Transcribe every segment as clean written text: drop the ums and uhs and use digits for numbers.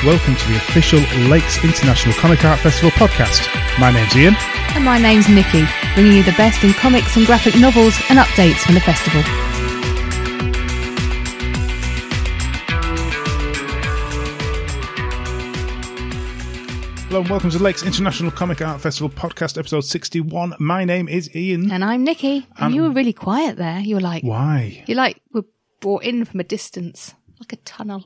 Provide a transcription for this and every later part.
welcome to the official Lakes International Comic Art Festival podcast. My name's Ian. And my name's Nikki, bringing you the best in comics and graphic novels and updates from the festival. Hello and welcome to the Lakes International Comic Art Festival podcast, episode 61. My name is Ian. And I'm Nikki. And you were really quiet there. You were like... Why? You were brought in from a distance, like a tunnel.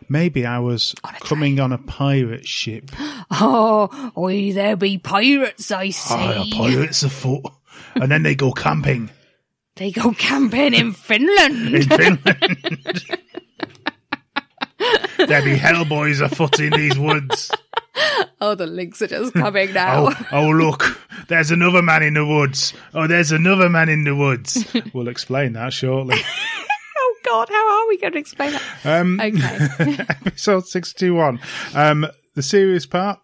Maybe I was coming on a pirate ship. Oh, there be pirates, I see. Oh, pirates afoot. And then they go camping. They go camping in Finland. In Finland. There be Hellboys afoot in these woods. Oh, the links are just coming now. Oh, look, there's another man in the woods. Oh, there's another man in the woods. We'll explain that shortly. Oh, God, how are we going to explain that? Okay. Episode 61. The serious part,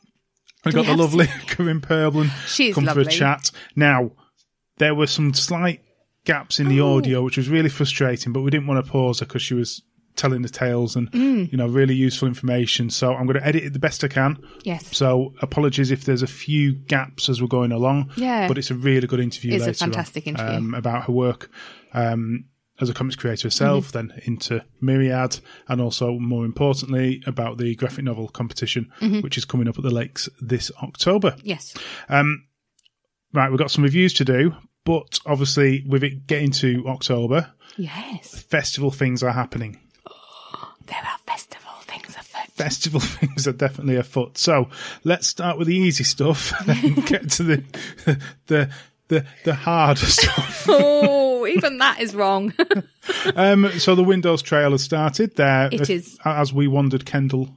we got the lovely Corinne Pearlman. She's come lovely. for a chat. Now, there were some slight gaps in the audio, which was really frustrating, but we didn't want to pause her because she was telling the tales and, really useful information. So I'm going to edit it the best I can. Yes. So apologies if there's a few gaps as we're going along. Yeah. But it's a really good interview later on. It's a fantastic interview. About her work as a comics creator herself, then into Myriad, and also, more importantly, about the graphic novel competition, which is coming up at the Lakes this October. Yes. Right, we've got some reviews to do, but obviously with it getting to October, festival things are happening. There are festival things afoot. Festival things are definitely afoot. So let's start with the easy stuff and get to the hard stuff. Oh, even that is wrong. So the Windows trail has started. It is. As we wandered, Kendall,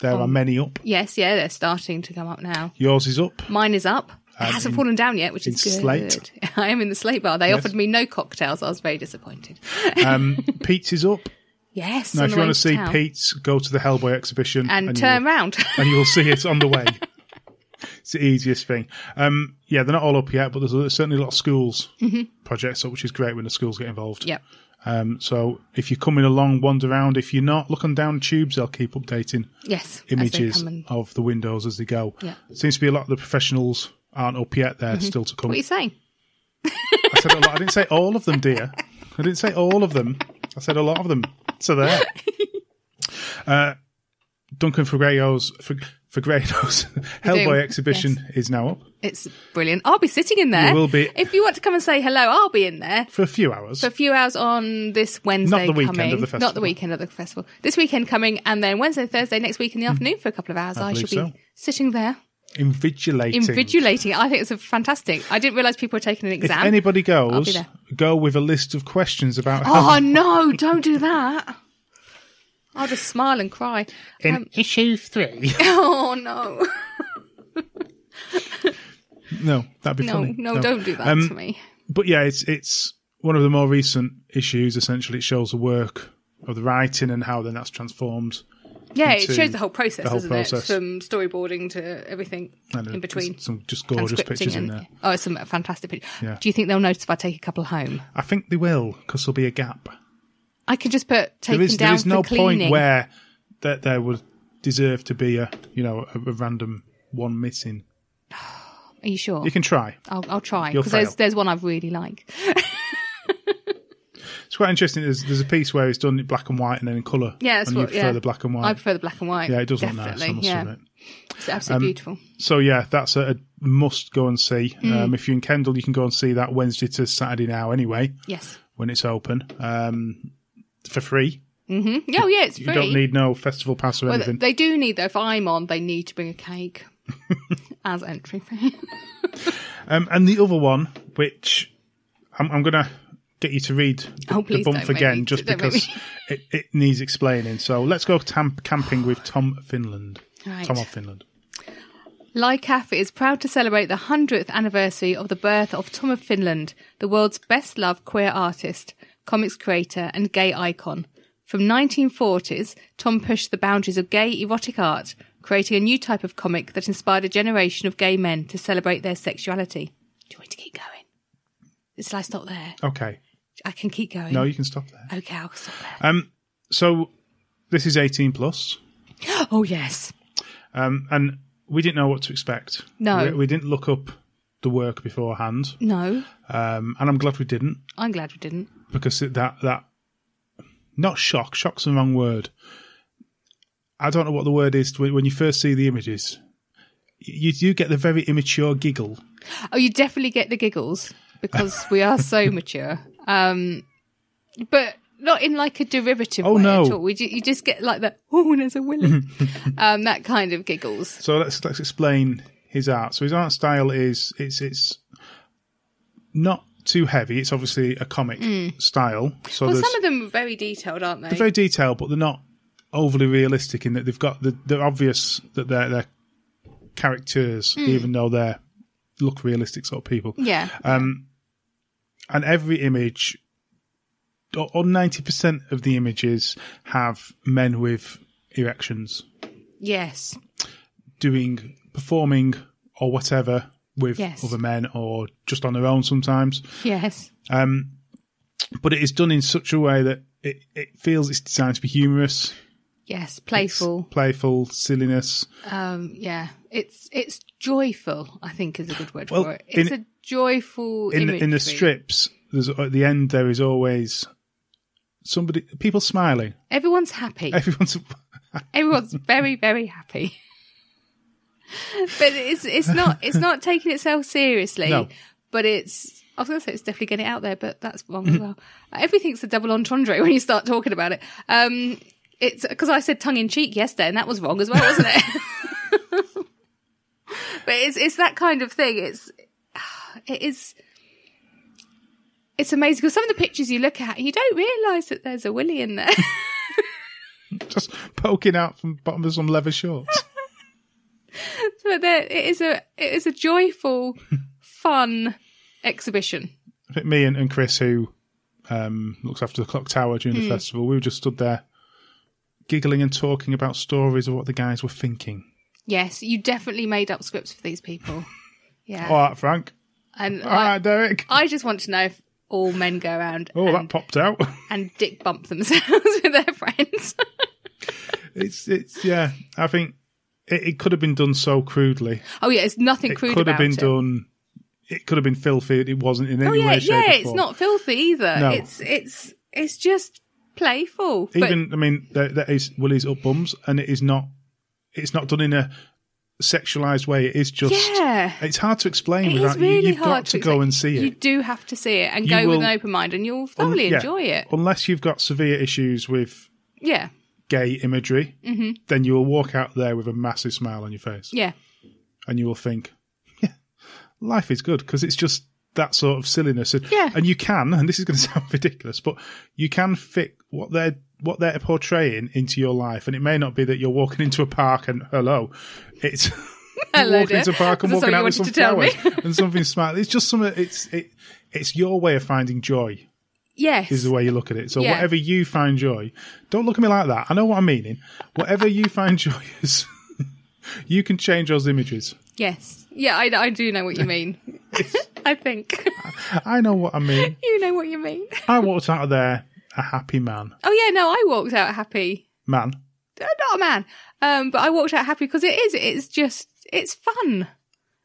there are many up. Yes, they're starting to come up now. Yours is up. Mine is up. It hasn't fallen down yet, which is good. Slate. I am in the Slate bar. They offered me no cocktails. I was very disappointed. Pete's is up. Yes. Now, if you want to see Pete's, go to the Hellboy exhibition. And turn round. And you will see it on the way. It's the easiest thing. They're not all up yet, but there's certainly a lot of schools projects up, which is great when the schools get involved. Yep. So if you're coming along, wander around. If you're not, look on down tubes. They'll keep updating images of the windows as they go. Yeah. It seems to be a lot of the professionals aren't up yet. They're still to come. What are you saying? I said a lot. I didn't say all of them, dear. I didn't say all of them. I said a lot of them. So there. Duncan Fegredo's Hellboy exhibition is now up. It's brilliant. I'll be sitting in there. You will be. If you want to come and say hello, I'll be in there. For a few hours. On this Wednesday. Not the weekend of the festival. Not the weekend of the festival. This weekend coming, and then Wednesday, Thursday, next week in the afternoon for a couple of hours. I shall be sitting there. Invigilating. I think it's fantastic. I didn't realise people were taking an exam. If anybody goes, go with a list of questions about Oh, no, don't do that. I'll just smile and cry. In issue 3. Oh, no. No, that'd be funny. No, don't do that to me. But yeah, it's one of the more recent issues. Essentially, it shows the work of the writing and how then that's transformed. Yeah, it shows the whole process, doesn't it? From storyboarding to everything in between. Some just gorgeous pictures in there. Oh, it's some fantastic pictures. Yeah. Do you think they'll notice if I take a couple home? I think they will, because there'll be a gap. I could just put taken down for cleaning. There is no point where that there would deserve to be a random one missing. Are you sure? You can try. I'll try, because there's one I really like. It's quite interesting. There's a piece where it's done in black and white and then in colour. Yeah, that's you prefer the black and white. I prefer the black and white. Yeah, it does look nice, I must admit. It's absolutely beautiful. So yeah, that's a must go and see. If you're in Kendall, you can go and see that Wednesday to Saturday now anyway. Yes. When it's open. For free. Mm-hmm. Oh yeah, it's free. You don't need no festival pass or anything. They do need, though. If I'm on, they need to bring a cake as entry fee. And the other one, which I'm going to get you to read the bump again, just because it needs explaining. So let's go camping with Tom of Finland. Right. Tom of Finland. LICAF is proud to celebrate the 100th anniversary of the birth of Tom of Finland, the world's best-loved queer artist, comics creator and gay icon. From 1940s, Tom pushed the boundaries of gay erotic art, creating a new type of comic that inspired a generation of gay men to celebrate their sexuality. Do you want me to keep going? Shall I stop there? Okay. I can keep going. No, you can stop there. Okay, I'll stop there. So this is 18 plus. Oh, yes. And we didn't know what to expect. No. We didn't look up the work beforehand. No. And I'm glad we didn't. I'm glad we didn't. Because that not shock's the wrong word. I don't know what the word is when you first see the images. You do get the very immature giggle. Oh, you definitely get the giggles because we are so mature. But not in like a derivative way at all. You just get like the, oh, there's a willy. That kind of giggles. So let's explain his art. So his art style is it's not too heavy. It's obviously a comic style. So some of them are very detailed, aren't they? They're very detailed, but they're not overly realistic in that they've got they're obvious that they're characters, even though they look realistic sort of people. Yeah. And every image, or 90% of the images, have men with erections. Yes. Performing or whatever with other men or just on their own sometimes. Yes. But it is done in such a way that it feels it's designed to be humorous. Yes, playful. It's playful, silliness. Yeah. It's joyful, I think is a good word for it. It's a joyful imagery. In the strips, at the end there is always people smiling. Everyone's happy. Everyone's very, very happy. But it's not taking itself seriously. No. But I was going to say it's definitely getting out there, but that's wrong as well. Everything's a double entendre when you start talking about it. It's because I said tongue in cheek yesterday, and that was wrong as well, wasn't it? But it's that kind of thing. It's amazing because some of the pictures you look at, you don't realise that there's a willy in there. Just poking out from the bottom of some leather shorts. But it is a joyful, fun exhibition. I think me and Chris, who looks after the clock tower during the festival, we just stood there giggling and talking about stories of what the guys were thinking. Yes, you definitely made up scripts for these people. Yeah. All right, Frank. And all right, Derek. I just want to know if all men go around that popped out. And dick bump themselves with their friends. It's yeah, I think it could have been done so crudely. Oh yeah, it's nothing crude about it. It could have been filthy. It wasn't in any way, shape, or form. Yeah, it's not filthy either. No. It's just playful. There is Willie's up bums, and it's not done in a sexualised way. It is just it's hard to explain without you've got to go and see it. You do have to see it and go with an open mind, and you'll thoroughly enjoy it. Unless you've got severe issues with gay imagery, then you will walk out there with a massive smile on your face. Yeah. And you will think, life is good, because it's just that sort of silliness. And you can, and this is going to sound ridiculous, but you can fit what they're portraying into your life. And it may not be that you're walking into a park and it's walking into a park and walking out with some flowers and something smart. It's just something. It's your way of finding joy. Yes, is the way you look at it. So whatever you find joy, don't look at me like that. I know what I'm meaning. Whatever you find joy is, you can change those images. Yes. Yeah, I do know what you mean. I think. I know what I mean. You know what you mean. I walked out of there a happy man. Oh yeah, no, I walked out happy. Man. Not a man. But I walked out happy because it's fun.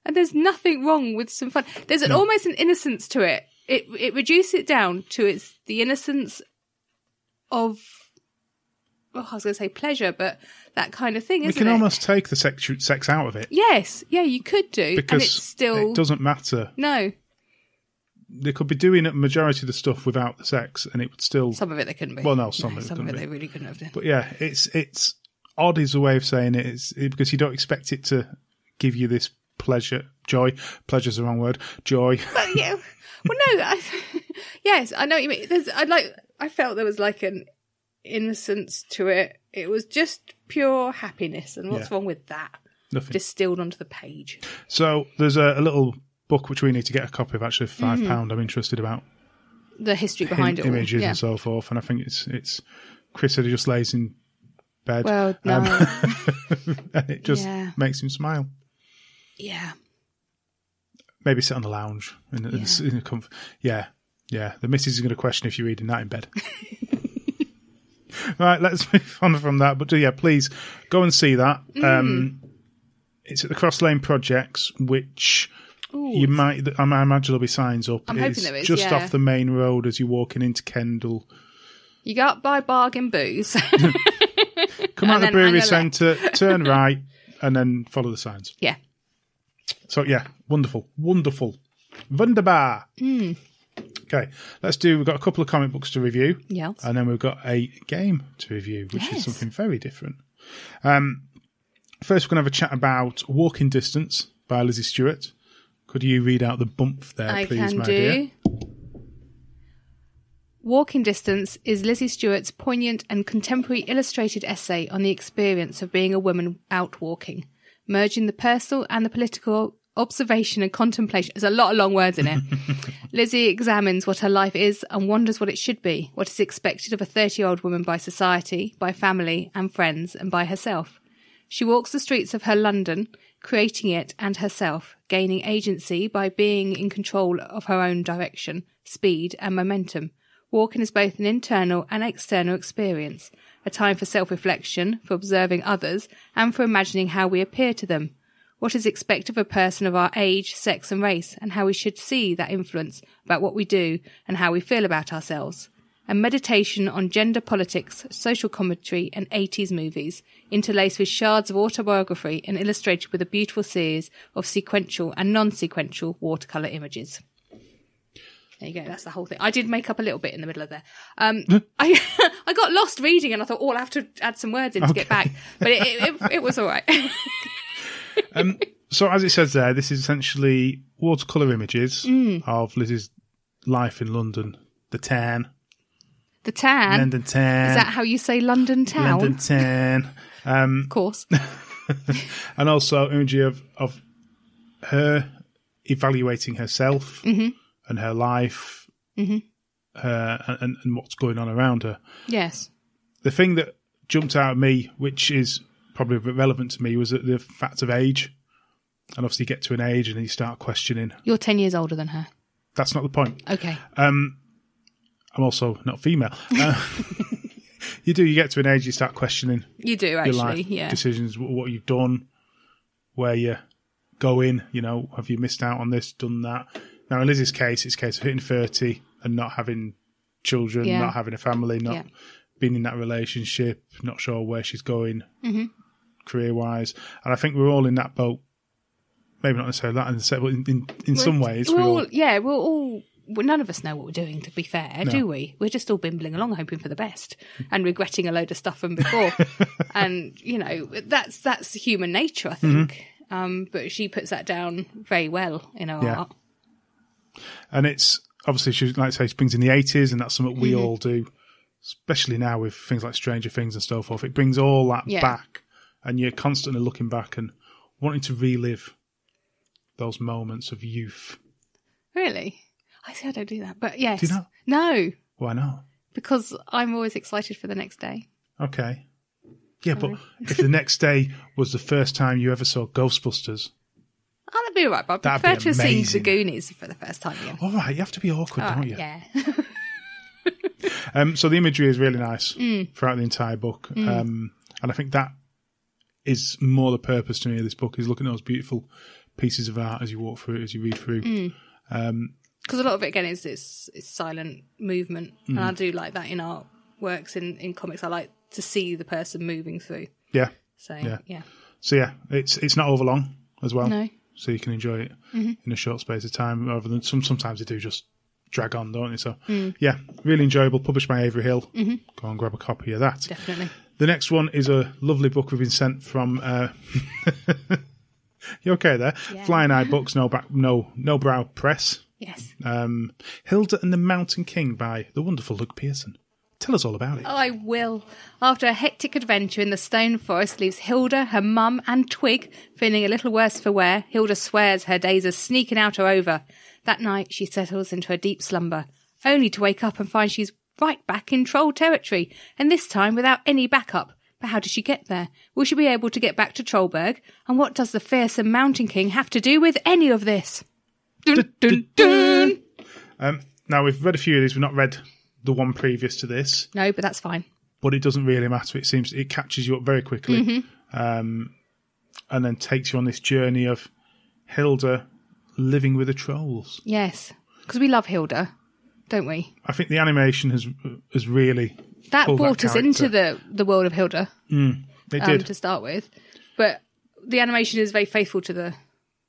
And there's nothing wrong with some fun. There's almost an innocence to it. It reduces it down to the innocence of, I was going to say pleasure, but that kind of thing, isn't it? We can almost take the sex out of it. Yes, yeah, you could do. Because and it's still... it doesn't matter. No. They could be doing a majority of the stuff without the sex, and it would still... Some of it they couldn't be. Well, no, some of it they really couldn't have done. But yeah, it's odd is the way of saying it. It's because you don't expect it to give you this joy. Pleasure's the wrong word. Joy. But yeah... Well, no, yes, I know what you mean. I felt there was like an innocence to it. It was just pure happiness, and what's wrong with that? Nothing. Distilled onto the page. So there's a little book which we need to get a copy of, actually, for £5. I'm interested about the history behind it all. Images and so forth, and I think it's Chris said he just lays in bed. Well, no. And it just makes him smile. Yeah. Maybe sit on the lounge in the comfort. Yeah. The missus is going to question if you're reading that in bed. Right, let's move on from that. But yeah, please go and see that. It's at the Cross Lane Projects, which you might. I imagine there'll be signs up. I'm hoping there is. Just off the main road as you're walking into Kendal. You go up by Bargain Booze. Come out the brewery centre, turn right, and then follow the signs. Yeah. So yeah, wonderful. Wunderbar. Okay, we've got a couple of comic books to review. Yes. And then we've got a game to review, which is something very different. First, we're going to have a chat about Walking Distance by Lizzy Stewart. Could you read out the bump there, please, my dear? Walking Distance is Lizzy Stewart's poignant and contemporary illustrated essay on the experience of being a woman out walking, merging the personal and the political observation and contemplation. There's a lot of long words in it. Lizzie examines what her life is and wonders what it should be, what is expected of a 30-year-old woman by society, by family and friends, and by herself. She walks the streets of her London, creating it and herself, gaining agency by being in control of her own direction, speed and momentum. Walking is both an internal and external experience, a time for self-reflection, for observing others, and for imagining how we appear to them. What is expected of a person of our age, sex and race, and how we should see that influence about what we do and how we feel about ourselves. A meditation on gender politics, social commentary and 80s movies, interlaced with shards of autobiography and illustrated with a beautiful series of sequential and non-sequential watercolour images. There you go, that's the whole thing. I did make up a little bit in the middle of there. I got lost reading and I thought, I'll have to add some words in to get back. But it was all right. So as it says there, this is essentially watercolour images of Lizzie's life in London. The Tan. The Tan? London Tan. Is that how you say London Town? London Tan. Of course. And also imagery of her evaluating herself and her life and what's going on around her. Yes. The thing that jumped out at me, which is probably a bit relevant to me, was the fact of age. And obviously you get to an age and then you start questioning. You're 10 years older than her. That's not the point. Okay. I'm also not female. You get to an age, you start questioning. You do, actually, your life yeah. decisions, what you've done, where you're going, have you missed out on this, done that. Now, in Lizzie's case, it's a case of hitting 30 and not having children, not having a family, not being in that relationship, not sure where she's going career-wise. And I think we're all in that boat. Maybe not necessarily that, but in some ways. We're all... None of us know what we're doing, to be fair, do we? We're just all bimbling along, hoping for the best and regretting a load of stuff from before. And, that's human nature, I think. But she puts that down very well in her art. And it's, obviously, she brings in the 80s, and that's something we all do, especially now with things like Stranger Things and so forth. It brings all that back, and you're constantly looking back and wanting to relive those moments of youth. Really? I don't do that, but yes. Do you not? No. Why not? Because I'm always excited for the next day. Okay. Yeah, but if the next day was the first time you ever saw Ghostbusters... Oh, that'd be all right, but I prefer to have seen The Goonies for the first time again. All right, you have to be awkward, don't you? Yeah. So the imagery is really nice throughout the entire book. And I think that is more the purpose to me of this book, is looking at those beautiful pieces of art as you walk through it, as you read through. Because a lot of it, again, is silent movement. And I do like that in artworks, in comics. I like to see the person moving through. Yeah. So, yeah. So, yeah, it's not overlong as well. No. So you can enjoy it in a short space of time, rather than sometimes they do just drag on, don't they? So, yeah, really enjoyable. Published by Avery Hill. Go and grab a copy of that. Definitely. The next one is a lovely book we've been sent from... you okay there? Yeah. Flying Eye Books, No Brow Press. Yes. Hilda and the Mountain King by the wonderful Luke Pearson. Tell us all about it. Oh, I will. After a hectic adventure in the Stone Forest leaves Hilda, her mum and Twig feeling a little worse for wear, Hilda swears her days of sneaking out are over. That night she settles into a deep slumber, only to wake up and find she's right back in Troll territory, and this time without any backup. But how does she get there? Will she be able to get back to Trollberg? And what does the fearsome Mountain King have to do with any of this? Dun, dun, dun. Now, we've read a few of these. We've not read the one previous to this. No, but that's fine. but it doesn't really matter. It catches you up very quickly, and then takes you on this journey of Hilda living with the trolls. Yes, because we love Hilda, don't we? I think the animation has really that brought us into the world of Hilda. It did to start with, but the animation is very faithful to the.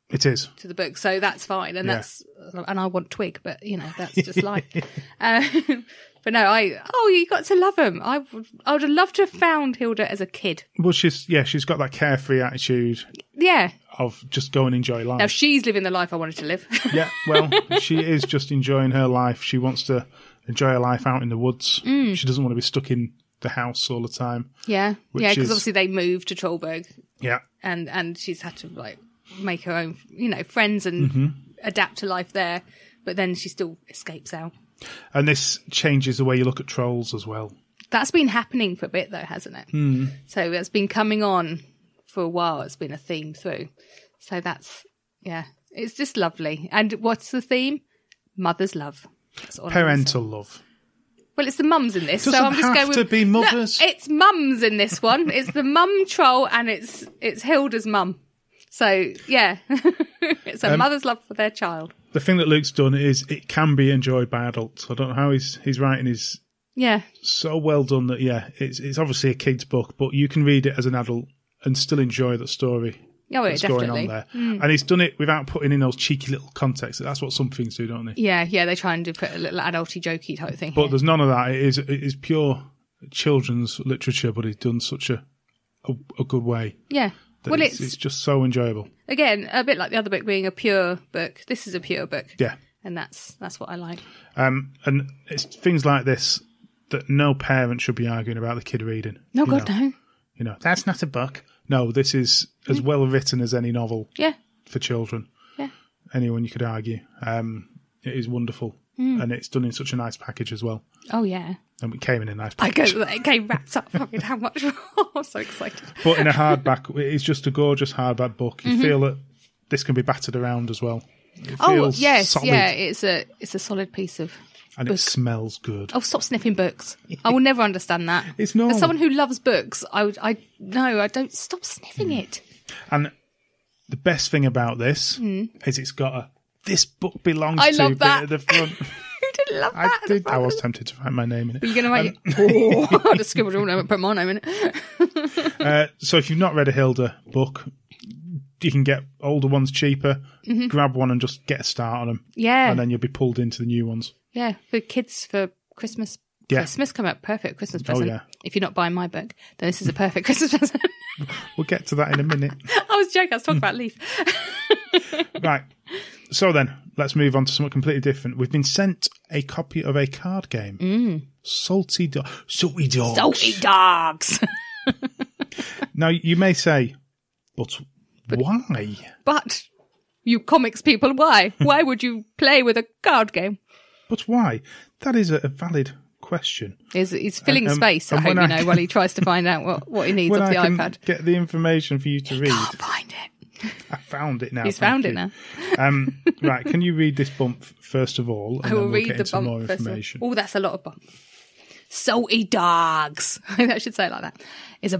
It is to the book, so that's fine, and and I want Twig, but that's just life. But no, you got to love him. I would have loved to have found Hilda as a kid. Well, she's got that carefree attitude. Yeah. Of just go and enjoy life. Now she's living the life I wanted to live. Yeah, well, she is just enjoying her life. She wants to enjoy her life out in the woods. She doesn't want to be stuck in the house all the time. Yeah, because obviously they moved to Trollberg. Yeah. And she's had to make her own, friends and adapt to life there. But then she still escapes out. And this changes the way you look at trolls as well. That's been happening for a bit though, hasn't it? So it's been coming on for a while. It's been a theme through. So that's, it's just lovely. And what's the theme? Mother's love. Parental love. Well, it's the mums in this. It doesn't have to be mothers. No, it's mums in this one. It's the mum troll and it's Hilda's mum. So, yeah, it's a mother's love for their child. The thing that Luke's done is it can be enjoyed by adults. I don't know how he's writing his... Yeah. So well done that, it's obviously a kid's book, but you can read it as an adult and still enjoy the story that's going on there. And he's done it without putting in those cheeky little contexts. That's what some things do, don't they? Yeah, they try and put a little adulty, jokey type thing. But there's none of that. It is pure children's literature, but it's done such a good way. Yeah. Well, it's just so enjoyable. Again, a bit like the other book being a pure book. This is a pure book. Yeah. And that's what I like. And it's things like this that no parent should be arguing about the kid reading. No, God, no. That's not a book. No, this is as well written as any novel for children. Yeah. Anyone you could argue. It is wonderful. And it's done in such a nice package as well. Oh, yeah. And it came in a nice package. It came wrapped up. How much more? I'm so excited. But in a hardback, it's just a gorgeous hardback book. You feel that this can be battered around as well. It feels solid. Yeah, it's a solid piece of and book. It smells good. Oh, stop sniffing books. I will never understand that. It's not. As someone who loves books, I don't. Stop sniffing it. And the best thing about this is it's got this book belongs I to love that. bit at the front. You didn't love that. I was tempted to write my name in it. Are you going to write it? I just scribbled your name and put my name in it. So if you've not read a Hilda book, you can get older ones cheaper. Grab one and just get a start on them. Yeah. And then you'll be pulled into the new ones. Yeah, for kids for Christmas. Yeah. Christmas come out perfect Christmas present. Oh, yeah. If you're not buying my book, then this is a perfect Christmas present. We'll get to that in a minute. I was joking. I was talking about Leaf. Right. So then, let's move on to something completely different. We've been sent a copy of a card game. Salty Dogs. Salty Dogs. Now, you may say, but why? But, you comics people, why? Why would you play with a card game? But why? That is a valid question. He's filling space, I hope you know, while he tries to find out what he needs off the iPad. Get the information for you to read. Can't find it. I found it now. He's found it now. Right, can you read this bump first of all? And I will then we'll read get the into bump more first. information. Oh, that's a lot of bump. Salty Dogs. I should say it like that. It's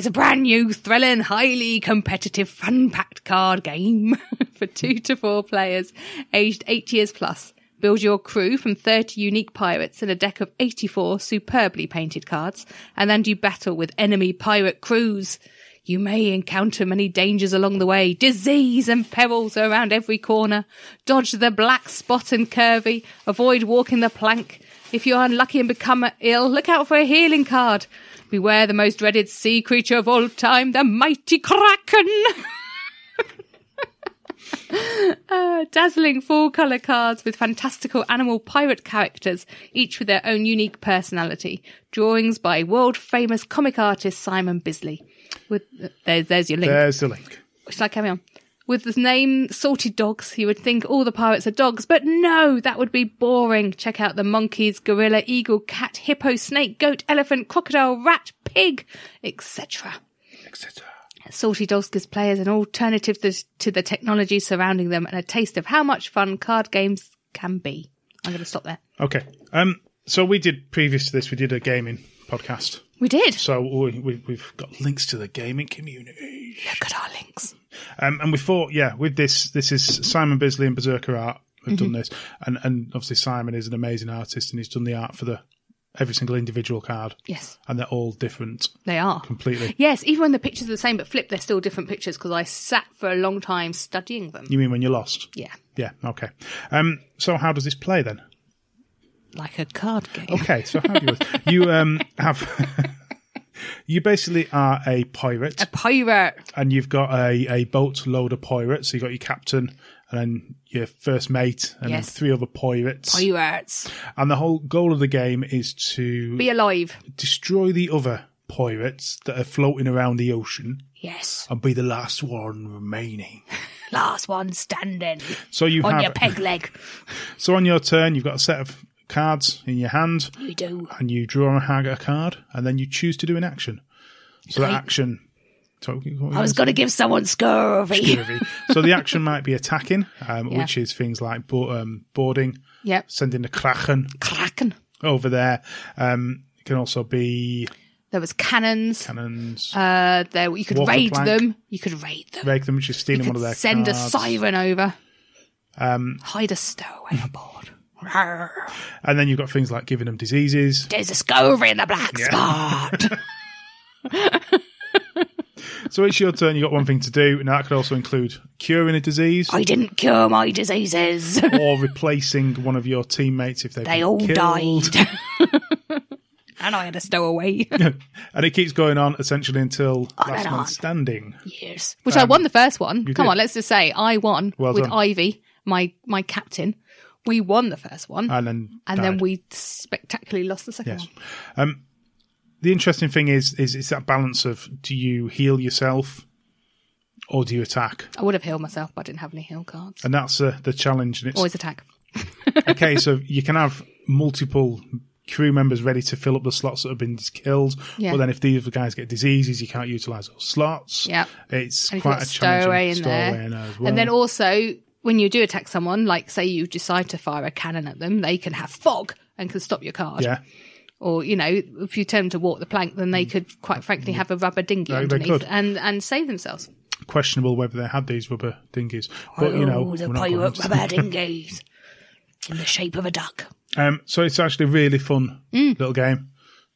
a brand new, thrilling, highly competitive, fun-packed card game for 2 to 4 players, aged 8 years plus. Build your crew from 30 unique pirates and a deck of 84 superbly painted cards, and then do battle with enemy pirate crews. You may encounter many dangers along the way. Disease and perils are around every corner. Dodge the black spot and curvy. Avoid walking the plank. If you're unlucky and become ill, look out for a healing card. Beware the most dreaded sea creature of all time, the mighty Kraken. Dazzling 4-colour cards with fantastical animal pirate characters, each with their own unique personality. Drawings by world-famous comic artist Simon Bisley. There's your link. There's the link. Shall I carry on? With the name Salty Dogs, you would think all the pirates are dogs, but no, that would be boring. Check out the monkeys, gorilla, eagle, cat, hippo, snake, goat, elephant, crocodile, rat, pig, etc. Salty Dogs gives players an alternative to the technology surrounding them and a taste of how much fun card games can be. I'm going to stop there. Okay. So previous to this, we did a game in podcast. We did. So we've got links to the gaming community. Look at our links. And we thought, with this is Simon Bisley and Berserker Art have done this. And obviously Simon is an amazing artist and he's done the art for every single individual card. Yes. And they're all different. They are. Completely. Yes, even when the pictures are the same but flipped, they're still different pictures because I sat for a long time studying them. You mean when you're lost? Yeah. Yeah, okay. So how does this play then? Like a card game. Okay, so how do you have... You basically are a pirate. A pirate. And you've got a boat load of pirates. So you've got your captain and then your first mate and then 3 other pirates. Pirates. And the whole goal of the game is to... be alive. Destroy the other pirates that are floating around the ocean. Yes. And be the last one remaining. Last one standing. So you on your peg leg. So on your turn, you've got a set of cards in your hand. You do. And you draw a card, and then you choose to do an action. So that action... I was going to give someone scurvy. So the action might be attacking, which is things like boarding, sending the Kraken over there. It can also be... There was cannons. You could raid them. Raid them, which is stealing one of their send cards. A siren over. Hide a stowaway aboard. And then you've got things like giving them diseases. There's a scurvy in the black spot. So it's your turn. You've got one thing to do. Now, that could also include curing a disease. I didn't cure my diseases. Or replacing one of your teammates if they all killed. died. And I had a stowaway. And it keeps going on essentially until last man standing. Yes. Which I won the first one. Come on, let's just say I won with done. Ivy, my captain. We won the first one. And then we spectacularly lost the second one. The interesting thing is that balance of, do you heal yourself or do you attack? I would have healed myself, but I didn't have any heal cards. And that's the challenge. And it's always attack. Okay, so you can have multiple crew members ready to fill up the slots that have been killed. Yeah. But then if these guys get diseases, you can't utilise those slots. Yeah. It's quite a challenging stowaway in there as well. And then also, when you do attack someone, like say you decide to fire a cannon at them, they can have fog and can stop your card. Yeah. Or, if you tell them to walk the plank, then they could, quite frankly, have a rubber dinghy underneath and save themselves. Questionable whether they had these rubber dinghies. But, the pirate rubber dinghies in the shape of a duck. So it's actually a really fun little game.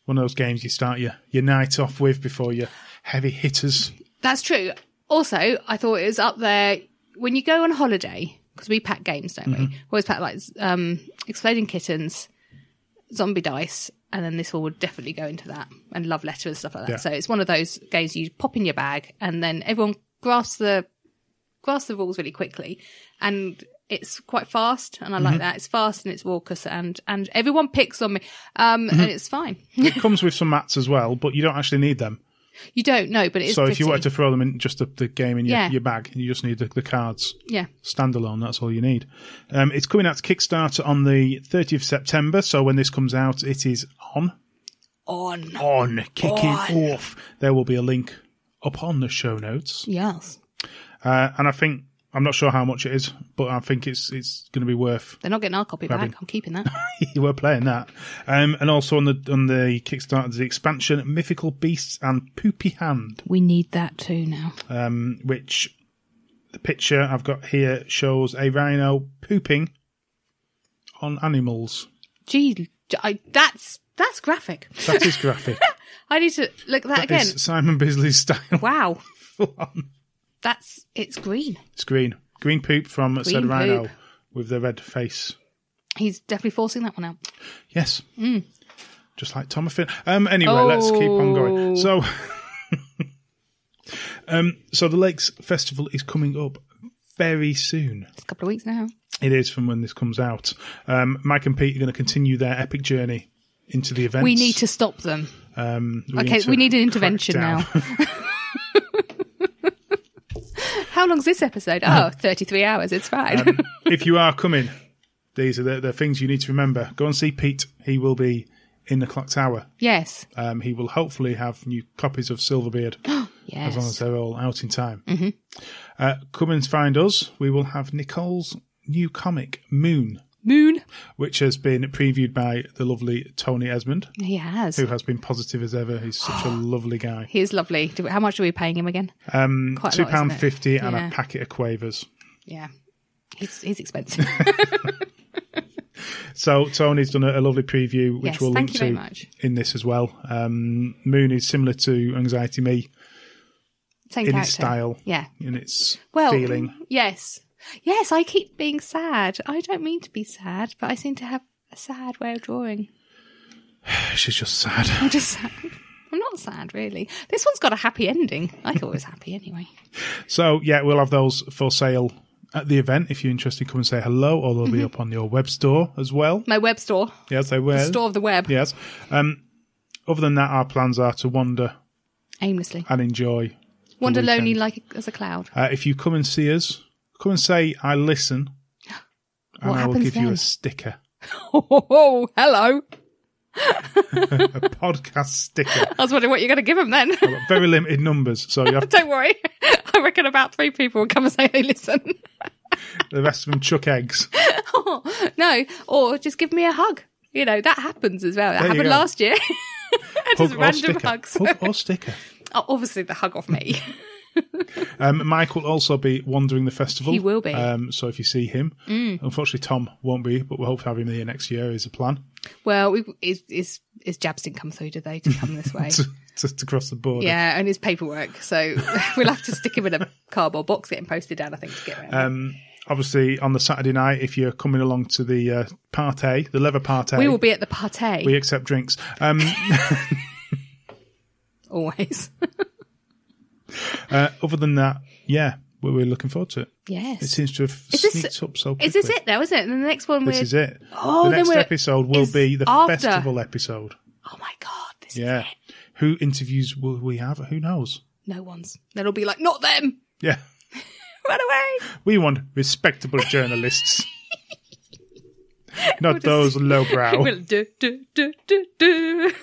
One of those games you start your night off with before your heavy hitters. That's true. Also, I thought it was up there when you go on holiday, because we pack games, don't we? We always pack like Exploding Kittens, Zombie Dice, and then this one would definitely go into that, and Love Letter and stuff like that. Yeah. So it's one of those games you pop in your bag, and then everyone grasps the rules really quickly, and it's quite fast, and I like that. It's fast and it's raucous, and everyone picks on me, and it's fine. It comes with some mats as well, but you don't actually need them. You don't know, but it's so pretty. If you wanted to throw them in just the game in your bag, you just need the cards. Yeah. Standalone, that's all you need. It's coming out to Kickstarter on the 30th of September, so when this comes out, it is on. Kicking off. There will be a link up on the show notes. Yes. And I think, I'm not sure how much it is, but I think it's going to be worth. They're not getting our copy back. I'm keeping that. You were playing that. And also on the Kickstarter, the expansion Mythical Beasts and Poopy Hand. We need that too now. Which the picture I've got here shows a rhino pooping on animals. Gee, that's graphic. That is graphic. I need to look at that again. Is Simon Bisley's style. Wow. Full on. It's green. It's green. Green poop from said rhino with the red face. He's definitely forcing that one out. Yes. Just like Tom of Finland. Anyway, let's keep on going. So, so the Lakes Festival is coming up very soon. It's a couple of weeks now. It is from when this comes out. Mike and Pete are going to continue their epic journey into the events. We need to stop them. We need an intervention now. How long's this episode? 33 hours. It's fine. If you are coming, these are the things you need to remember. Go and see Pete. He will be in the clock tower. Yes. He will hopefully have new copies of Silverbeard. Yes. As long as they're all out in time. Come and find us. We will have Nicole's new comic, Moon. Moon. Which has been previewed by the lovely Tony Esmond. He has. Who has been positive as ever. He's such a lovely guy. He is lovely. How much are we paying him again? £2.50 and a packet of quavers. Yeah. He's expensive. So Tony's done a lovely preview, which we'll link to in this as well. Moon is similar to Anxiety Me. Same in character. Its style. Yeah. In its feeling. Yes. Yes, I keep being sad. I don't mean to be sad, but I seem to have a sad way of drawing. She's just sad. I'm just sad. I'm not sad, really. This one's got a happy ending. I thought it was happy anyway. So, yeah, we'll have those for sale at the event. If you're interested, come and say hello, or they'll be up on your web store as well. My web store. Yes, they will. The store of the web. Yes. Other than that, our plans are to wander aimlessly and enjoy. Wander lonely as a cloud. If you come and see us, come and say, I listen, and I will give you a sticker. Oh, hello. A podcast sticker. I was wondering what you're going to give them then. Very limited numbers, so you have Don't worry. I reckon about 3 people will come and say they listen. The rest of them chuck eggs. Oh, no, or just give me a hug. You know, that happens as well. That happened last year. Just random hugs. Hug or sticker. Oh, obviously the hug off me. Mike will also be wandering the festival. He will be. So if you see him, unfortunately Tom won't be, but we'll hope to have him here next year is the plan. Well, his jabs didn't come through, did they, to come this way? to cross the border. Yeah, and his paperwork. So we'll have to stick him in a cardboard box, getting posted down, I think, to get around. Obviously, on the Saturday night, if you're coming along to the party, the leather party. We will be at the party. We accept drinks. Always. Other than that, yeah, we're looking forward to it. Yes. It seems to have sneaked up so quickly. Is this it, though, is it? And the next one This is it. The next episode will be the festival episode. Oh, my God. This is it. Who interviews will we have? Who knows? No one's. Then it'll be like, not them. Yeah. Run away. We want respectable journalists. Not those lowbrow. We'll do.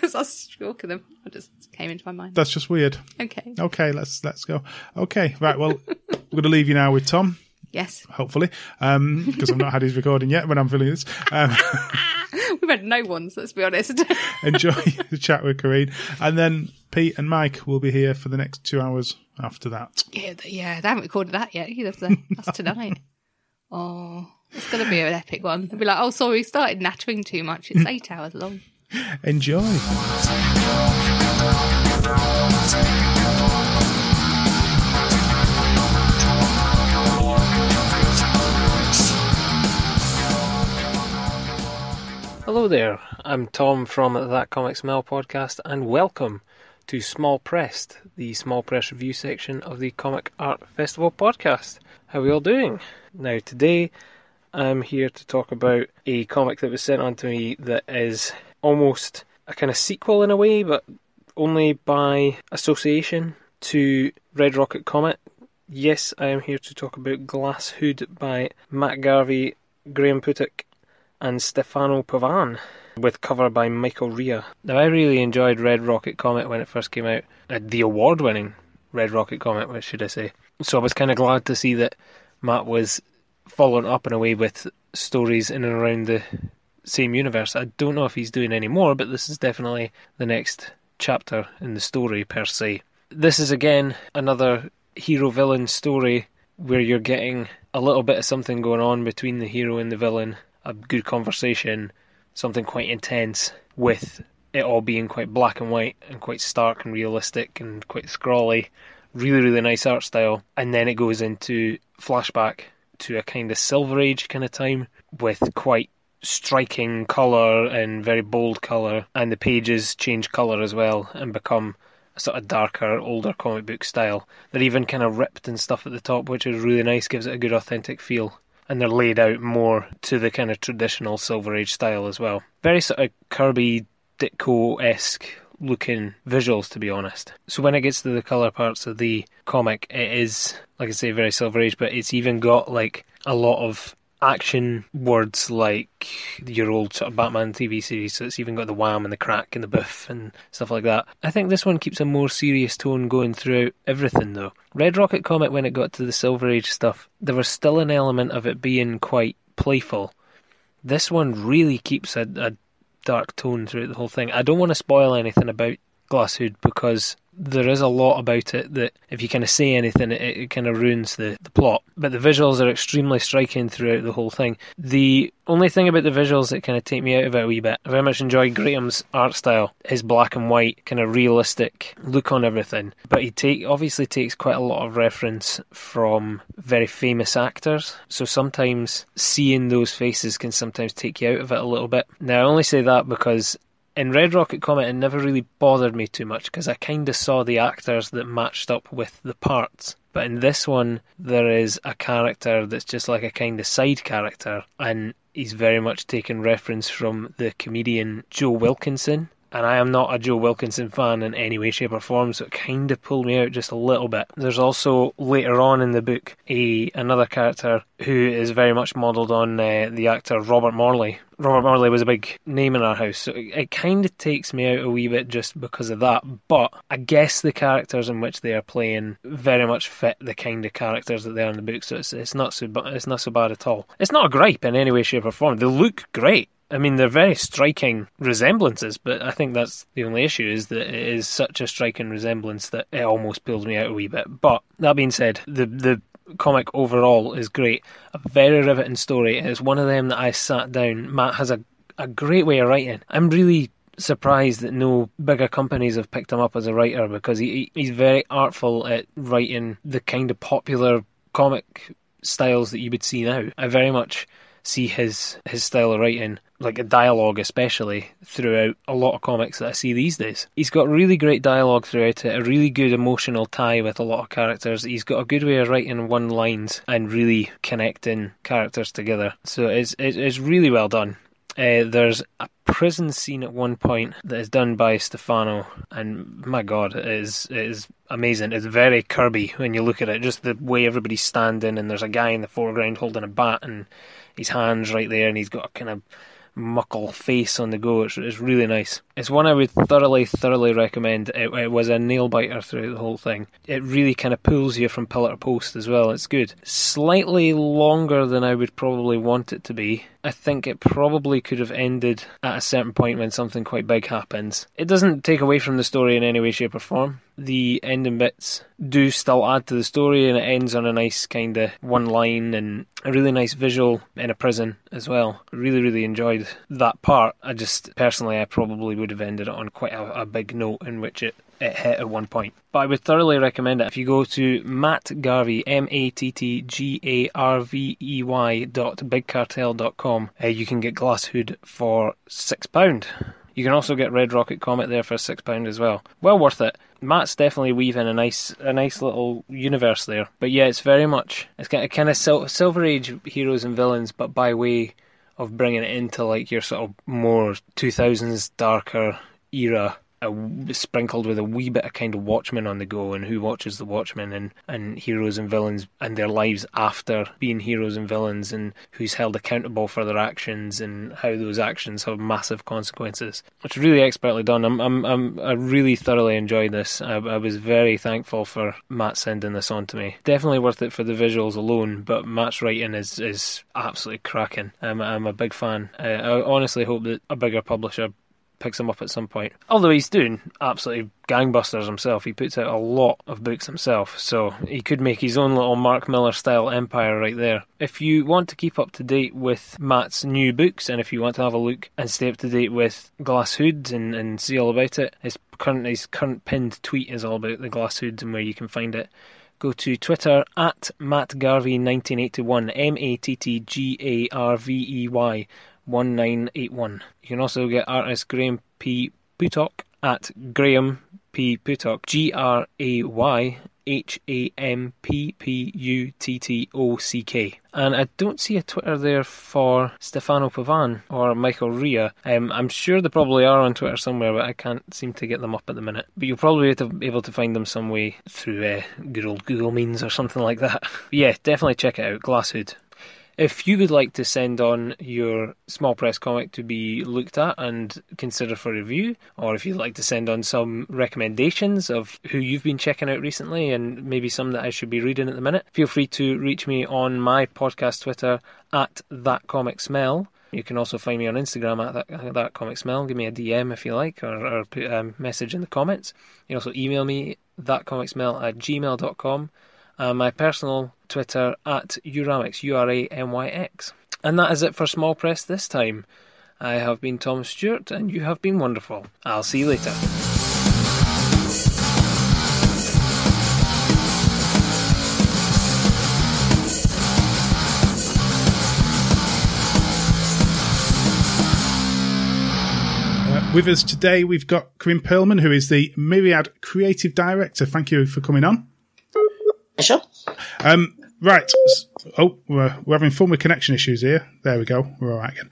As I was stalking them. I just came into my mind. That's just weird. Okay, let's go. Okay, right, well, we're going to leave you now with Tom. Yes. Hopefully, because I've not had his recording yet when I'm filming this. We've had no ones, let's be honest. Enjoy the chat with Corinne. And then Pete and Mike will be here for the next 2 hours after that. Yeah, they haven't recorded that yet either. That's tonight. Oh, it's going to be an epic one. They'll be like, oh, sorry, we started nattering too much. It's 8 hours long. Enjoy. Hello there, I'm Tom from That Comic Smell podcast, and welcome to Small Pressed, the Small Press review section of the Comic Art Festival podcast. How are we all doing? Now, today I'm here to talk about a comic that was sent on to me that is almost a kind of sequel in a way, but only by association to Red Rocket Comet. Yes, I am here to talk about Glass Hood by Matt Garvey, Graham Putic and Stefano Pavan, with cover by Michael Rea. Now, I really enjoyed Red Rocket Comet when it first came out. The award-winning Red Rocket Comet, what should I say. So I was kind of glad to see that Matt was following up in a way with stories in and around the same universe. I don't know if he's doing any more, but this is definitely the next chapter in the story, per se. This is, again, another hero-villain story where you're getting a little bit of something going on between the hero and the villain, a good conversation, something quite intense, with it all being quite black and white and quite stark and realistic and quite scrawly. Really, really nice art style. And then it goes into flashback to a kind of Silver Age kind of time with quite striking colour and very bold colour. And the pages change colour as well and become a sort of darker, older comic book style. They're even kind of ripped and stuff at the top, which is really nice, gives it a good authentic feel. And they're laid out more to the kind of traditional Silver Age style as well. Very sort of Kirby Ditko-esque looking visuals, to be honest. So when it gets to the colour parts of the comic, it is, like I say, very Silver Age, but it's even got like a lot of action words like your old sort of Batman TV series, so it's even got the wham and the crack and the biff and stuff like that. I think this one keeps a more serious tone going throughout everything though. Red Rocket Comet, when it got to the Silver Age stuff, there was still an element of it being quite playful, This one really keeps a dark tone throughout the whole thing. I don't want to spoil anything about Glass Hood because there is a lot about it that if you kind of say anything, it kind of ruins the plot. But the visuals are extremely striking throughout the whole thing. The only thing about the visuals that kind of take me out of it a wee bit, I very much enjoy Graham's art style, his black and white kind of realistic look on everything. But he obviously takes quite a lot of reference from very famous actors. So sometimes seeing those faces can sometimes take you out of it a little bit. Now I only say that because in Red Rocket Comet, it never really bothered me too much because I kind of saw the actors that matched up with the parts. But in this one, there is a character that's just like a kind of side character, and he's very much taken reference from the comedian Joe Wilkinson. And I am not a Joe Wilkinson fan in any way, shape or form, so it kind of pulled me out just a little bit. There's also, later on in the book, another character who is very much modelled on the actor Robert Morley. Robert Morley was a big name in our house, so it kind of takes me out a wee bit just because of that. But I guess the characters in which they are playing very much fit the kind of characters that they are in the book, so it's not so bad at all. It's not a gripe in any way, shape or form. They look great. I mean, they're very striking resemblances, but I think that's the only issue, is that it is such a striking resemblance that it almost pulls me out a wee bit. But that being said, the comic overall is great. A very riveting story. It's one of them that I sat down. Matt has a great way of writing. I'm really surprised that no bigger companies have picked him up as a writer, because he's very artful at writing the kind of popular comic styles that you would see now. I very much see his style of writing, like a dialogue especially, throughout a lot of comics that I see these days. He's got really great dialogue throughout it, a really good emotional tie with a lot of characters. He's got a good way of writing one-lines and really connecting characters together. So it's really well done. There's a prison scene at one point that is done by Stefano, and my god, it is amazing. It's very Kirby when you look at it, just the way everybody's standing, and there's a guy in the foreground holding a bat and his hand's right there, and he's got a kind of muckle face on the go. It's really nice. It's one I would thoroughly recommend. It was a nail biter throughout the whole thing. It really kind of pulls you from pillar to post as well. It's good. Slightly longer than I would probably want it to be. I think it probably could have ended at a certain point when something quite big happens. It doesn't take away from the story in any way, shape or form. The ending bits do still add to the story, and it ends on a nice kind of one line and a really nice visual in a prison as well. Really enjoyed that part. I probably would have ended it on quite a big note in which it hit at one point. But I would thoroughly recommend it. If you go to Matt Garvey, mattgarvey.bigcartel.com, you can get Glass Hood for £6. You can also get Red Rocket Comet there for £6 as well. Well worth it. Matt's definitely weaving a nice little universe there. But yeah, it's very much, it's kind of Silver Age heroes and villains, but by way of bringing it into like your sort of more 2000s darker era, sprinkled with a wee bit of kind of Watchmen on the go, and who watches the Watchmen, and heroes and villains and their lives after being heroes and villains, and who's held accountable for their actions and how those actions have massive consequences. It's really expertly done. I really thoroughly enjoyed this. I was very thankful for Matt sending this on to me. Definitely worth it for the visuals alone, but Matt's writing is absolutely cracking. I'm a big fan. I honestly hope that a bigger publisher picks him up at some point. Although he's doing absolutely gangbusters himself. He puts out a lot of books himself, so he could make his own little Mark Millar style empire right there. If you want to keep up to date with Matt's new books, and if you want to have a look and stay up to date with Glass Hood and see all about it, his current pinned tweet is all about the Glass Hood and where you can find it. Go to Twitter at MattGarvey1981, MattGarvey 1981. You can also get artist Graham P. Putock at Graham P. Putock, GrayhamPPUTTOCK. And I don't see a Twitter there for Stefano Pavan or Michael Ria. I'm sure they probably are on Twitter somewhere, but I can't seem to get them up at the minute. But you'll probably be able to find them some way through good old Google means or something like that. But yeah, definitely check it out, Glass Hood. If you would like to send on your small press comic to be looked at and consider for review, or if you'd like to send on some recommendations of who you've been checking out recently and maybe some that I should be reading at the minute, feel free to reach me on my podcast Twitter at ThatComicSmell, You can also find me on Instagram at that comic smell. Give me a DM if you like, or put a message in the comments. You can also email me thatcomicsmell@gmail.com. My personal Twitter at Uramyx, URAMYX. And that is it for Small Press this time. I have been Tom Stewart, and you have been wonderful. I'll see you later. With us today, we've got Corinne Pearlman, who is the Myriad Creative Director. Thank you for coming on. Sure. Right. Oh, we're having fun with connection issues here. There we go. We're all right again.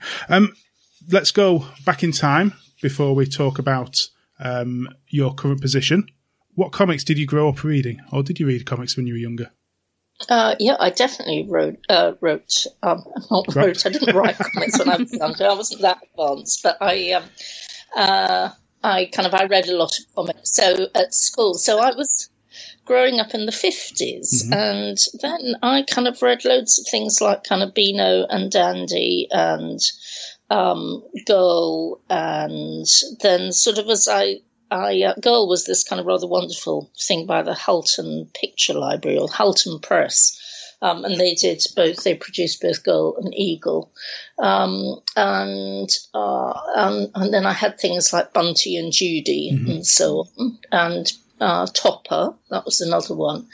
Let's go back in time before we talk about your current position. What comics did you grow up reading, or did you read comics when you were younger? Yeah, I definitely wrote. I didn't write comics when I was younger. I wasn't that advanced, but I read a lot of comics. So at school, so I was growing up in the 50s, and then I kind of read loads of things like kind of Beano and Dandy and Girl, and then sort of as Girl was this kind of rather wonderful thing by the Halton Picture Library, or Halton Press, and they produced both Girl and Eagle, and then I had things like Bunty and Judy and so on, and Topper, that was another one.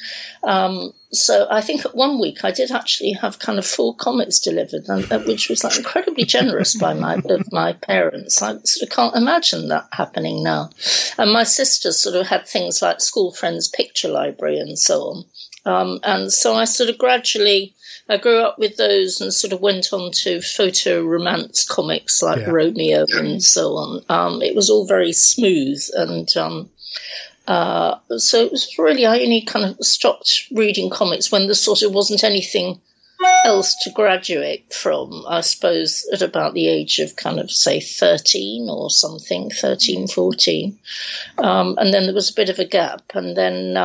So I think at one week I did actually have kind of 4 comics delivered, which was like incredibly generous by my parents. I sort of can't imagine that happening now. And my sister sort of had things like School Friends Picture Library and so on. And so I sort of gradually, I grew up with those and sort of went on to photo romance comics like Romeo and so on. It was all very smooth, and so it was really, I only kind of stopped reading comics when there sort of wasn't anything else to graduate from, I suppose, at about the age of kind of, say, 13 or something, 13, 14. And then there was a bit of a gap, and then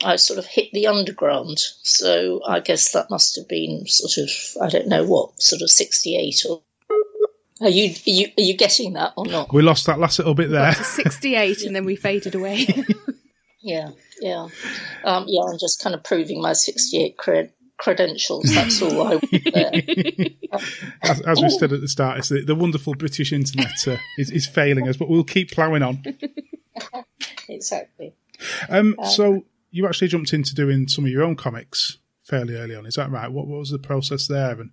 I sort of hit the underground. So I guess that must have been sort of, I don't know what, sort of 68 or... Are you getting that or not? We lost that last little bit there. 68, and then we faded away. Yeah. I'm just kind of proving my 68 credentials. That's all I want there. As we said at the start, it's the wonderful British internet is failing us, but we'll keep ploughing on. Exactly. So you actually jumped into doing some of your own comics fairly early on. Is that right? What was the process there? And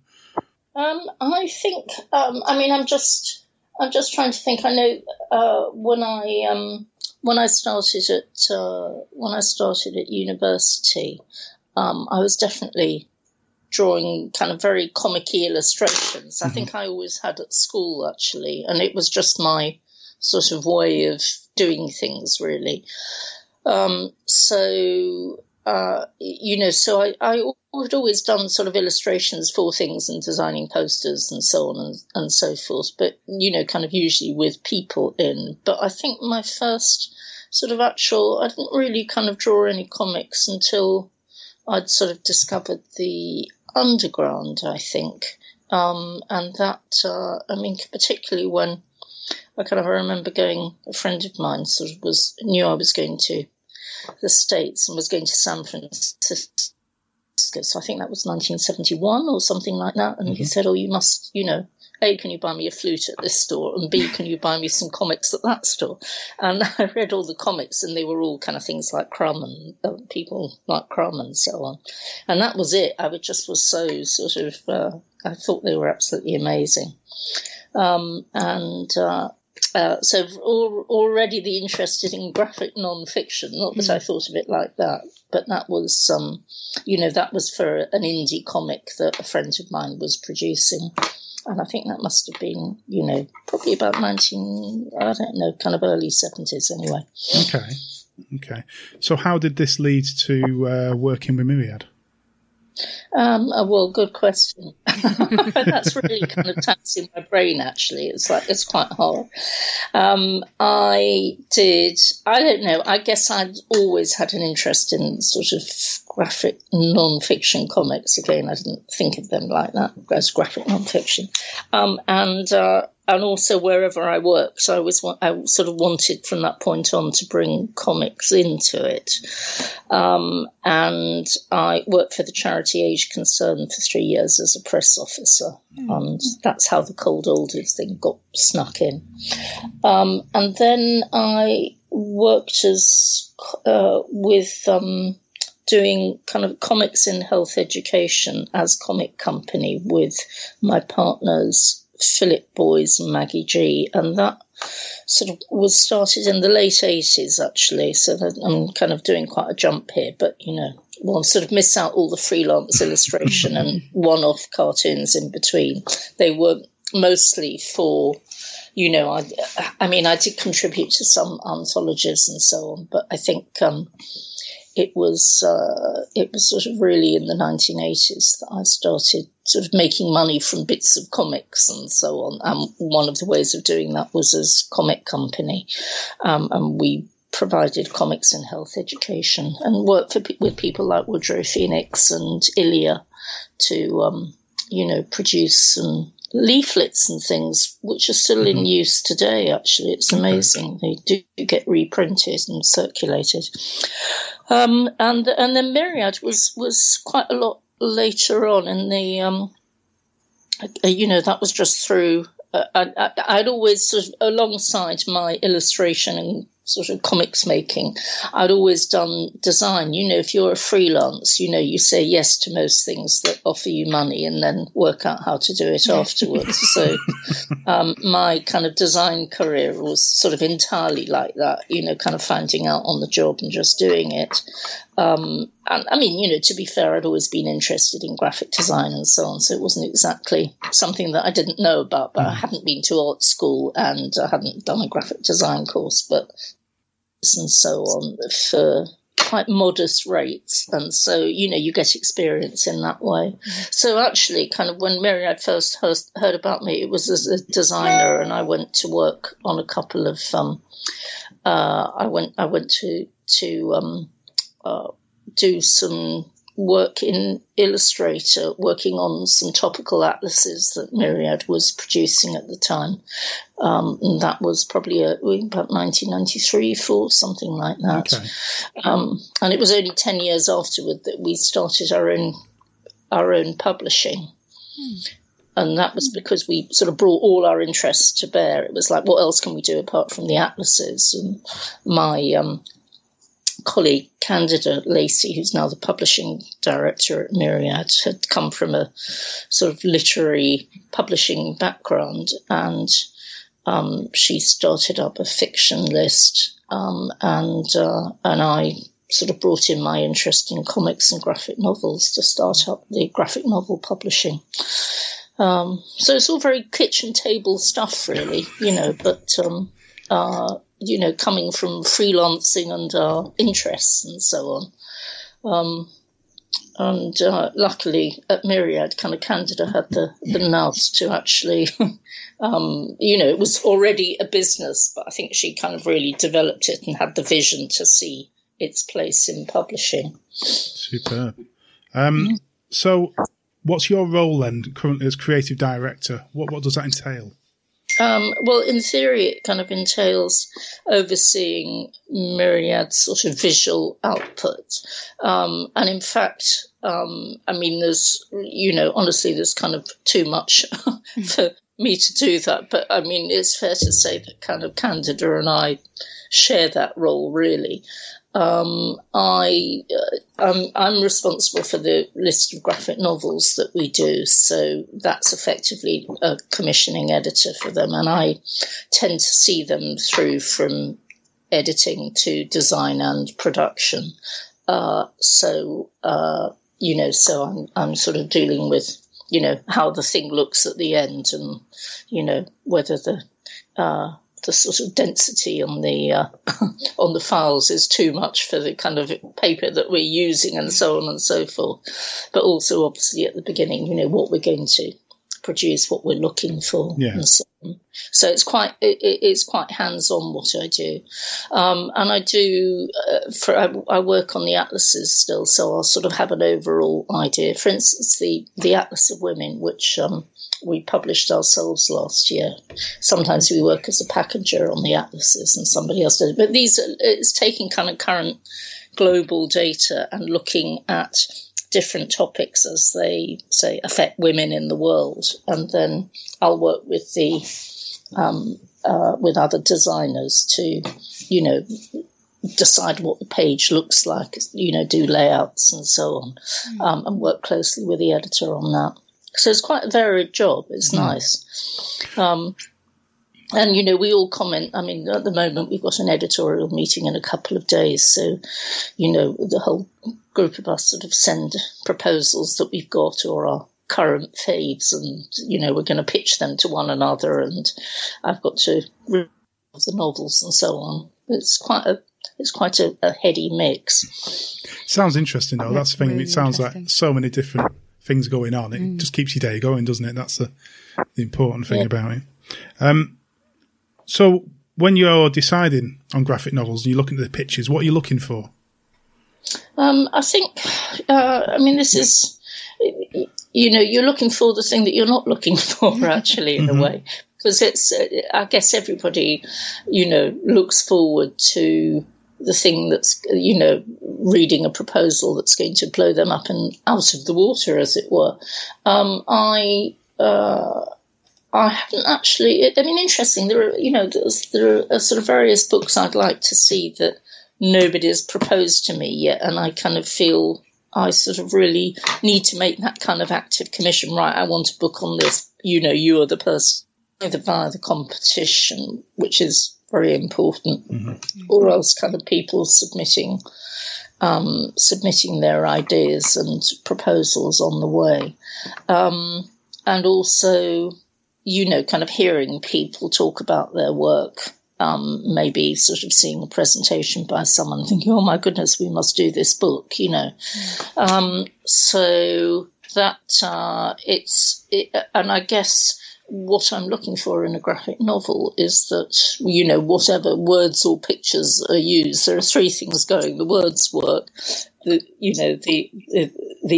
I think, I'm just trying to think. I know when I started at university, I was definitely drawing kind of very comic-y illustrations. I think I always had at school, actually, and it was just my sort of way of doing things, really. So I had always done sort of illustrations for things and designing posters and so on and so forth, but, kind of usually with people in. But I think my first sort of I didn't really kind of draw any comics until I'd sort of discovered the underground, I think. And that, particularly when I remember a friend of mine sort of knew I was going to the States and was going to San Francisco. So I think that was 1971 or something like that. And he said, you must, A, can you buy me a flute at this store? And B, can you buy me some comics at that store? And I read all the comics, and they were all kind of things like Crumb and people like Crumb and so on. And that was it. I was so sort of, I thought they were absolutely amazing. So already the interested in graphic non-fiction, not that I thought of it like that, but that was, that was for an indie comic that a friend of mine was producing. And I think that must have been, probably about kind of early 70s anyway. Okay. So how did this lead to working with Myriad? Well, good question. That's really kind of taxing my brain, actually. It's quite hard. I don't know, I guess I'd always had an interest in sort of graphic non-fiction comics. Again, I didn't think of them like that as graphic non-fiction. And also wherever I worked, so I sort of wanted from that point on to bring comics into it. And I worked for the charity Age Concern for 3 years as a press officer. And that's how the Cold Oldies thing got snuck in. And then I worked doing kind of comics in health education as comic company with my partners Philip Boys and Maggie G, and that sort of was started in the late 80s actually, so that I'm kind of doing quite a jump here, but I'll sort of miss out all the freelance illustration and one-off cartoons in between. They were mostly for, I did contribute to some anthologies and so on, but I think it was sort of really in the 1980s that I started sort of making money from bits of comics and so on. And one of the ways of doing that was as comic company. And we provided comics in health education and worked with people like Woodrow Phoenix and Ilya to, produce some leaflets and things which are still in use today. Actually, it's amazing. They do get reprinted and circulated. And then Myriad was quite a lot later on in the that was just through I'd always sort of, alongside my illustration and sort of comics making, I'd always done design. If you're a freelance, you say yes to most things that offer you money and then work out how to do it afterwards. So my kind of design career was sort of entirely like that, kind of finding out on the job and just doing it. And I mean, to be fair, I'd always been interested in graphic design and so on, so it wasn't exactly something that I didn't know about, but I hadn't been to art school and I hadn't done a graphic design course, but and so on for quite modest rates. And so, you get experience in that way. So actually, kind of when Myriad first heard about me, it was as a designer, and I went to work on a couple of, I went to do some work in Illustrator, working on some topical atlases that Myriad was producing at the time. And that was probably about 1993, 4, something like that. Okay. And it was only 10 years afterward that we started our own publishing. And that was because we sort of brought all our interests to bear. It was like, what else can we do apart from the atlases? And my colleague Candida Lacey, who's now the publishing director at Myriad, had come from a sort of literary publishing background, and she started up a fiction list, and I sort of brought in my interest in comics and graphic novels to start up the graphic novel publishing. So it's all very kitchen table stuff, really, but coming from freelancing and our interests and so on. And luckily at Myriad, kind of Candida had the nous to actually, it was already a business, but I think she kind of really developed it and had the vision to see its place in publishing. Superb. So what's your role then currently as creative director? What does that entail? Well, in theory, it kind of entails overseeing Myriad's sort of visual output. And in fact, there's, honestly, there's kind of too much for me to do that. But I mean, it's fair to say that kind of Candida and I share that role, really. I'm responsible for the list of graphic novels that we do, so that's effectively a commissioning editor for them, and I tend to see them through from editing to design and production. So I'm sort of dealing with, how the thing looks at the end, and, whether the sort of density on the files is too much for the kind of paper that we're using and so on and so forth. But also, obviously, at the beginning, what we're going to produce, what we're looking for. Yeah. And so on. So it's quite hands-on what I do, and I do. I work on the atlases still, so I'll sort of have an overall idea. For instance, the Atlas of Women, which we published ourselves last year. Sometimes we work as a packager on the atlases, and somebody else does. But it's taking kind of current global data and looking at different topics as they say affect women in the world, and then I'll work with with other designers to, decide what the page looks like, do layouts and so on, and work closely with the editor on that. So it's quite a varied job. It's nice. And, we all comment. I mean, at the moment, we've got an editorial meeting in a couple of days. So, the whole group of us sort of send proposals that we've got or our current faves, and, we're going to pitch them to one another. And I've got to read the novels and so on. It's quite a heady mix. Sounds interesting, though. That's the thing. Really, it sounds like so many different things going on. It just keeps your day going, doesn't it? That's the important thing about it. So when you're deciding on graphic novels and you're looking at the pictures, what are you looking for? I think, this is, you're looking for the thing that you're not looking for, actually, in a way. Because it's, I guess everybody, looks forward to the thing that's, reading a proposal that's going to blow them up and out of the water, as it were. I haven't actually. Interesting. There are sort of various books I'd like to see that nobody's proposed to me yet, and I kind of feel I sort of really need to make that kind of active commission. Right, I want a book on this. You are the person, either via the competition, which is very important, or else kind of people submitting their ideas and proposals on the way, and also, kind of hearing people talk about their work, maybe sort of seeing a presentation by someone thinking, oh my goodness, we must do this book, so that and I guess what I'm looking for in a graphic novel is that, whatever words or pictures are used, there are three things going. The words work, the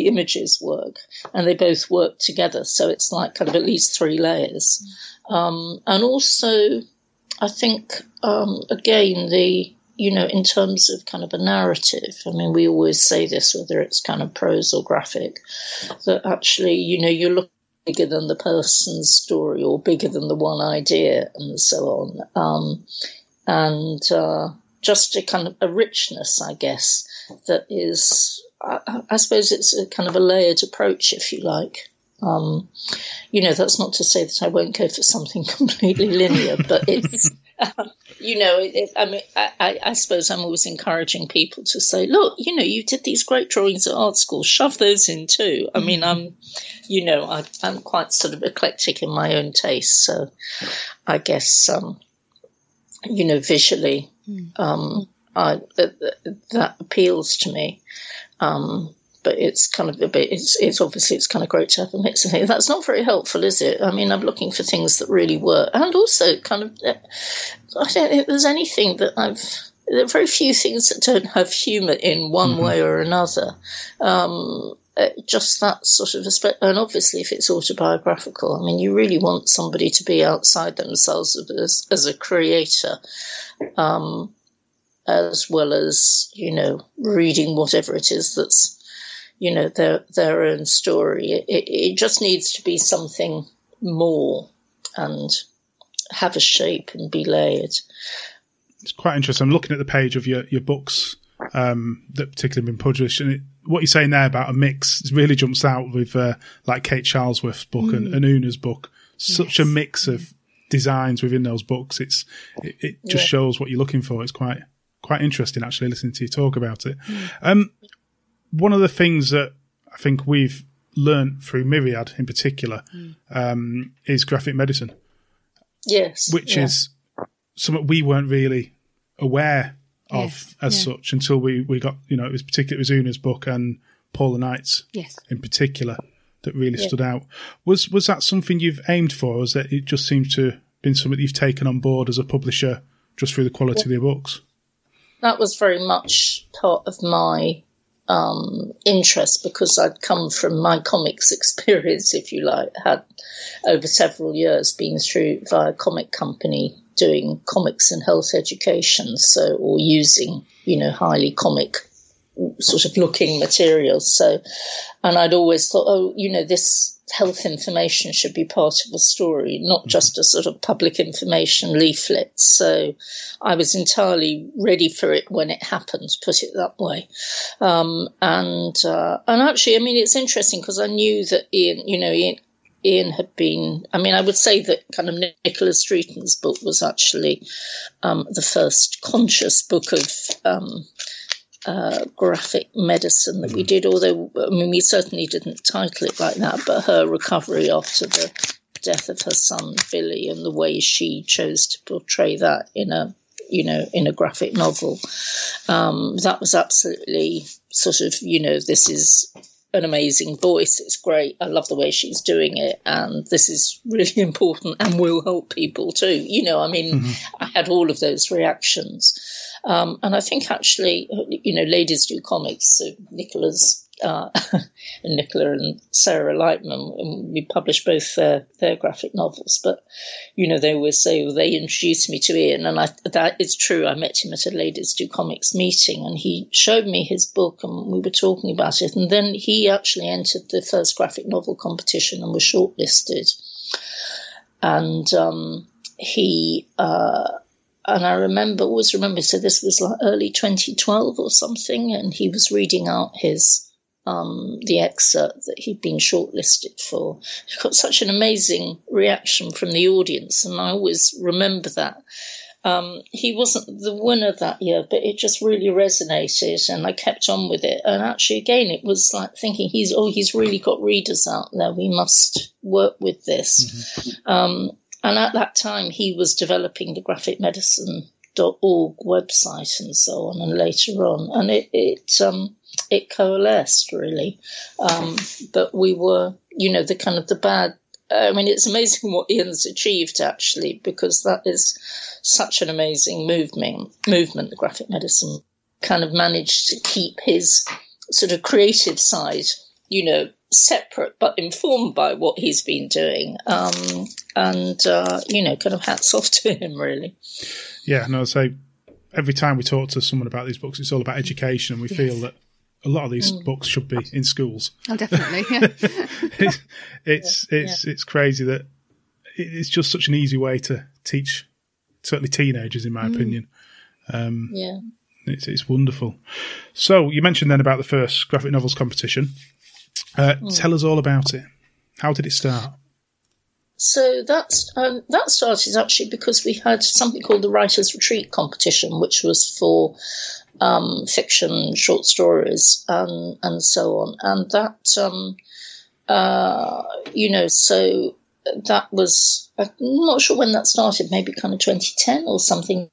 images work, and they both work together. So it's like kind of at least three layers. And also, I think, again, in terms of kind of a narrative, we always say this, whether it's kind of prose or graphic, that actually, you look bigger than the person's story or bigger than the one idea and so on. And just a kind of a richness, I guess, that is, I suppose it's a kind of a layered approach, if you like. That's not to say that I won't go for something completely linear, but it's, I suppose I'm always encouraging people to say, look, you did these great drawings at art school, shove those in too. I'm quite sort of eclectic in my own taste. So I guess, visually, that appeals to me. But it's kind of a bit, it's obviously it's kind of great to have a mix of things. That's not very helpful, is it? I'm looking for things that really work. And also kind of, I don't think there's anything that there are very few things that don't have humour in one way or another. Just that sort of, and obviously if it's autobiographical, you really want somebody to be outside themselves as a creator, as well as, reading whatever it is that's, their own story. It just needs to be something more and have a shape and be layered. It's quite interesting. I'm looking at the page of your books that particularly been published, and what you're saying there about a mix really jumps out with like Kate Charlesworth's book and Una's book. Such a mix of designs within those books. It just shows what you're looking for. It's quite interesting actually listening to you talk about it. One of the things that I think we've learned through Myriad in particular is graphic medicine. Yes. Which is something we weren't really aware of as such until we got, it was Una's book and Paula Knight's in particular that really stood out. Was that something you've aimed for, or was that it just seemed to been something you've taken on board as a publisher just through the quality of your books? That was very much part of my interest, because I'd come from my comics experience, if you like, had over several years been through via a comic company doing comics and health education, or using, highly comic sort of looking materials. And I'd always thought, this health information should be part of a story, not just a sort of public information leaflet. So I was entirely ready for it when it happened, put it that way. And actually, it's interesting because I knew that Ian had been, I would say that kind of Nicola Streeton's book was actually the first conscious book of graphic medicine that we did, although we certainly didn't title it like that, but her recovery after the death of her son Billy and the way she chose to portray that in a graphic novel, that was absolutely sort of, this is an amazing voice, it's great, I love the way she's doing it, and this is really important and will help people too. I had all of those reactions. And I think actually, Ladies Do Comics, so Nicola's, Nicola and Sarah Lightman, we published both their graphic novels, but, they always say, they introduced me to Ian, and that is true. I met him at a Ladies Do Comics meeting, and he showed me his book, and we were talking about it, and then he actually entered the first graphic novel competition and was shortlisted. And and I always remember, so this was like early 2012 or something, and he was reading out the excerpt that he'd been shortlisted for. He got such an amazing reaction from the audience, and I always remember that. He wasn't the winner that year, but it just really resonated, and I kept on with it. And actually, again, it was like thinking, he's really got readers out there. We must work with this. Mm-hmm. And at that time, he was developing the graphicmedicine.org website and so on, and later on. And it coalesced, really. But we were, the kind of the bad... it's amazing what Ian's achieved, actually, because that is such an amazing movement, the graphic medicine. Kind of managed to keep his sort of creative side, separate but informed by what he's been doing. Kind of hats off to him, really. Yeah, no, I'd say every time we talk to someone about these books, it's all about education, and we feel that a lot of these books should be in schools. Oh, definitely, yeah. It's crazy that it's just such an easy way to teach, certainly teenagers, in my opinion. It's wonderful. So you mentioned then about the first graphic novels competition. Tell us all about it. How did it start? So that started actually because we had something called the Writers' Retreat competition, which was for fiction, short stories, and so on. And that, so that was, I'm not sure when that started, maybe kind of 2010 or something.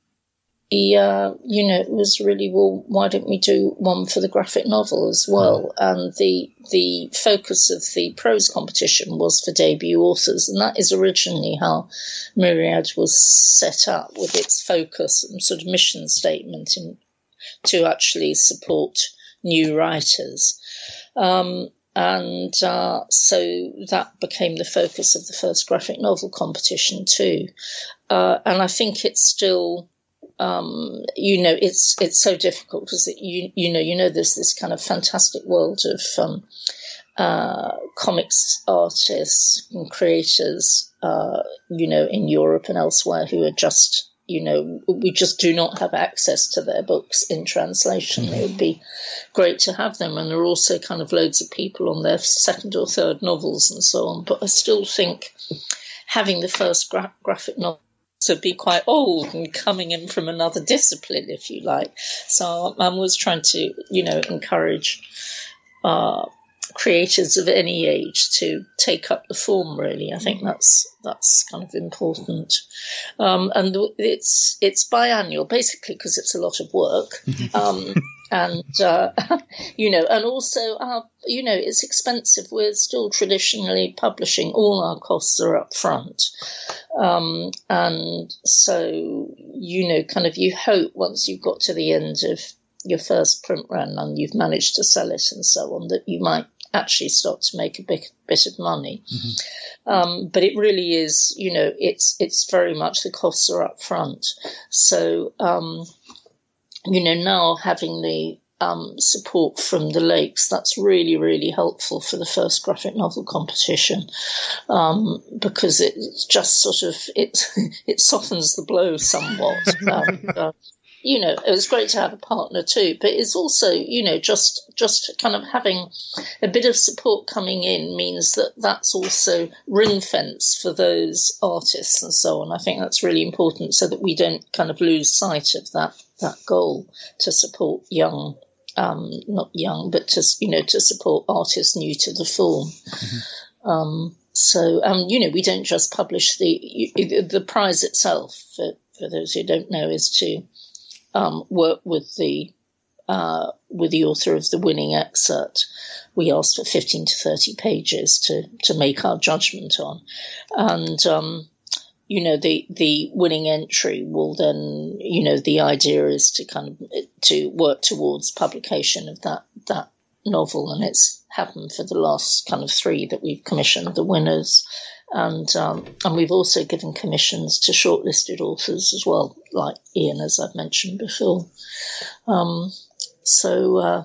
It was really, well, why don't we do one for the graphic novel as well? And the focus of the prose competition was for debut authors, and that is originally how Myriad was set up, with its focus and sort of mission statement to actually support new writers. So that became the focus of the first graphic novel competition too. And I think it's still... it's so difficult because there's this kind of fantastic world of comics artists and creators, in Europe and elsewhere who are just, we just do not have access to their books in translation. Mm-hmm. It would be great to have them, and there are also kind of loads of people on their second or third novels and so on. But I still think having the first graphic novel to be quite old and coming in from another discipline, if you like. So I'm always trying to, encourage creators of any age to take up the form, really. I think that's kind of important. And it's biannual, basically, because it's a lot of work. and and also it's expensive. We're still traditionally publishing; all our costs are up front, and so you hope once you've got to the end of your first print run and you've managed to sell it and so on, that you might actually start to make a bit of money. But it really is, it's very much the costs are up front. So, now having the support from the Lakes, that's really, really helpful for the first graphic novel competition, because it's just sort of, it softens the blow somewhat. It was great to have a partner too, but it's also, just kind of having a bit of support coming in means that that's also ring fence for those artists and so on. I think that's really important so that we don't kind of lose sight of that goal to support not young, but to support artists new to the form. We don't just publish the prize itself, for those who don't know, is to work with the author of the winning excerpt. We asked for 15 to 30 pages to make our judgment on, and the winning entry will then, the idea is to work towards publication of that novel, and it's happened for the last kind of 3 that we've commissioned the winners. And we've also given commissions to shortlisted authors as well, like Ian, as I've mentioned before. So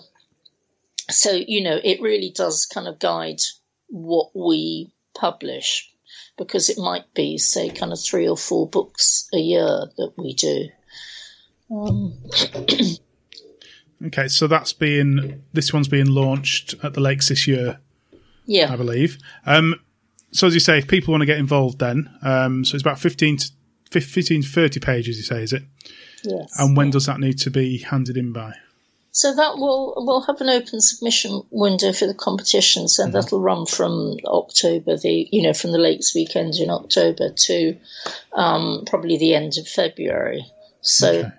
it really does kind of guide what we publish, because it might be, say, kind of 3 or 4 books a year that we do. Okay, so this one's being launched at the Lakes this year, I believe. So as you say, if people want to get involved then, so it's about 15 to 30 pages, you say, is it? Yes. And when does that need to be handed in by? So that we'll have an open submission window for the competition, so that'll run from October, from the Lakes weekend in October to probably the end of February. So. Okay.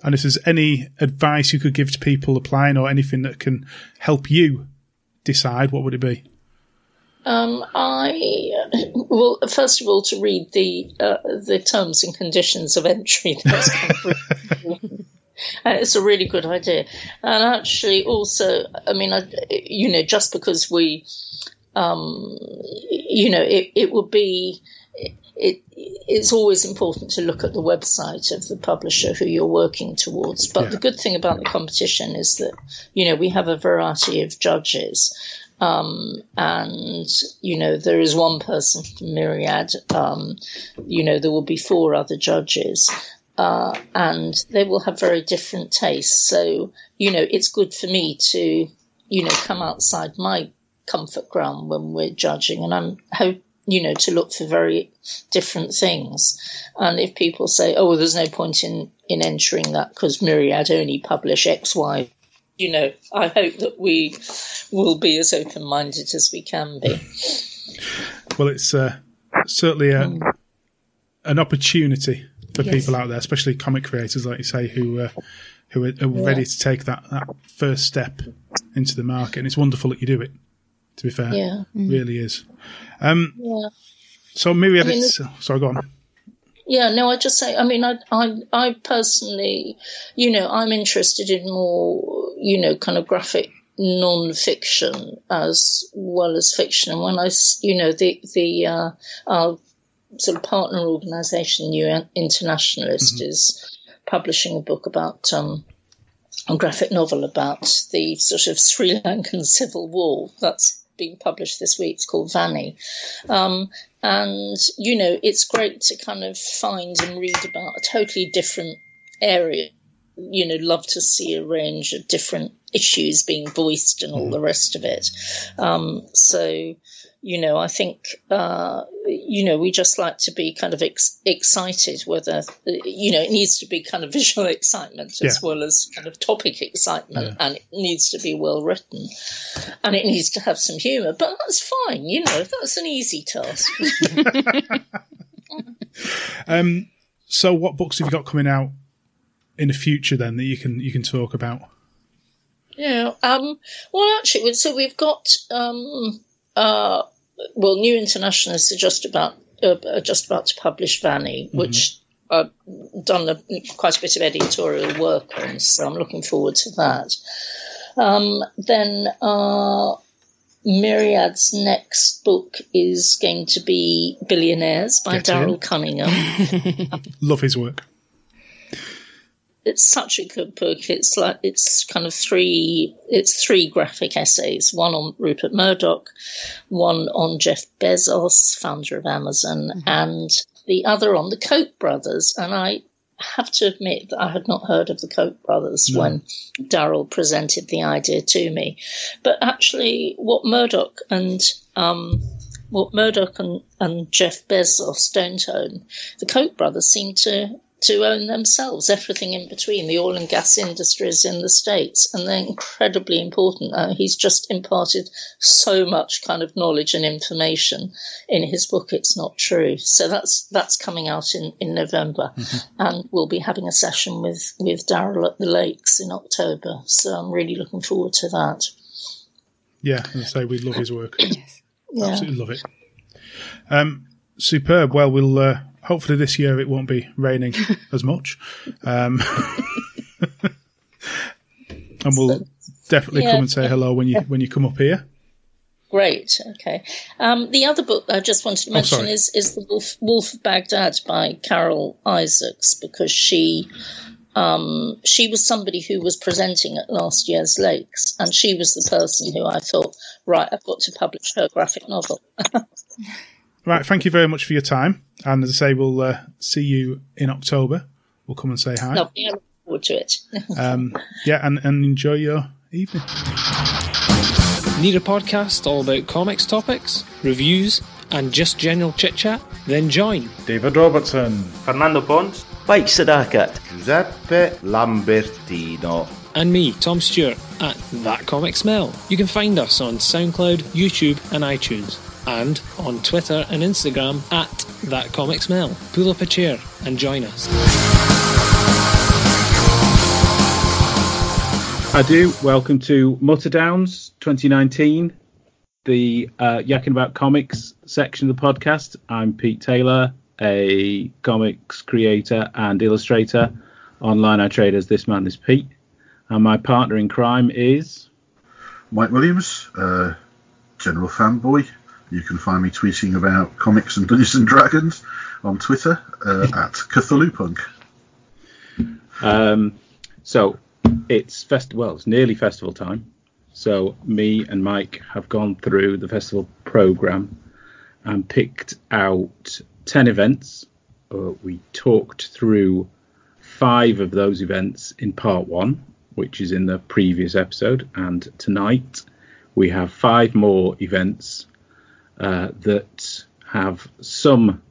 And if there's any advice you could give to people applying or anything that can help you decide, what would it be? First of all, to read the terms and conditions of entry. That's it's a really good idea. And actually, also, just because we, it would be. It's always important to look at the website of the publisher who you're working towards. But the good thing about the competition is that, we have a variety of judges. And, there is one person from Myriad. There will be 4 other judges. And they will have very different tastes. So, it's good for me to, come outside my comfort ground when we're judging. And I'm hoping, to look for very different things. And if people say, there's no point in entering that because Myriad only publish X, Y, I hope that we will be as open-minded as we can be. Well, it's certainly an opportunity for people out there, especially comic creators, like you say, who are ready to take that first step into the market. And it's wonderful that you do it, to be fair. It really is. So Myriad, sorry, go on. Yeah, no, I just say, I personally, I'm interested in more, kind of graphic non-fiction as well as fiction. And when our sort of partner organisation, New Internationalist, is publishing a book about a graphic novel about the sort of Sri Lankan civil war. That's being published this week. It's called Vanni. And, it's great to kind of find and read about a totally different area. Love to see a range of different issues being voiced and all the rest of it. So, I think, we just like to be kind of excited whether, it needs to be kind of visual excitement as well as kind of topic excitement, and it needs to be well written, and it needs to have some humour, but that's fine, that's an easy task. So what books have you got coming out in the future then that you can talk about? Yeah. Well, actually, so we've got New Internationalists are just about to publish Vanny, which I've done quite a bit of editorial work on, so I'm looking forward to that. Then Myriad's next book is going to be Billionaires by Daryl Cunningham. Love his work. It's such a good book. It's three graphic essays, one on Rupert Murdoch, one on Jeff Bezos, founder of Amazon, and the other on the Koch brothers. And I have to admit that I had not heard of the Koch brothers when Daryl presented the idea to me. But actually what Murdoch and Jeff Bezos don't own, the Koch brothers seem to own themselves, everything in between, the oil and gas industries in the States, and they're incredibly important. He's just imparted so much kind of knowledge and information in his book, It's Not True. So that's coming out in November, and we'll be having a session with Daryl at the Lakes in October. So I'm really looking forward to that. Yeah, and say we love his work. Yes. Absolutely love it. Superb. Well, we'll hopefully this year it won't be raining as much. And we'll definitely come and say hello when you come up here. Great. Okay. The other book I just wanted to mention is the Wolf of Baghdad by Carol Isaacs, because she was somebody who was presenting at last year's Lakes, and she was the person who I thought, right, I've got to publish her graphic novel. Right, thank you very much for your time. And as I say, we'll see you in October. We'll come and say hi. Lovely, I look forward to it. And enjoy your evening. Need a podcast all about comics topics, reviews, and just general chit-chat? Then join David Robertson, Fernando Pons, Mike Sadakat, Giuseppe Lambertino, and me, Tom Stewart, at That Comic Smell. You can find us on SoundCloud, YouTube, and iTunes, and on Twitter and Instagram at That Comic Smell. Pull up a chair and join us. I do. Welcome to Mutter Downs 2019, the Yakking About Comics section of the podcast. I'm Pete Taylor, a comics creator and illustrator. Online I trade as This Man Is Pete. And my partner in crime is Mike Williams, general fanboy. You can find me tweeting about comics and Dungeons and Dragons on Twitter at CthulhuPunk. So it's it's nearly festival time. So me and Mike have gone through the festival program and picked out 10 events. We talked through 5 of those events in part 1, which is in the previous episode. And tonight we have 5 more events that have some,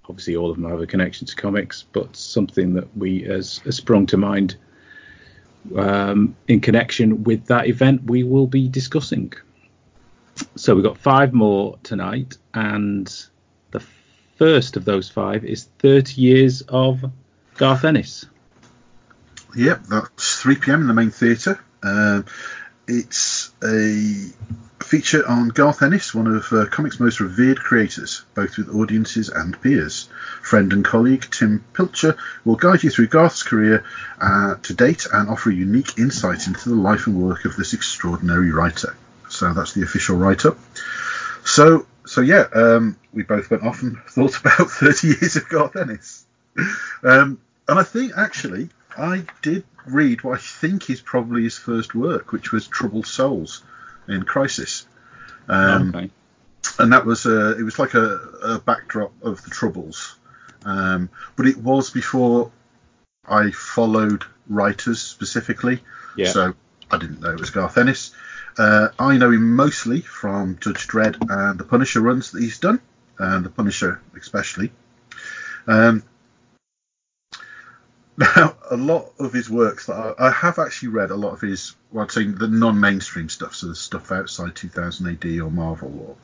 obviously all of them have a connection to comics, but something that we has sprung to mind in connection with that event we will be discussing. So we've got 5 more tonight, and the first of those 5 is 30 years of Garth Ennis. Yep, that's 3 p.m. in the main theatre. It's a feature on Garth Ennis, one of comics' most revered creators, both with audiences and peers. Friend and colleague Tim Pilcher will guide you through Garth's career to date and offer a unique insight into the life and work of this extraordinary writer. So that's the official write-up. So we both went off and thought about 30 years of Garth Ennis. And I think, actually, I did read what I think is probably his first work, which was Troubled Souls in Crisis. Okay. And that was it was like a backdrop of the Troubles. But it was before I followed writers specifically. Yeah. So I didn't know it was Garth Ennis. I know him mostly from Judge Dredd and the Punisher runs that he's done, and the Punisher especially. Now, a lot of his works that I have actually read, a lot of his, well, I'd say the non-mainstream stuff, so the stuff outside 2000 AD or Marvel,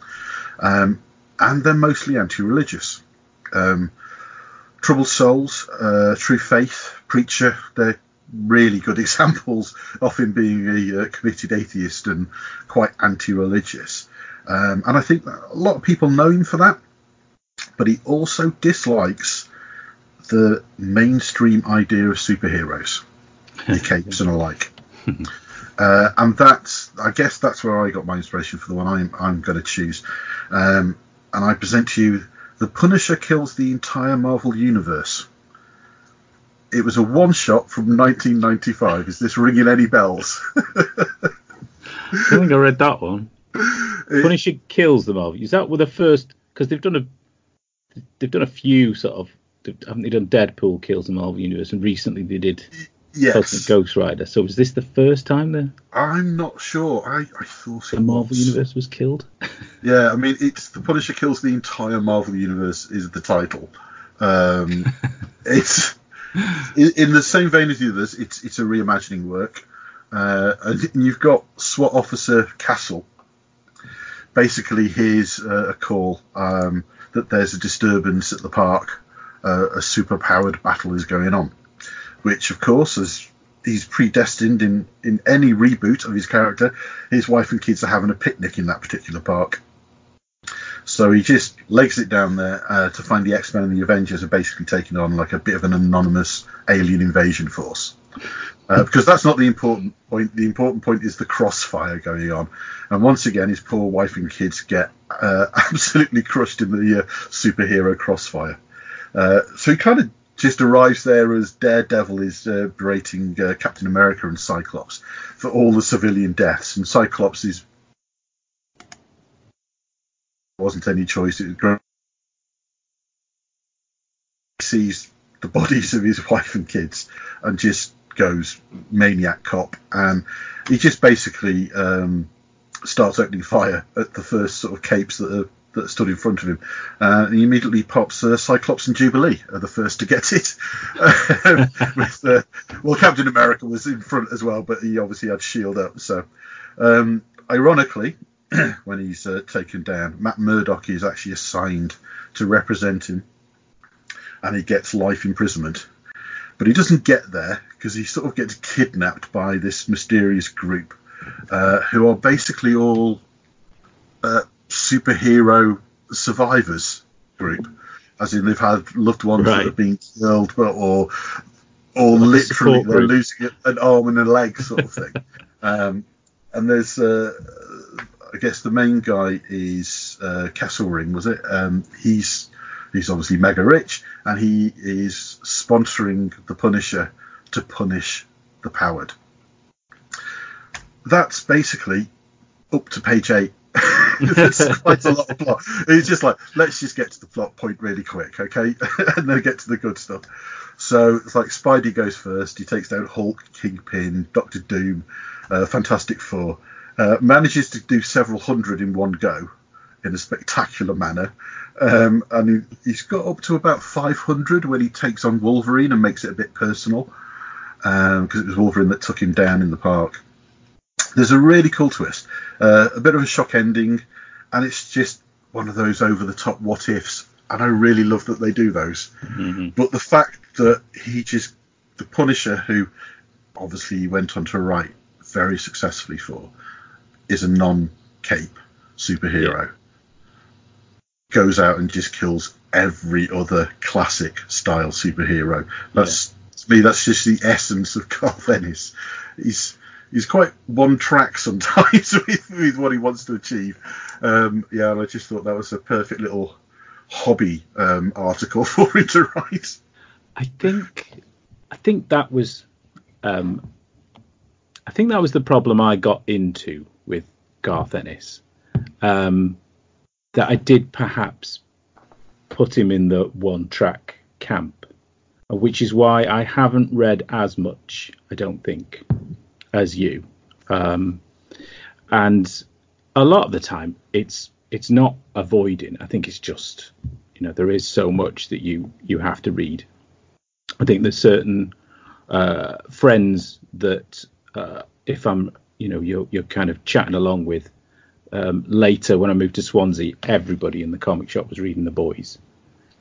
and they're mostly anti-religious. Troubled Souls, True Faith, Preacher, they're really good examples of him being a committed atheist and quite anti-religious. And I think that a lot of people know him for that, but he also dislikes the mainstream idea of superheroes, the capes and alike. And I guess that's where I got my inspiration for the one I'm going to choose. And I present to you The Punisher Kills the Entire Marvel Universe. It was a one-shot from 1995. Is this ringing any bells? I think I read that one. Punisher Kills the Marvel. Is that with the first? Because they've done a few sort of. Haven't they done Deadpool Kills the Marvel Universe, and recently they did Cosmic Ghost Rider. So was this the first time then? I'm not sure. I thought the Marvel Universe was killed. Yeah, I mean, it's The Punisher Kills the Entire Marvel Universe is the title. It's in the same vein as the others. It's a reimagining work, and you've got SWAT Officer Castle. Basically, here's a call that there's a disturbance at the park. A super-powered battle is going on, which, of course, as he's predestined in any reboot of his character, his wife and kids are having a picnic in that particular park. So he just legs it down there to find the X-Men and the Avengers are basically taking on like a bit of an anonymous alien invasion force. Because that's not the important point. The important point is the crossfire going on. And once again, his poor wife and kids get absolutely crushed in the superhero crossfire. So he kind of just arrives there as Daredevil is berating Captain America and Cyclops for all the civilian deaths. And Cyclops wasn't any choice. It was sees the bodies of his wife and kids and just goes maniac cop. And he just basically starts opening fire at the first sort of capes that stood in front of him. He immediately pops Cyclops and Jubilee are the first to get it. Captain America was in front as well, but he obviously had S.H.I.E.L.D. up. So, ironically, when he's taken down, Matt Murdock is actually assigned to represent him, and he gets life imprisonment. But he doesn't get there because he sort of gets kidnapped by this mysterious group who are basically all superhero survivors group, as in they've had loved ones that have been killed, or literally they're losing an arm and a leg sort of thing. And there's I guess the main guy is Castlering, was it? He's obviously mega rich, and he is sponsoring the Punisher to punish the Powered. That's basically up to page 8. There's quite a lot of plot. It's just like, let's just get to the plot point really quick, okay? And then get to the good stuff. So it's like Spidey goes first. He takes down Hulk, Kingpin, Doctor Doom, Fantastic Four. Manages to do several hundred in one go in a spectacular manner. And he's got up to about 500 when he takes on Wolverine and makes it a bit personal. Because it was Wolverine that took him down in the park. There's a really cool twist, a bit of a shock ending, and it's just one of those over-the-top what-ifs, and I really love that they do those. Mm-hmm. But the fact that the Punisher, who obviously he went on to write very successfully for, is a non-cape superhero, goes out and just kills every other classic-style superhero. To me, that's just the essence of Garth Ennis. He's quite one track sometimes with what he wants to achieve. And I just thought that was a perfect little hobby article for him to write. I think that was the problem I got into with Garth Ennis. That I did perhaps put him in the one track camp, which is why I haven't read as much, I don't think, as you, and a lot of the time it's not avoiding. I think it's just, there is so much that you have to read. I think there's certain friends that if I'm you're kind of chatting along with, later when I moved to Swansea, everybody in the comic shop was reading The Boys,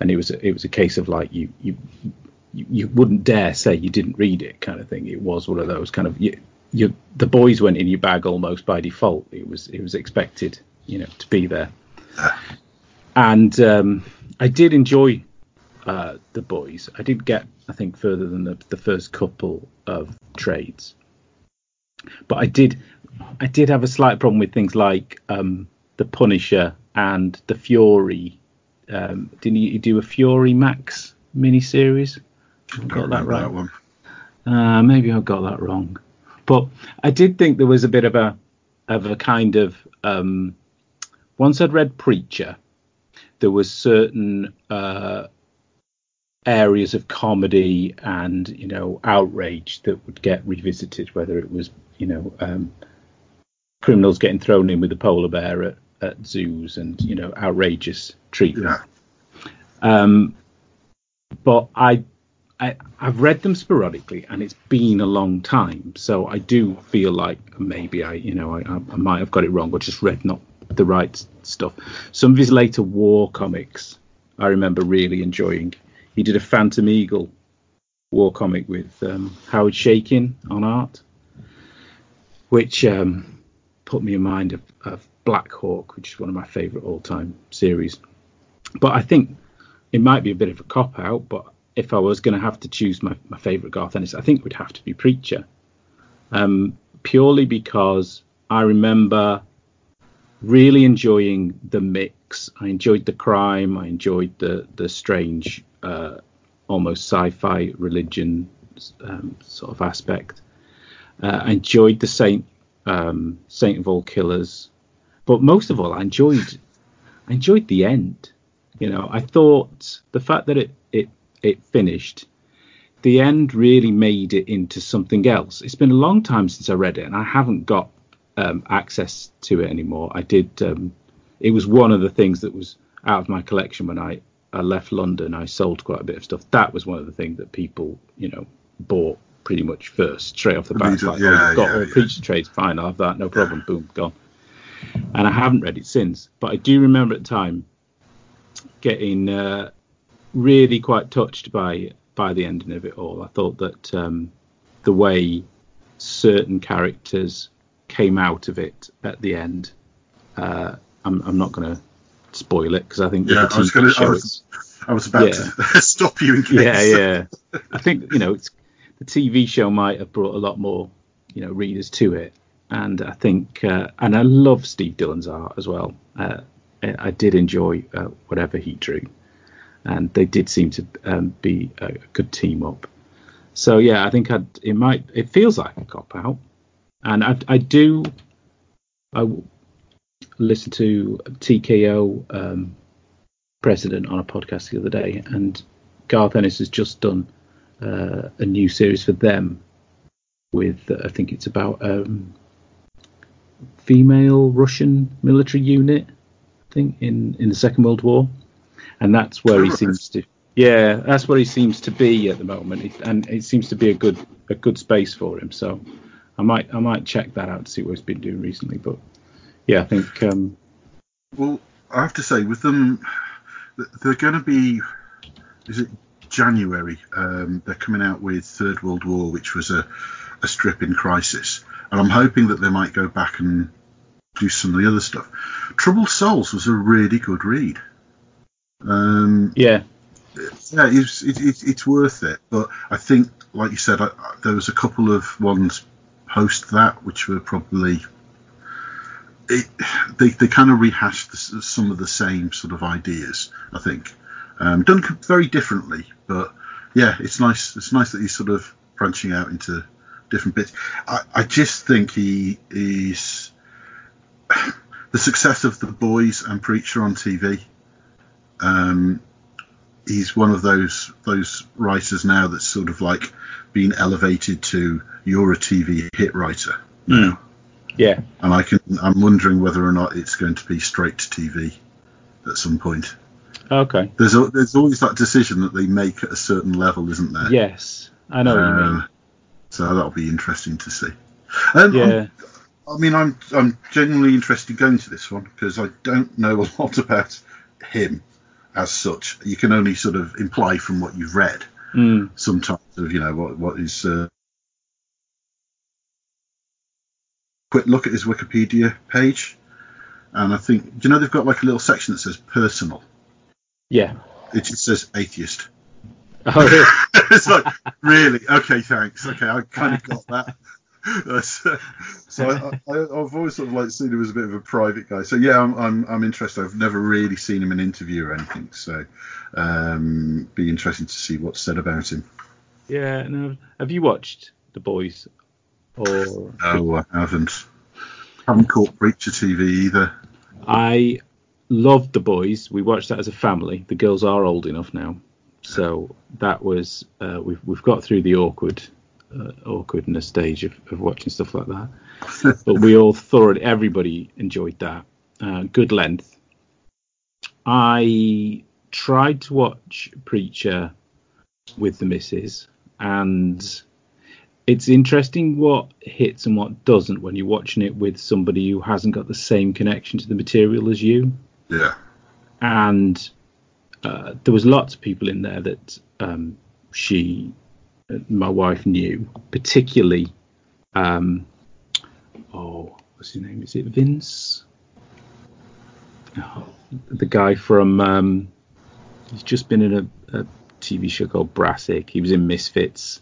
and it was a case of like you you wouldn't dare say you didn't read it, kind of thing. It was one of those kind of the boys went in your bag almost by default. It was expected, to be there. And I did enjoy the boys. I did get, I think, further than the first couple of trades, but I did have a slight problem with things like the Punisher and the Fury. Didn't you do a Fury Max miniseries? I got that right. That one. Maybe I got that wrong, but I did think there was a bit of a kind of once I'd read Preacher, there was certain areas of comedy and outrage that would get revisited, whether it was criminals getting thrown in with a polar bear at zoos and outrageous treatment. But I've read them sporadically, and it's been a long time, so I do feel like maybe I might have got it wrong or just read not the right stuff. Some of his later war comics I remember really enjoying. He did a Phantom Eagle war comic with Howard Shakin on art, which put me in mind of Black Hawk, which is one of my favourite all-time series. But I think it might be a bit of a cop-out, but if I was going to have to choose my favourite Garth Ennis, I think it would have to be Preacher. Purely because I remember really enjoying the mix. I enjoyed the crime. I enjoyed the strange, almost sci-fi religion sort of aspect. I enjoyed the Saint of All Killers, but most of all, I enjoyed the end. I thought the fact that it finished, the end really made it into something else. It's been a long time since I read it, and I haven't got access to it anymore. I did. It was one of the things that was out of my collection when I left London. I sold quite a bit of stuff. That was one of the things that people, bought pretty much first, straight off the bat. Like, you've got all Preacher trades, fine, I'll have that, no problem, boom, gone. And I haven't read it since, but I do remember at the time getting really quite touched by the ending of it all. I thought that the way certain characters came out of it at the end, I'm not going to spoil it because I think I was about to stop you in case. I think it's the TV show might have brought a lot more readers to it, and I think and I love Steve Dillon's art as well. I did enjoy whatever he drew, and they did seem to be a good team up. So I think it feels like a cop out, and I listened to TKO President on a podcast the other day, and Garth Ennis has just done a new series for them with I think it's about female Russian military unit, I think in the Second World War, and that's where he seems to that's where he seems to be at the moment, and it seems to be a good space for him. So I might check that out to see what he's been doing recently. But I think well, I have to say with them, they're going to be, is it January? They're coming out with Third World War, which was a strip in Crisis, and I'm hoping that they might go back and do some of the other stuff. Troubled Souls was a really good read. It's worth it, but I think, like you said, there was a couple of ones post that which were probably they kind of rehashed some of the same sort of ideas, I think, done very differently, but it's nice that he's sort of branching out into different bits. I just think he is the success of The Boys and Preacher on TV. He's one of those writers now that's sort of like being elevated to, you're a TV hit writer. Yeah. And I'm wondering whether or not it's going to be straight to TV at some point. Okay. There's always that decision that they make at a certain level, isn't there? Yes, I know what you mean. So that'll be interesting to see. I'm genuinely interested in going to this one because I don't know a lot about him as such. You can only sort of imply from what you've read. sometimes of what is. Quick look at his Wikipedia page, and I think they've got like a little section that says personal. Yeah. It just says atheist. Oh, really? It's like, really? Okay, thanks. Okay, I kind of got that. So I've always sort of like seen him as a bit of a private guy. So yeah, I'm interested. I've never really seen him in an interview or anything. So be interesting to see what's said about him. Yeah. No. Have you watched The Boys? Or no, I haven't. Haven't caught Preacher TV either. I loved The Boys. We watched that as a family. The girls are old enough now, so that was we've got through the awkwardness stage of watching stuff like that. But we all thoroughly, everybody enjoyed that. Good length. I tried to watch Preacher with the missus, and it's interesting what hits and what doesn't when you're watching it with somebody who hasn't got the same connection to the material as you. Yeah. And there was lots of people in there that my wife knew, particularly, what's his name? Is it Vince? Oh, the guy from, he's just been in a TV show called Brassic. He was in Misfits.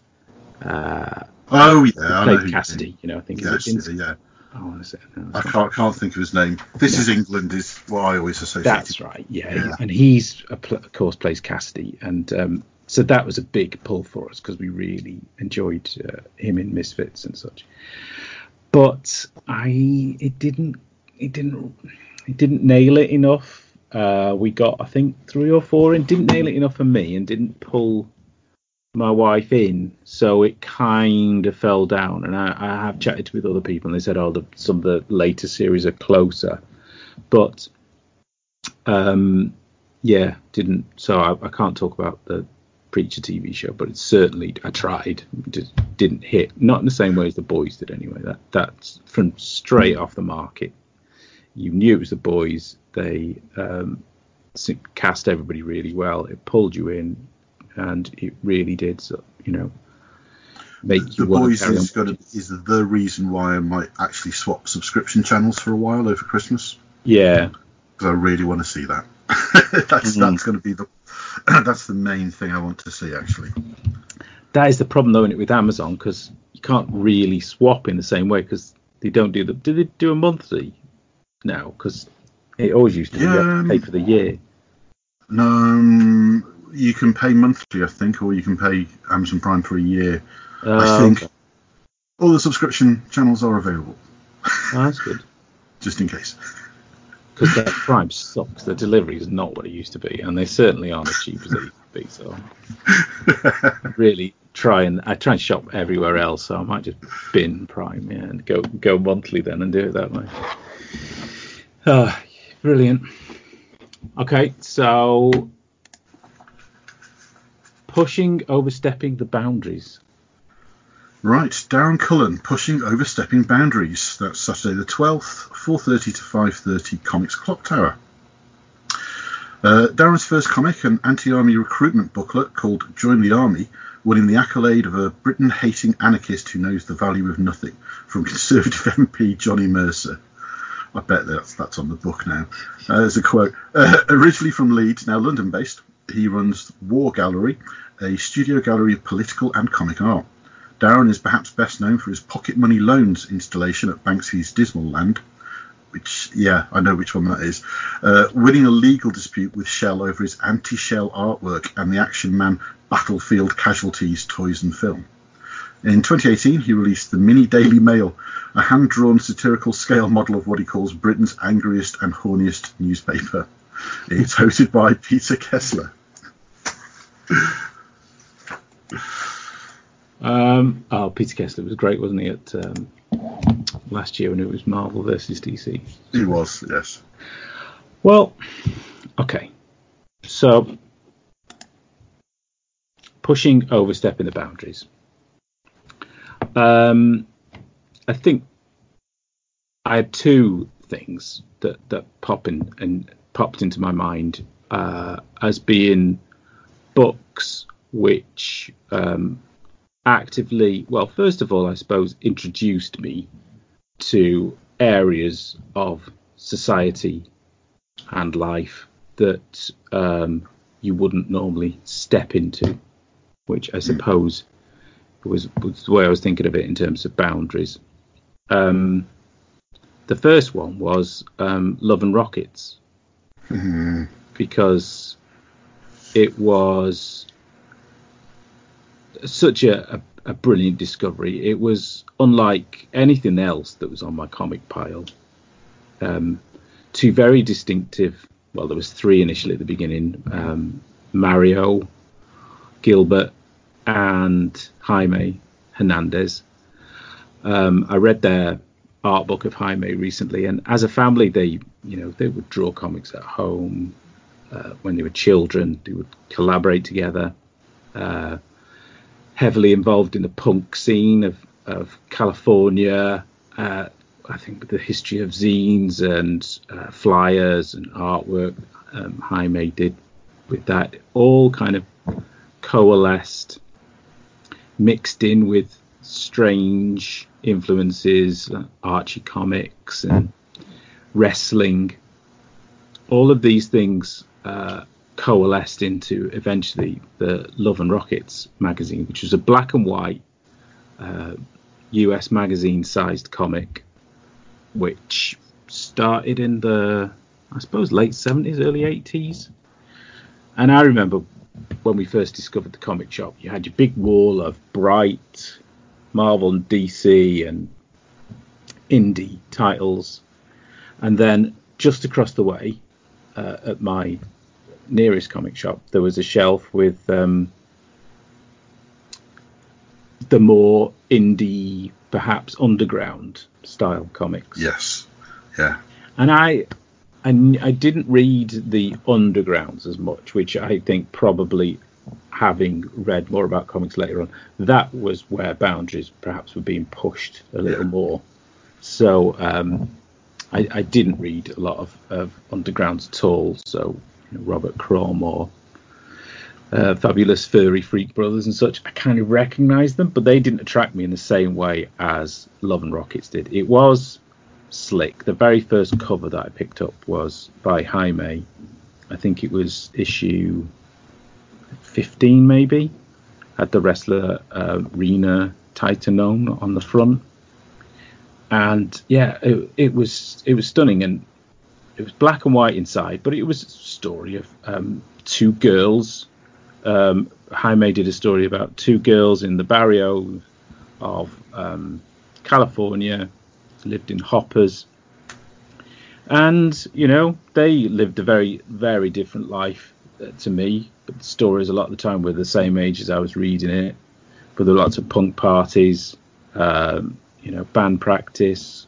Oh yeah, I played Cassidy. I think. Yes, yeah. Oh, is it? No, I can't think of his name. This is England is what I always associate. That's right. Yeah. And he's of course plays Cassidy, and so that was a big pull for us because we really enjoyed him in Misfits and such. But it didn't nail it enough. We got, I think, 3 or 4 and didn't nail it enough for me, and didn't pull my wife in, so it kind of fell down. And I have chatted with other people, and they said, some of the later series are closer, but didn't. So I can't talk about the Preacher TV show, but it's certainly, I tried, just didn't hit, not in the same way as The Boys did anyway. That's from straight off the market. You knew it was The Boys. They cast everybody really well. It pulled you in, and it really did. So make you want to carry on. Is the reason why I might actually swap subscription channels for a while over Christmas. Yeah, because I really want to see that. That's going to be that's the main thing I want to see, actually. That is the problem though, isn't it, with Amazon, because you can't really swap in the same way, because they don't do do they do a monthly now? Because it always used to be you have to pay for the year. No, you can pay monthly, I think, or you can pay Amazon Prime for a year. I think all the subscription channels are available. Oh, that's good. Just in case. Because their Prime sucks. Their delivery is not what it used to be, and they certainly aren't as cheap as they used to be. So I really try and shop everywhere else. So I might just bin Prime, and go monthly then and do it that way. Brilliant. Okay, so overstepping the boundaries. Right, Darren Cullen, Pushing Overstepping Boundaries. That's Saturday the 12th, 4:30 to 5:30, Comics Clock Tower. Darren's first comic, an anti-army recruitment booklet called Join the Army, winning the accolade of a Britain-hating anarchist who knows the value of nothing, from Conservative MP Johnny Mercer. I bet that's on the book now. There's a quote. Originally from Leeds, now London-based, he runs War Gallery, a studio gallery of political and comic art. Darren is perhaps best known for his Pocket Money Loans installation at Banksy's Dismal Land, which, yeah, I know which one that is, winning a legal dispute with Shell over his anti-Shell artwork and the Action Man Battlefield Casualties toys and film. In 2018, he released the Mini Daily Mail, a hand-drawn satirical scale model of what he calls Britain's angriest and horniest newspaper. It's hosted by Peter Kessler. Peter Kessler was great, wasn't he, at last year when it was Marvel versus DC? He was, yes. Well, okay. So, overstepping the boundaries. I think I had 2 things that popped into my mind as being books which actively, well, first of all, I suppose, introduced me to areas of society and life that you wouldn't normally step into, which I suppose was the way I was thinking of it in terms of boundaries. The first one was Love and Rockets, because it was such a brilliant discovery. It was unlike anything else that was on my comic pile. Two very distinctive, well, there was three initially at the beginning, Mario, Gilbert, and Jaime Hernandez. I read their art book of Jaime recently, and as a family, they would draw comics at home. When they were children, they would collaborate together. Heavily involved in the punk scene of California. I think the history of zines and flyers and artwork Jaime did with that, all kind of coalesced, mixed in with strange influences, Archie comics and wrestling. All of these things coalesced into eventually the Love and Rockets magazine, which was a black and white US magazine sized comic, which started in the, I suppose, late 70s, early 80s. And I remember when we first discovered the comic shop, you had your big wall of bright Marvel and DC and indie titles. And then just across the way, at my nearest comic shop, there was a shelf with the more indie, perhaps underground style comics. Yes, yeah. And I didn't read the undergrounds as much, which I think probably, having read more about comics later on, that was where boundaries perhaps were being pushed a little more. So I didn't read a lot of undergrounds at all. So Robert Crumb or Fabulous Furry Freak Brothers and such, I kind of recognised them, but they didn't attract me in the same way as Love and Rockets did. It was slick. The very first cover that I picked up was by Jaime. I think it was issue 15 maybe. Had the wrestler Rena Titanone on the front. And yeah, it was stunning, and it was black and white inside, but it was a story of two girls. Jaime did a story about two girls in the barrio of California, lived in hoppers, and they lived a very, very different life to me. But the stories a lot of the time were the same age as I was reading it, but there were lots of punk parties, band practice,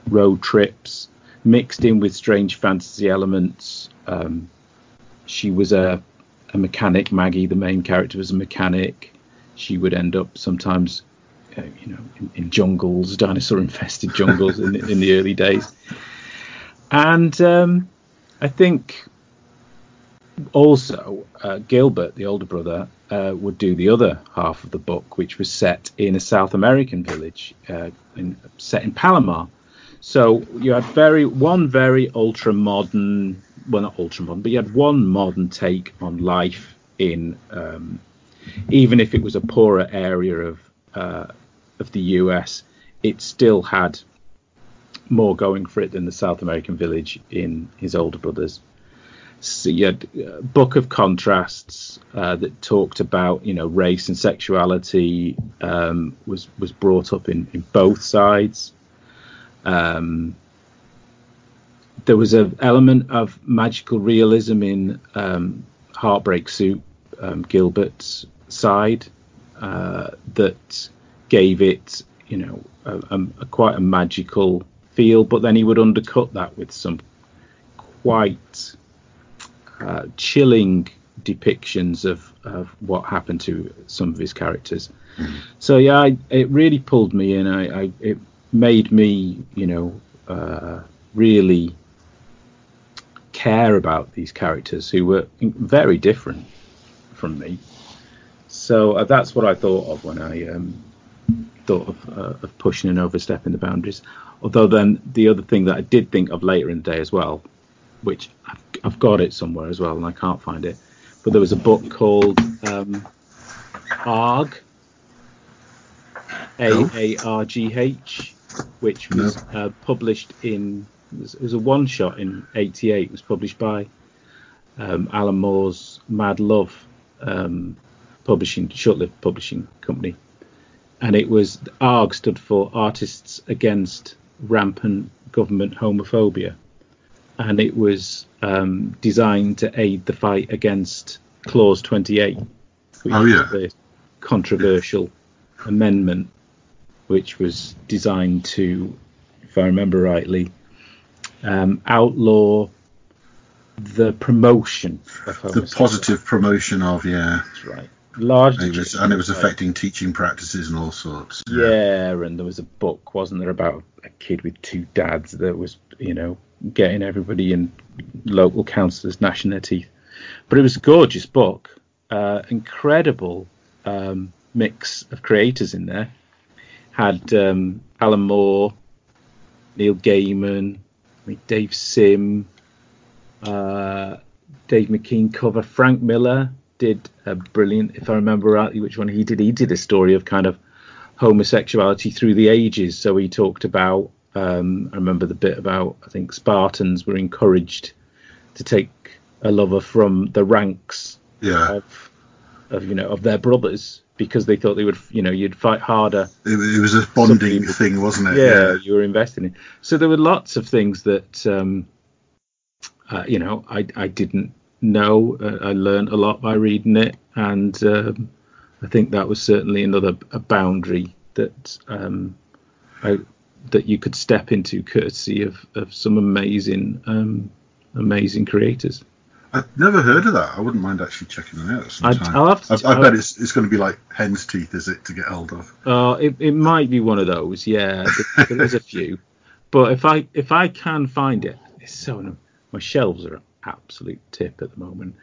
road trips, mixed in with strange fantasy elements. She was a mechanic. Maggie, the main character, was a mechanic. She would end up sometimes, in jungles, dinosaur-infested jungles in the early days. And I think also Gilbert, the older brother, would do the other half of the book, which was set in a South American village, set in Palomar. So you had one very ultra-modern, well, not ultra-modern, but you had one modern take on life in, even if it was a poorer area of the US, it still had more going for it than the South American village in his older brothers. So you had a book of contrasts that talked about, race and sexuality, was brought up in both sides. There was an element of magical realism in Heartbreak Soup, Gilbert's side, that gave it, quite a magical feel. But then he would undercut that with some quite chilling depictions of what happened to some of his characters. So yeah, it really pulled me in. It made me, really care about these characters who were very different from me. So that's what I thought of when I thought of pushing and overstepping the boundaries. Although then the other thing that I did think of later in the day as well, which I've got it somewhere as well and I can't find it, but there was a book called ARG, AARGH, which was published in, it was a one-shot in 88. It was published by Alan Moore's Mad Love short-lived publishing company. And it was, ARG stood for Artists Against Rampant Government Homophobia. And it was designed to aid the fight against Clause 28, which was the controversial amendment, which was designed to, if I remember rightly, outlaw the promotion of homosexuality. The positive promotion of, That's right. Largely, it was affecting teaching practices and all sorts. Yeah, and there was a book, wasn't there, about a kid with two dads that was, getting everybody in local councillors gnashing their teeth. But it was a gorgeous book, incredible mix of creators in there. Had Alan Moore, Neil Gaiman, Dave Sim, Dave McKean cover. Frank Miller did a brilliant, if I remember rightly, which one he did. He did a story of kind of homosexuality through the ages. So he talked about, I remember the bit about, I think Spartans were encouraged to take a lover from the ranks of their brothers, because they thought they would, you'd fight harder. It was a bonding thing, wasn't it? Yeah, you were investing in. So there were lots of things that, I didn't know. I learned a lot by reading it, and I think that was certainly a boundary that that you could step into, courtesy of some amazing creators. I've never heard of that. I wouldn't mind actually checking them out sometime. I bet it's going to be like hen's teeth, is it, to get hold of? It might be one of those. Yeah, there's a few, but if I can find it, it's so. My shelves are absolute tip at the moment.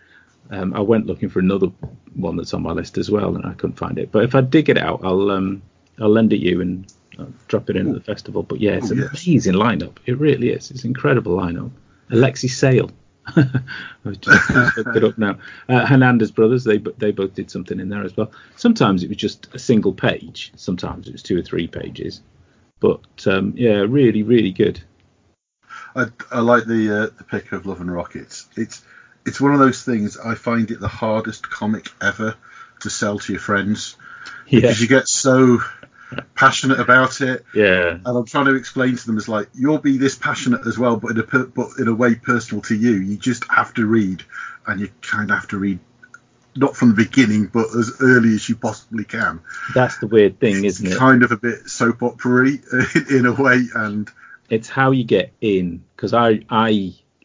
I went looking for another one that's on my list as well, and I couldn't find it. But if I dig it out, I'll lend it you and I'll drop it in at the festival. But yeah, it's an amazing lineup. It really is. It's an incredible lineup. Alexi Sale. I've just looked it up now. Hernandez brothers, they both did something in there as well. Sometimes it was just a single page. Sometimes it was 2 or 3 pages. But really, really good. I like the pick of Love and Rockets. It's one of those things. I find it the hardest comic ever to sell to your friends, because you get so passionate about it. Yeah. And I'm trying to explain to them, it's like, you'll be this passionate as well, but in a way personal to you. You just have to read, and you kind of have to read not from the beginning, but as early as you possibly can. That's the weird thing, isn't it? Kind of a bit soap opera-y in a way, and it's how you get in. Because I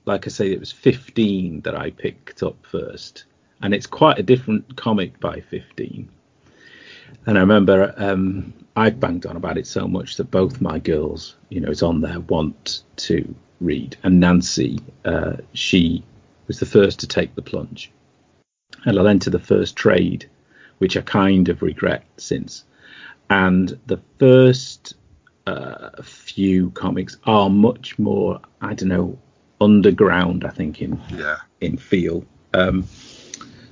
like I say, it was 15 that I picked up first, and it's quite a different comic by 15. And I remember I banged on about it so much that both my girls, it's on there, want to read. And Nancy, she was the first to take the plunge. And I'll enter the first trade, which I kind of regret since. And the first few comics are much more, underground, I think, in feel.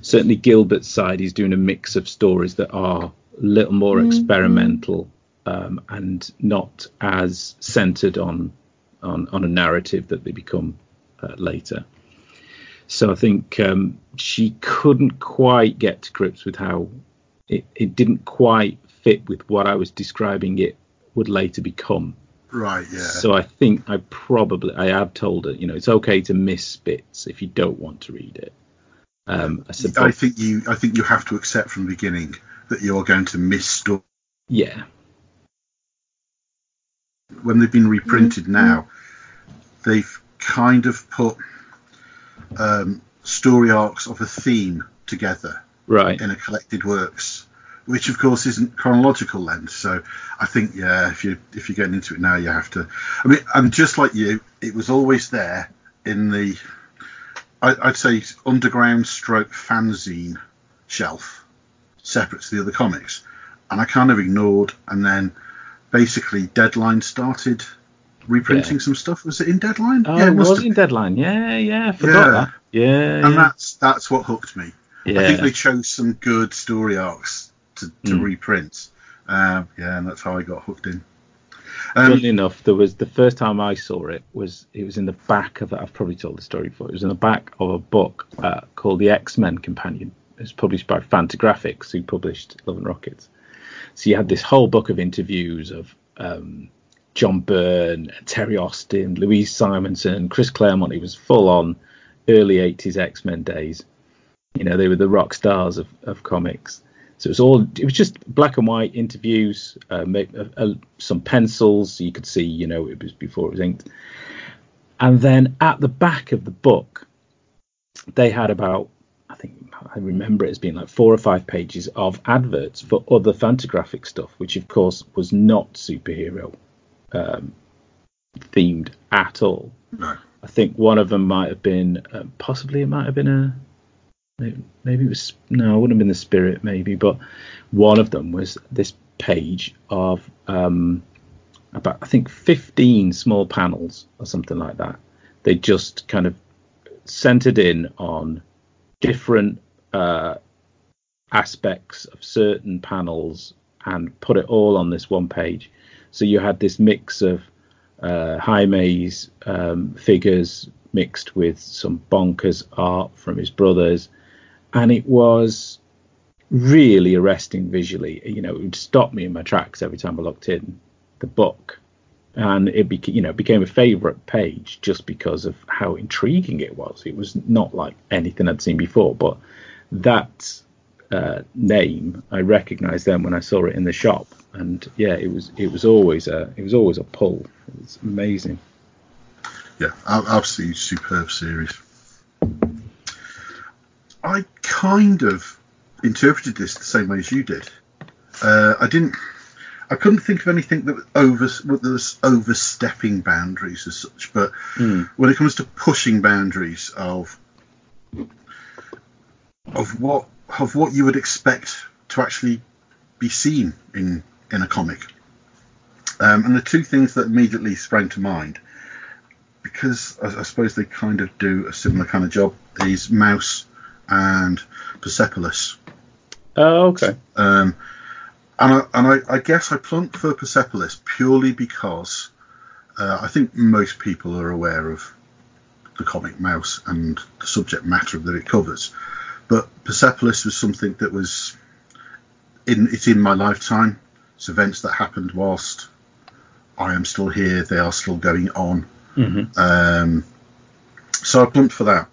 Certainly Gilbert's side, he's doing a mix of stories that are a little more experimental, and not as centered on a narrative that they become later. So I think she couldn't quite get to grips with how it didn't quite fit with what I was describing it would later become. Right, yeah. So I think I have told her, it's okay to miss bits if you don't want to read it. I think you have to accept from the beginning that you're going to miss stuff. Yeah. When they've been reprinted now, they've kind of put story arcs of a theme together, right, in a collected works, which of course isn't chronological length. So I think, if you're getting into it now, you have to. I mean, I'm just like you. It was always there in the, I'd say, underground stroke fanzine shelf. separate to the other comics, and I kind of ignored. And then basically Deadline started reprinting some stuff. Was it in Deadline? Oh, it was in Deadline. Yeah, I forgot that. Yeah, and that's what hooked me. I think they chose some good story arcs to reprint. And that's how I got hooked in. Funnily enough, there was the first time I saw it was in the back of I've probably told the story before. It was in the back of a book called The X-Men Companion. It was published by Fantagraphics, who published Love and Rockets. So you had this whole book of interviews of John Byrne, Terry Austin, Louise Simonson, Chris Claremont. It was full on early 80s X-Men days. You know, they were the rock stars of comics. So it was just black and white interviews, some pencils, so you could see, you know, it was before it was inked. And then at the back of the book, they had about, I think I remember it as being like 4 or 5 pages of adverts for other Fantagraphic stuff, which of course was not superhero themed at all. No. I think one of them might have been, possibly it might have been maybe it was, no, it wouldn't have been the Spirit, maybe, but one of them was this page of about, I think, 15 small panels or something like that. They just kind of centered in on different aspects of certain panels and put it all on this one page. So you had this mix of Jaime's figures mixed with some bonkers art from his brothers. And it was really arresting visually. You know, it would stop me in my tracks every time I looked in the book. And it became a favourite page just because of how intriguing it was. It was not like anything I'd seen before, but that name I recognised then when I saw it in the shop. And yeah, it was always a pull. It was amazing. Yeah, absolutely superb series. I kind of interpreted this the same way as you did. I couldn't think of anything that was overstepping boundaries as such. But when it comes to pushing boundaries of what you would expect to actually be seen in a comic, and the two things that immediately sprang to mind, because I suppose they kind of do a similar kind of job, is Mouse and Persepolis. Oh, okay. And I guess I plumped for Persepolis purely because I think most people are aware of the comic Mouse and the subject matter that it covers. But Persepolis was something that was in my lifetime. It's events that happened whilst I am still here. They are still going on. Mm-hmm. So I plumped for that.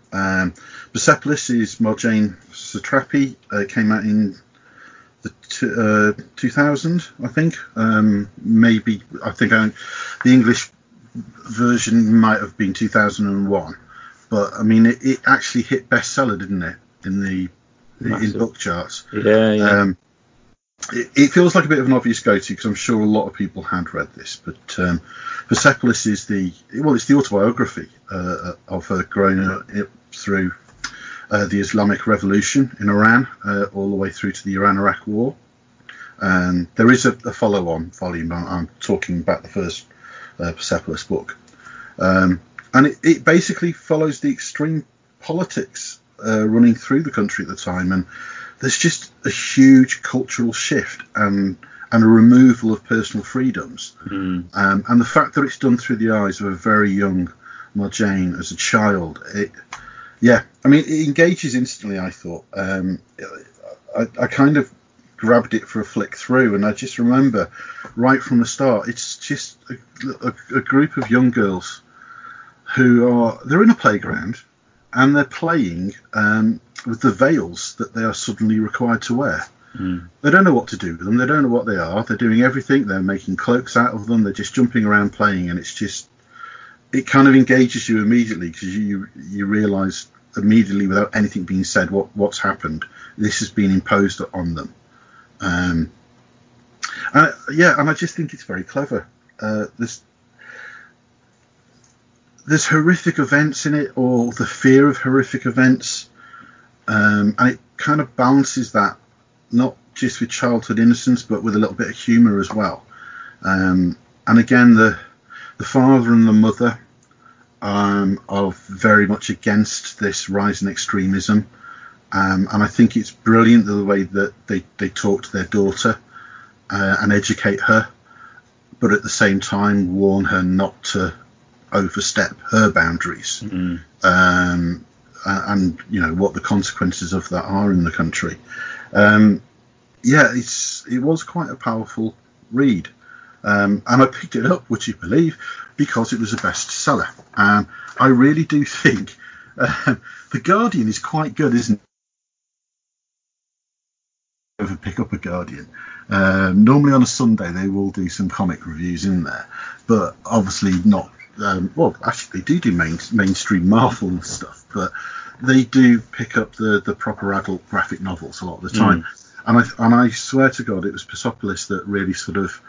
Persepolis is Marjane Satrapi. Came out in the 2000, I think. Maybe I think the English version might have been 2001. But I mean, it actually hit bestseller, didn't it? In book charts. Yeah. It feels like a bit of an obvious go-to because I'm sure a lot of people had read this, but Persepolis is the autobiography of her growing up through the Islamic Revolution in Iran, all the way through to the Iran-Iraq War. And there is a follow-on volume. I'm talking about the first Persepolis book, and it basically follows the extreme politics running through the country at the time, and there's just a huge cultural shift and a removal of personal freedoms. And the fact that it's done through the eyes of a very young Marjane as a child, it engages instantly, I thought. I kind of grabbed it for a flick through, and I just remember right from the start, it's just a group of young girls they're in a playground, and they're playing with the veils that they are suddenly required to wear. They don't know what to do with them. They don't know what they are. They're doing everything. They're making cloaks out of them. They're just jumping around playing, and it kind of engages you immediately because you realise immediately, without anything being said, what's happened. This has been imposed on them. And I just think it's very clever. There's horrific events in it, or the fear of horrific events, and it kind of balances that not just with childhood innocence, but with a little bit of humour as well. And again, the father and the mother are very much against this rise in extremism. And I think it's brilliant the way that they talk to their daughter and educate her, but at the same time warn her not to overstep her boundaries. And what the consequences of that are in the country. It was quite a powerful read. And I picked it up, would you believe, because it was a bestseller. I really do think The Guardian is quite good, isn't it? Ever pick up a Guardian. Normally on a Sunday they will do some comic reviews in there, but obviously not. Actually they do mainstream Marvel stuff, but they do pick up the proper adult graphic novels a lot of the time. And I swear to God, it was Persepolis that really sort of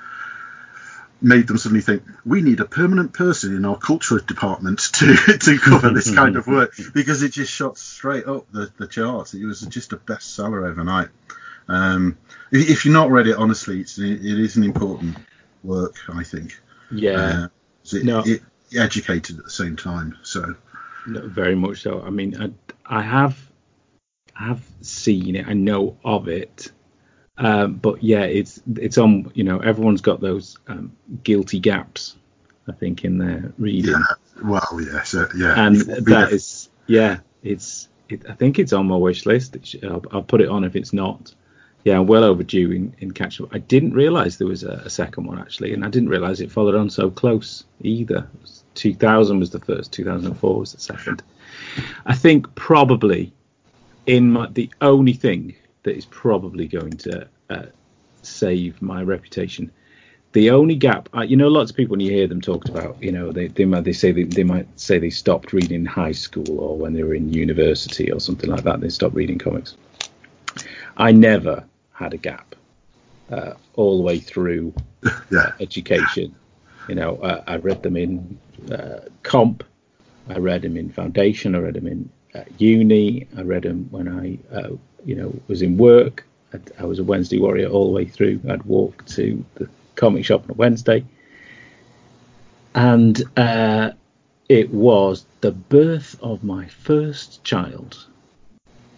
made them suddenly think, we need a permanent person in our culture department to cover this kind of work, because it just shot straight up the charts. It was just a bestseller overnight. If you've not read it, honestly, it is an important work, I think. Yeah. It educated at the same time. So no, very much so. I mean, I have seen it. I know of it. But yeah, it's on. Everyone's got those guilty gaps, I think, in their reading. Yeah. Well, yes, yeah. And that is, I think it's on my wish list. I'll put it on if it's not. Yeah, I'm well overdue in catch up. I didn't realise there was a second one, actually, and I didn't realise it followed on so close either. 2000 was the first, 2004 was the second. I think probably the only thing that is probably going to save my reputation, the only gap, lots of people, when you hear them talked about, they might say they stopped reading in high school, or when they were in university or something like that, they stopped reading comics. I never had a gap all the way through education. I read them in comp, I read them in foundation, I read them in uni, I read them when I was in work. I was a Wednesday warrior all the way through. I'd walk to the comic shop on a Wednesday. And it was the birth of my first child.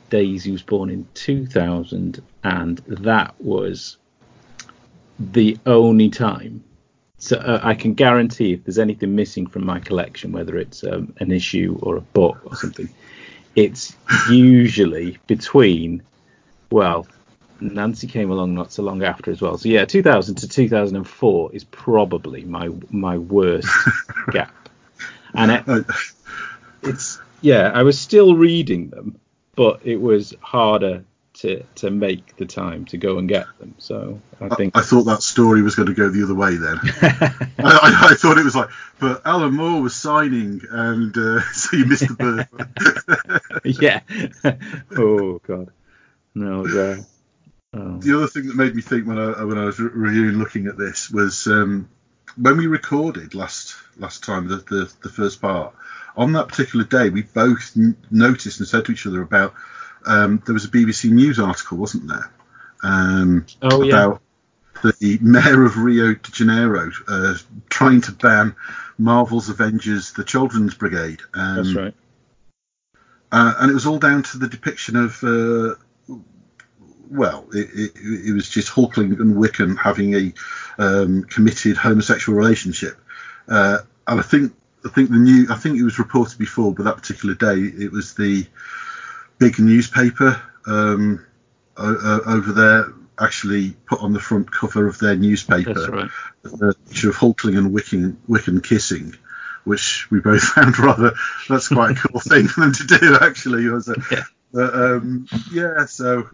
Daisy was born in 2000, and that was the only time. So I can guarantee if there's anything missing from my collection, whether it's an issue or a book or something, it's usually between, Nancy came along not so long after as well. So yeah, 2000 to 2004 is probably my worst gap. And I was still reading them, but it was harder to make the time to go and get them. So I thought that story was going to go the other way then. I thought it was like, but Alan Moore was signing, and so you missed the birth. Yeah. Oh God. No. The other thing that made me think when I was reviewing, looking at this, was when we recorded last time the first part. On that particular day, we both noticed and said to each other about there was a BBC News article, wasn't there? About the mayor of Rio de Janeiro trying to ban Marvel's Avengers: The Children's Brigade. That's right. And it was all down to the depiction of, it was just Hulkling and Wiccan having a committed homosexual relationship. And I think it was reported before, but that particular day it was the big newspaper over there actually put on the front cover of their newspaper. That's right. A picture of Hulkling and Wiccan kissing, which we both found that's quite a cool thing for them to do, actually. So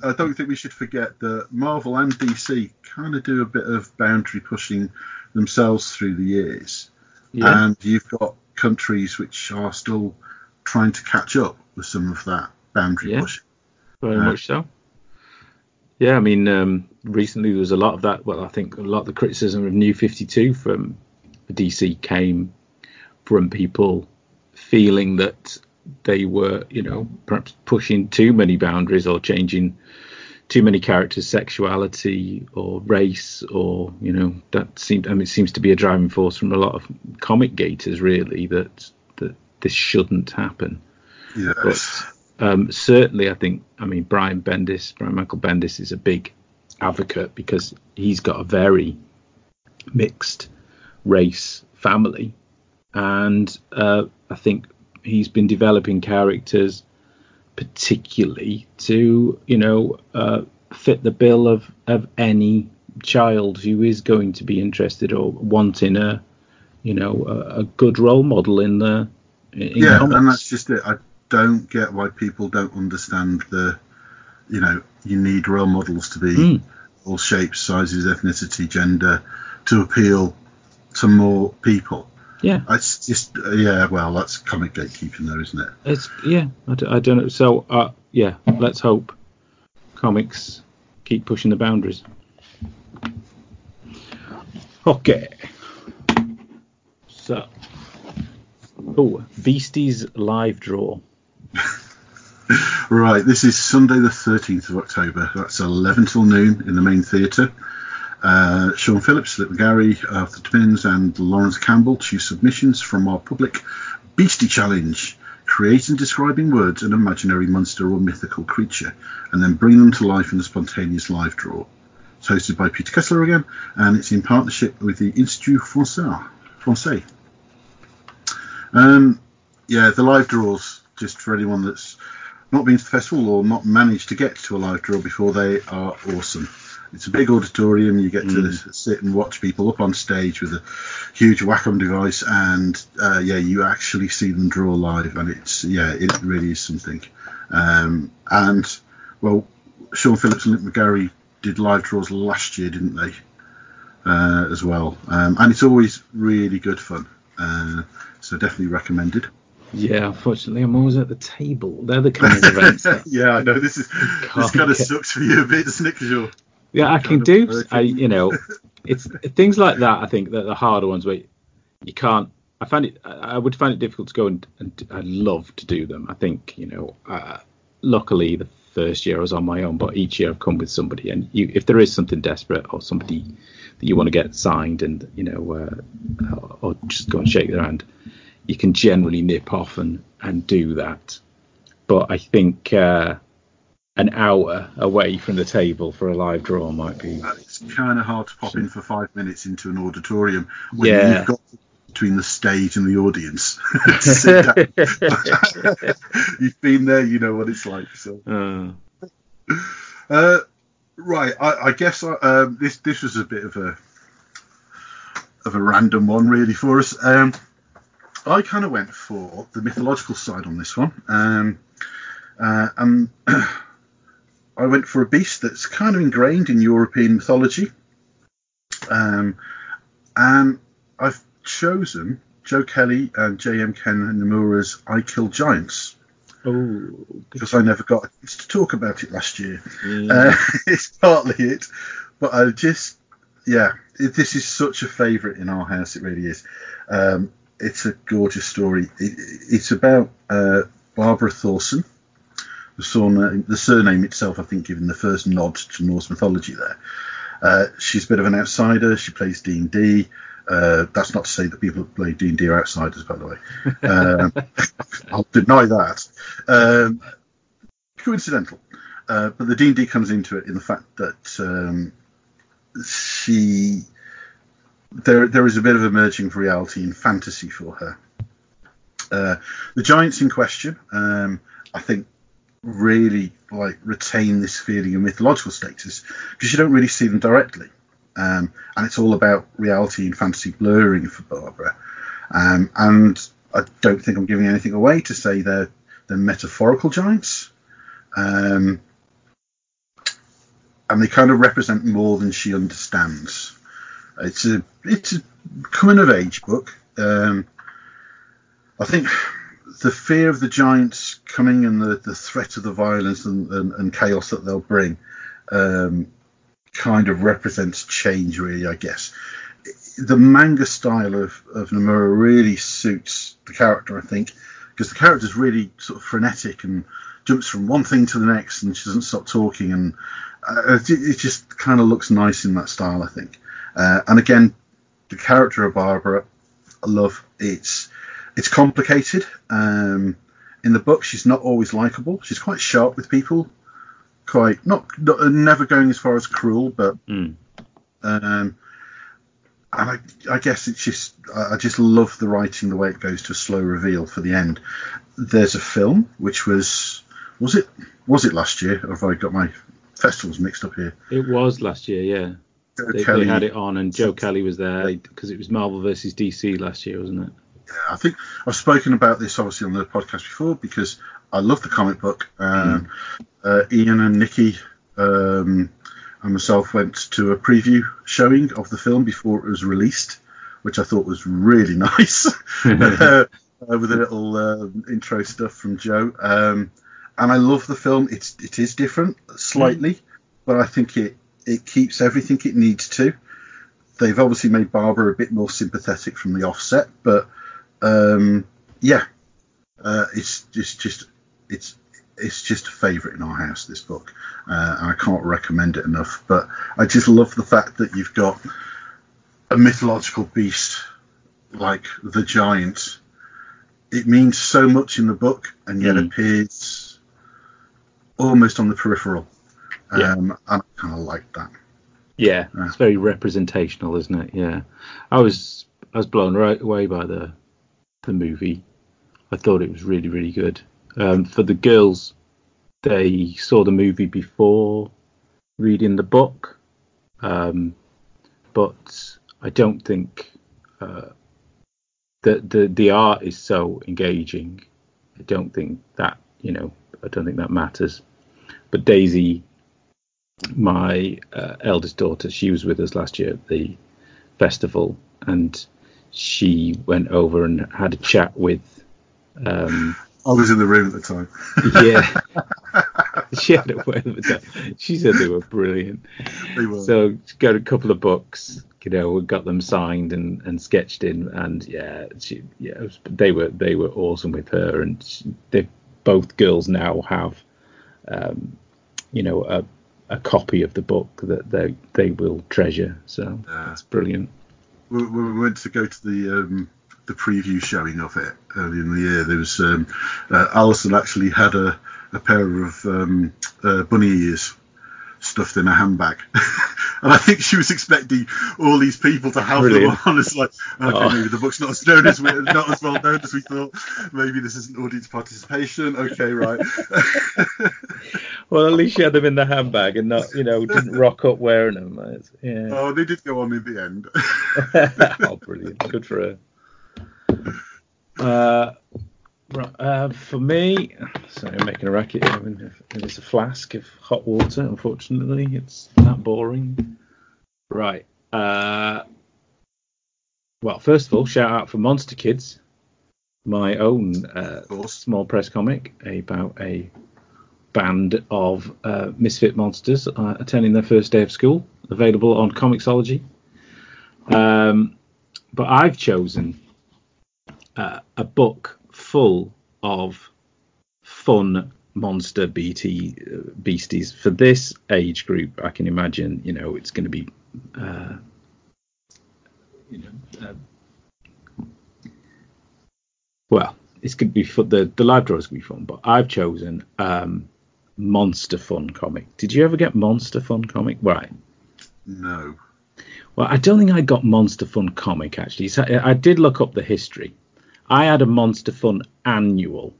I don't think we should forget that Marvel and DC kind of do a bit of boundary pushing themselves through the years. Yeah. And you've got countries which are still trying to catch up with some of that boundary pushing. Very much so. Yeah, I mean, recently there was a lot of that. Well, I think a lot of the criticism of New 52 from DC came from people feeling that they were, perhaps pushing too many boundaries or changing too many characters' sexuality or race, or it seems to be a driving force from a lot of comic gators, really, that this shouldn't happen. Yes. But certainly, Brian Michael Bendis is a big advocate, because he's got a very mixed race family, and I think he's been developing characters particularly to fit the bill of any child who is going to be interested or wanting a good role model in comics. And that's just it. I don't get why people don't understand you need role models to be all shapes, sizes, ethnicity, gender, to appeal to more people. Yeah, it's just well, that's comic gatekeeping, though, isn't it? I don't know. So let's hope comics keep pushing the boundaries. Okay. So, Beasties live draw. Right, this is Sunday the 13th of October. That's 11 till noon in the main theatre. Sean Phillips, Luke McGarry, Arthur Timmins and Lawrence Campbell choose submissions from our public Beastie Challenge. Create and describe in words an imaginary monster or mythical creature, and then bring them to life in a spontaneous live draw. It's hosted by Peter Kessler again, and it's in partnership with the Institut Français. The live draws, just for anyone that's not been to the festival or not managed to get to a live draw before, they are awesome. It's a big auditorium. You get to sit and watch people up on stage with a huge Wacom device, and you actually see them draw live, and it really is something. Sean Phillips and Luke McGarry did live draws last year, didn't they? As well, and it's always really good fun. So definitely recommended. Yeah, unfortunately, I'm always at the table. They're the kind of events. Yeah, I know this kind of sucks for you a bit, doesn't it? Because I can do. It's things like that. I think that the harder ones where you can't. I would find it difficult to go and I love to do them. I think luckily the first year I was on my own, but each year I've come with somebody. And if there is something desperate or somebody that you want to get signed, and or just go and shake their hand, you can generally nip off and do that. But I think an hour away from the table for a live draw might be. It's kind of hard to pop in for 5 minutes into an auditorium when you've got between the stage and the audience. You've been there, you know what it's like. So, right, I guess this was a bit of a random one, really, for us. I kind of went for the mythological side on this one, and I went for a beast that's kind of ingrained in European mythology, and I've chosen Joe Kelly and J.M. Ken Nomura's I Kill Giants. Because I never got a chance to talk about it last year. It's partly it, but I just, this is such a favourite in our house, it really is. It's a gorgeous story. It's about Barbara Thorson. The surname itself, I think, given the first nod to Norse mythology there. She's a bit of an outsider. She plays D&D. That's not to say that people who play D&D are outsiders, by the way. I'll deny that. Coincidental. But the D&D comes into it in the fact that there is a bit of a merging of reality and fantasy for her. The giants in question, I think, really retain this feeling of mythological status because you don't really see them directly, and it's all about reality and fantasy blurring for Barbara, and I don't think I'm giving anything away to say they're metaphorical giants, and they kind of represent more than she understands. It's a coming of age book. I think the fear of the giants coming and the threat of the violence and chaos that they'll bring kind of represents change, really, I guess. The manga style of Nomura really suits the character, I think, because the character's really sort of frenetic and jumps from one thing to the next, and she doesn't stop talking, and it just kind of looks nice in that style, I think. And again, the character of Barbara, I love. It's complicated. In the book, she's not always likable. She's quite sharp with people, quite not never going as far as cruel, but and I guess it's just I just love the writing, the way it goes to a slow reveal for the end. There's a film which was it last year, or have I got my festivals mixed up here? It was last year, yeah. They had it on, and Joe Kelly was there because it was Marvel versus DC last year, wasn't it? Yeah, I think I've spoken about this obviously on the podcast before because I love the comic book. Ian and Nikki and myself went to a preview showing of the film before it was released, which I thought was really nice, with a little intro stuff from Joe. And I love the film. It is different slightly, but I think it keeps everything it needs to. They've obviously made Barbara a bit more sympathetic from the offset, but it's just a favourite in our house, this book. And I can't recommend it enough. But I just love the fact that you've got a mythological beast like the giant. It means so much in the book, and yet appears almost on the peripheral. And I kind of like that. Yeah, it's very representational, isn't it? Yeah, I was blown right away by the movie. I thought it was really, really good. For the girls, they saw the movie before reading the book, but I don't think the art is so engaging. I don't think that matters. But Daisy, my eldest daughter, she was with us last year at the festival, and she went over and had a chat with. I was in the room at the time. Yeah, she had a word with them. She said they were brilliant. They were. So she got a couple of books, we got them signed and sketched in, and they were awesome with her, and they both girls now have, a copy of the book that they will treasure. So that's brilliant. We went to go to the preview showing of it early in the year. There was Alison actually had a pair of bunny ears stuffed in a handbag, and I think she was expecting all these people to have them on. It's like, okay, maybe the book's not as well known as we thought. Maybe this isn't audience participation. Okay, right. Well, at least she had them in the handbag and not, didn't rock up wearing them. Yeah. Oh, they did go on in the end. Oh, brilliant! Good for her. For me, sorry, I'm making a racket. It's a flask of hot water. Unfortunately, it's that boring. Right. Well, first of all, shout out for Monster Kids, my own small press comic about a band of misfit monsters attending their first day of school, available on Comixology. But I've chosen a book full of fun monster beasties for this age group. I can imagine, it's going to be, it's going to be fun. The live draw is going to be fun, but I've chosen Monster Fun comic. Did you ever get Monster Fun comic? Right. No. Well, I don't think I got Monster Fun comic, actually. So I did look up the history. I had a Monster Fun annual,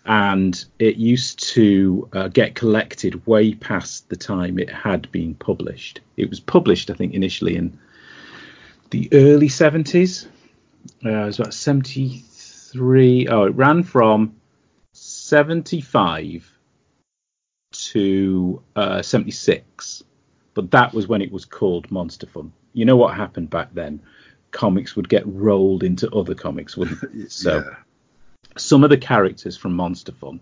and it used to get collected way past the time it had been published. It was published, I think, initially in the early 70s. It was about 73. Oh, it ran from 75 to 76. But that was when it was called Monster Fun. You know what happened back then? Comics would get rolled into other comics, wouldn't it? So some of the characters from Monster Fun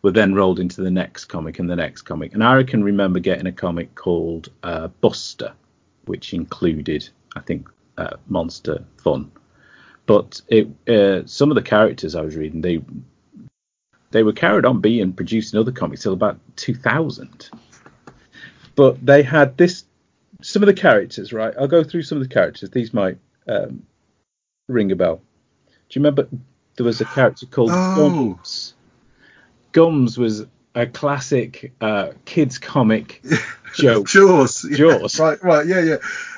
were then rolled into the next comic and the next comic. And I can remember getting a comic called Buster, which included, I think, Monster Fun. But some of the characters I was reading, they were carried on being produced in other comics till about 2000. But they had some of the characters, right? I'll go through some of the characters. These might ring a bell. Do you remember there was a character called Gums? Gums was a classic kids comic joke. Jaws. Jaws. Right, yeah.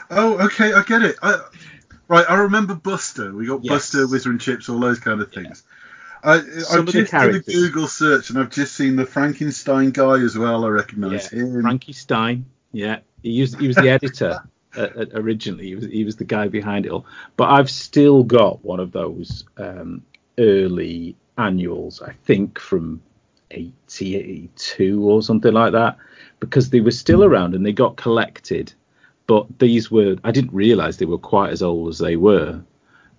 Oh, okay, I get it. I remember Buster. We got Buster, Whizzer and Chips, all those kind of things. I've just done a Google search and I've just seen the Frankenstein guy as well. I recognise him. Frankenstein. Yeah, he was the editor originally. He was the guy behind it all. But I've still got one of those early annuals, I think from 82 or something like that, because they were still around and they got collected. But I didn't realise they were quite as old as they were.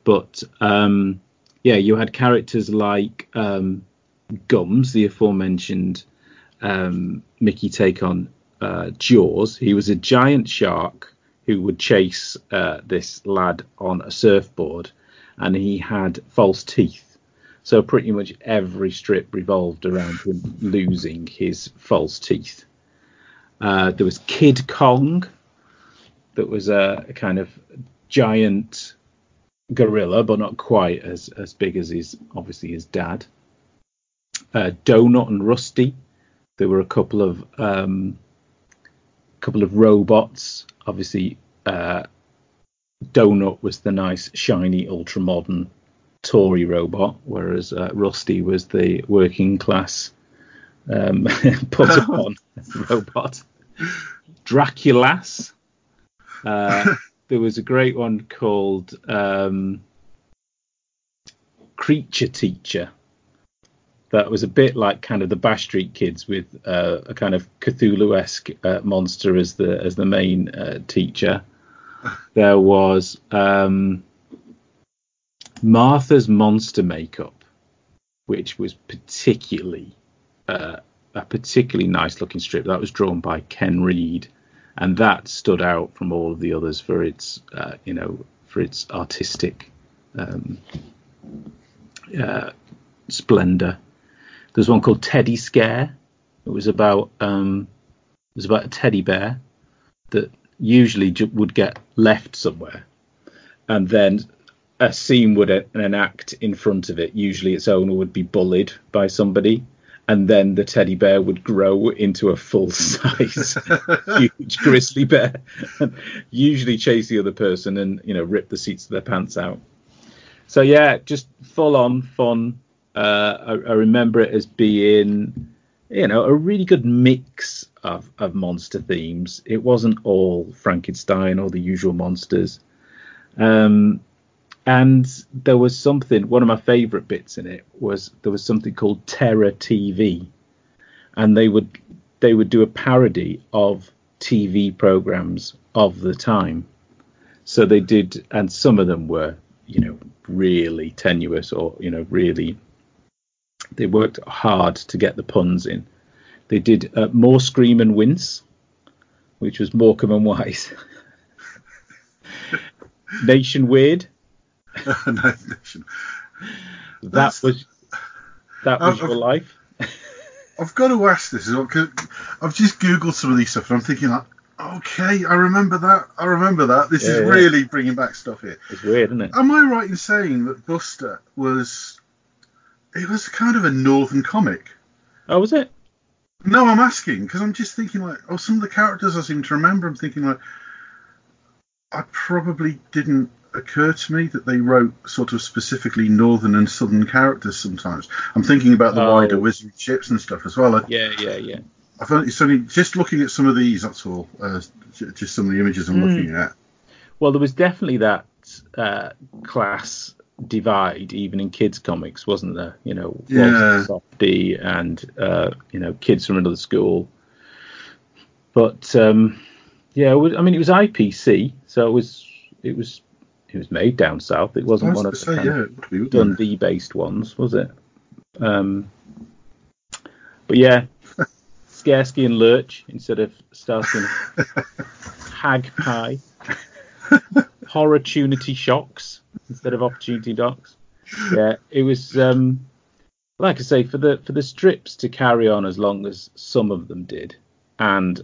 But you had characters like Gums, the aforementioned Mickey take on Jaws. He was a giant shark who would chase this lad on a surfboard, and he had false teeth. So pretty much every strip revolved around him losing his false teeth. There was Kid Kong, that was a kind of giant gorilla, but not quite as big as his dad. Donut and Rusty. There were a couple of robots. Obviously, Donut was the nice, shiny, ultra-modern Tory robot, whereas Rusty was the working class put-upon robot. Draculas. There was a great one called Creature Teacher. That was a bit like kind of the Bash Street Kids, with a kind of Cthulhu-esque monster as the main teacher. There was Martha's Monster Makeup, which was a particularly nice looking strip. That was drawn by Ken Reed, and that stood out from all of the others for its artistic splendor. There's one called Teddy Scare. It was about a teddy bear that usually would get left somewhere, and then a scene would enact in front of it. Usually its owner would be bullied by somebody, and then the teddy bear would grow into a full-size huge grizzly bear, and usually chase the other person and rip the seats of their pants out. So yeah, just full-on fun. I remember it as being a really good mix of monster themes. It wasn't all Frankenstein or the usual monsters. And there was something, one of my favourite bits in it was there was something called Terror TV, and they would do a parody of TV programmes of the time. So they did, and some of them were, really tenuous, or, really, they worked hard to get the puns in. They did More Scream and Wince, which was Morecambe and Wise. Nation Weird. Nation. That was your life. I've got to ask this as well, because I've just Googled some of these stuff, and I'm thinking, like, okay, I remember that. This is really bringing back stuff here. It's weird, isn't it? Am I right in saying that Buster was kind of a northern comic? Oh, was it? No, I'm asking, because I'm just thinking, like, some of the characters I seem to remember, I'm thinking, like, I probably didn't occur to me that they wrote sort of specifically northern and southern characters sometimes. I'm thinking about the wider Wizard Chips and stuff as well. Yeah. It's only just looking at some of these, that's all. Just some of the images I'm looking at. Well, there was definitely that class divide, even in kids' comics, wasn't there? Walter Softy and kids from another school. But it was IPC, so it was made down south. It wasn't one of the Dundee-based ones, was it? But yeah, Skarsky and Lurch instead of Starsky and Hag Pie. Horrortunity Shocks instead of Opportunity Docs. Yeah, it was like I say, for the strips to carry on as long as some of them did, and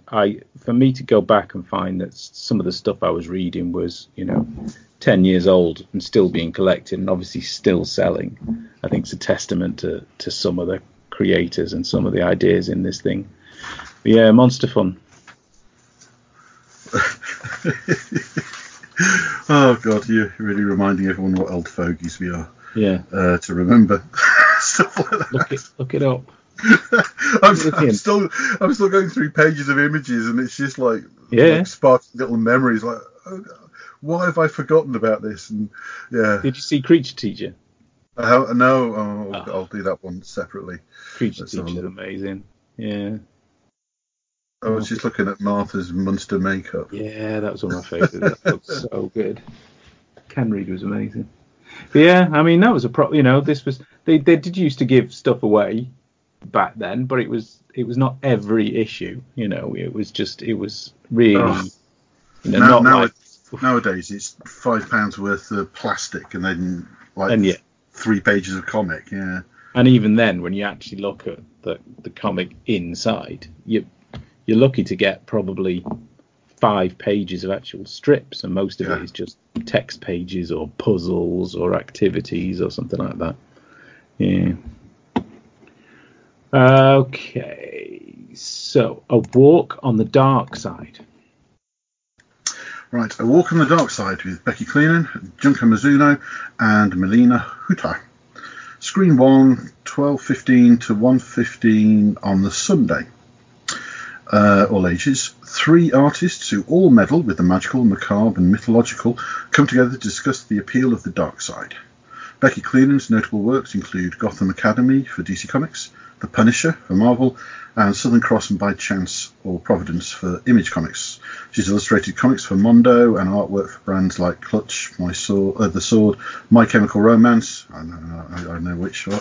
for me to go back and find that some of the stuff I was reading was 10 years old and still being collected and obviously still selling, I think it's a testament to some of the creators and some of the ideas in this thing. But yeah, monster fun. Oh God, you're really reminding everyone what old fogies we are. Yeah. To remember stuff like that. Look it up. I'm still going through pages of images, and it's just like sparking little memories. Like, oh, why have I forgotten about this? And yeah. Did you see Creature Teacher? No. I'll do that one separately. Creature Teacher is amazing. Yeah. I was just looking at Martha's Munster makeup. Yeah, that was one of my favourites. That looked so good. Ken Reed was amazing. But yeah, I mean, that was this was they did used to give stuff away back then, but it was not every issue. It was really nowadays it's £5 worth of plastic and then 3 pages of comic. Yeah, and even then, when you actually look at the comic inside, you're lucky to get probably 5 pages of actual strips, and most of it is just text pages or puzzles or activities or something like that. Yeah. Okay, so A Walk on the Dark Side. Right, A Walk on the Dark Side with Becky Cleenan, Junko Mizuno, and Melina Huta. Screen 1, 12:15 to 1:15 on the Sunday. All ages. 3 artists who all meddle with the magical, macabre and mythological come together to discuss the appeal of the dark side. Becky Cleenan's notable works include Gotham Academy for DC Comics, The Punisher for Marvel, and Southern Cross and By Chance or Providence for Image Comics. She's illustrated comics for Mondo and artwork for brands like Clutch, The Sword, My Chemical Romance, I know which one,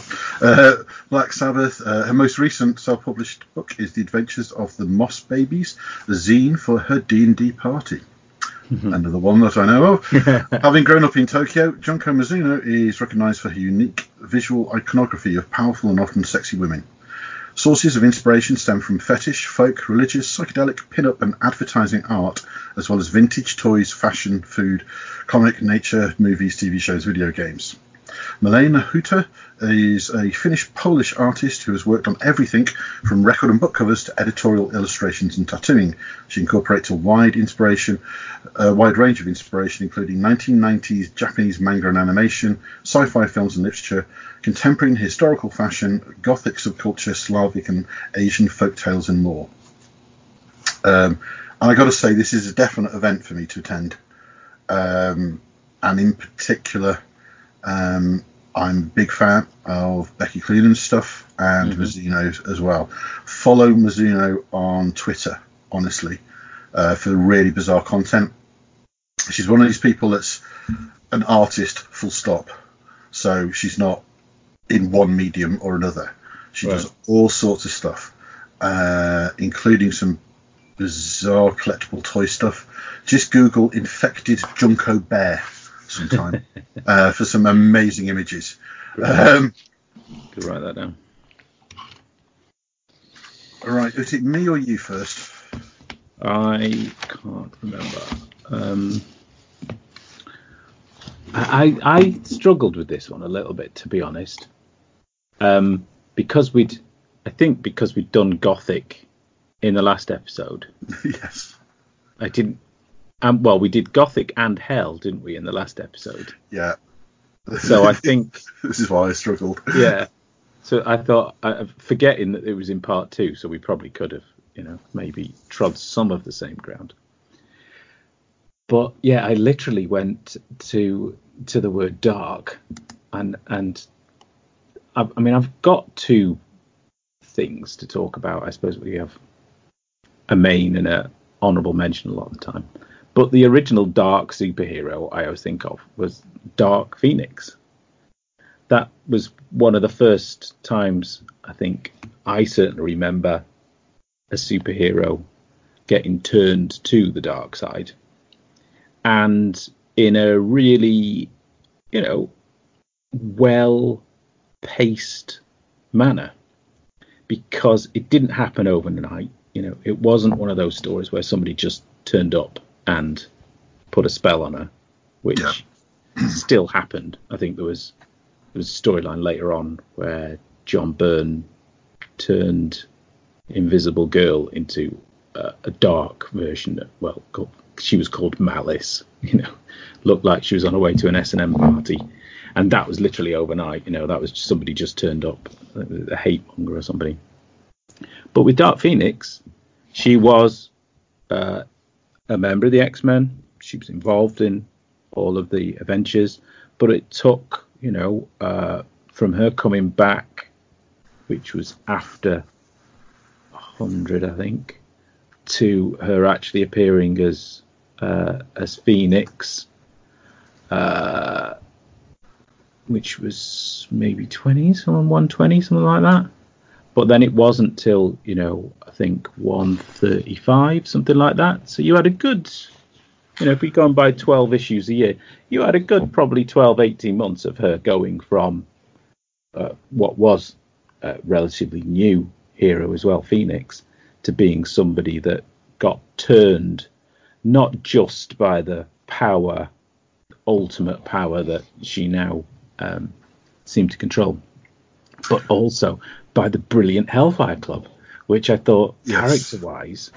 Black Sabbath. Her most recent self-published book is The Adventures of the Moss Babies, a zine for her D&D party. Another one that I know of. Having grown up in Tokyo, Junko Mizuno is recognised for her unique visual iconography of powerful and often sexy women. Sources of inspiration stem from fetish, folk, religious, psychedelic, pin-up and advertising art, as well as vintage toys, fashion, food, comic, nature, movies, TV shows, video games. Melina Huta is a Finnish-Polish artist who has worked on everything from record and book covers to editorial illustrations and tattooing. She incorporates a wide range of inspiration, including 1990s Japanese manga and animation, sci-fi films and literature, contemporary and historical fashion, Gothic subculture, Slavic and Asian folktales, and more. And I got to say, this is a definite event for me to attend. And in particular, I'm a big fan of Becky Cleenan's stuff and Mizuno as well. Follow Mizuno on Twitter, honestly, for really bizarre content. She's one of these people that's an artist, full stop. So she's not in one medium or another. She does all sorts of stuff, including some bizarre collectible toy stuff. Just Google Infected Junko Bear sometime for some amazing images. Could write that down. All right, is it me or you first? I can't remember. I struggled with this one a little bit, to be honest, because we'd done Gothic in the last episode. Yes. I didn't. Well, we did Gothic and Hell, didn't we, in the last episode? Yeah. So I think this is why I struggled. Yeah. So I thought, forgetting that it was in part 2, so we probably could have, maybe trod some of the same ground. But yeah, I literally went to the word dark, and I mean, I've got 2 things to talk about. I suppose we have a main and a honourable mention a lot of the time. But the original dark superhero I always think of was Dark Phoenix. That was one of the first times I think I certainly remember a superhero getting turned to the dark side. And in a really, well-paced manner, because it didn't happen overnight. It wasn't one of those stories where somebody just turned up and put a spell on her, which still happened. I think there was a storyline later on where John Byrne turned Invisible Girl into a dark version. She was called Malice. Looked like she was on her way to an S&M party, and that was literally overnight. That was somebody just turned up, a hate monger or somebody. But with Dark Phoenix, she was a member of the X-Men. She was involved in all of the adventures, but it took, from her coming back, which was after 100, I think, to her actually appearing as Phoenix, which was maybe 120, something like that. But then it wasn't till, I think 135, something like that. So you had a good, if we go on by 12 issues a year, you had a good probably 12, 18 months of her going from what was a relatively new hero as well, Phoenix, to being somebody that got turned not just by the power, ultimate power that she now seemed to control, but also by the brilliant Hellfire Club, which I thought character-wise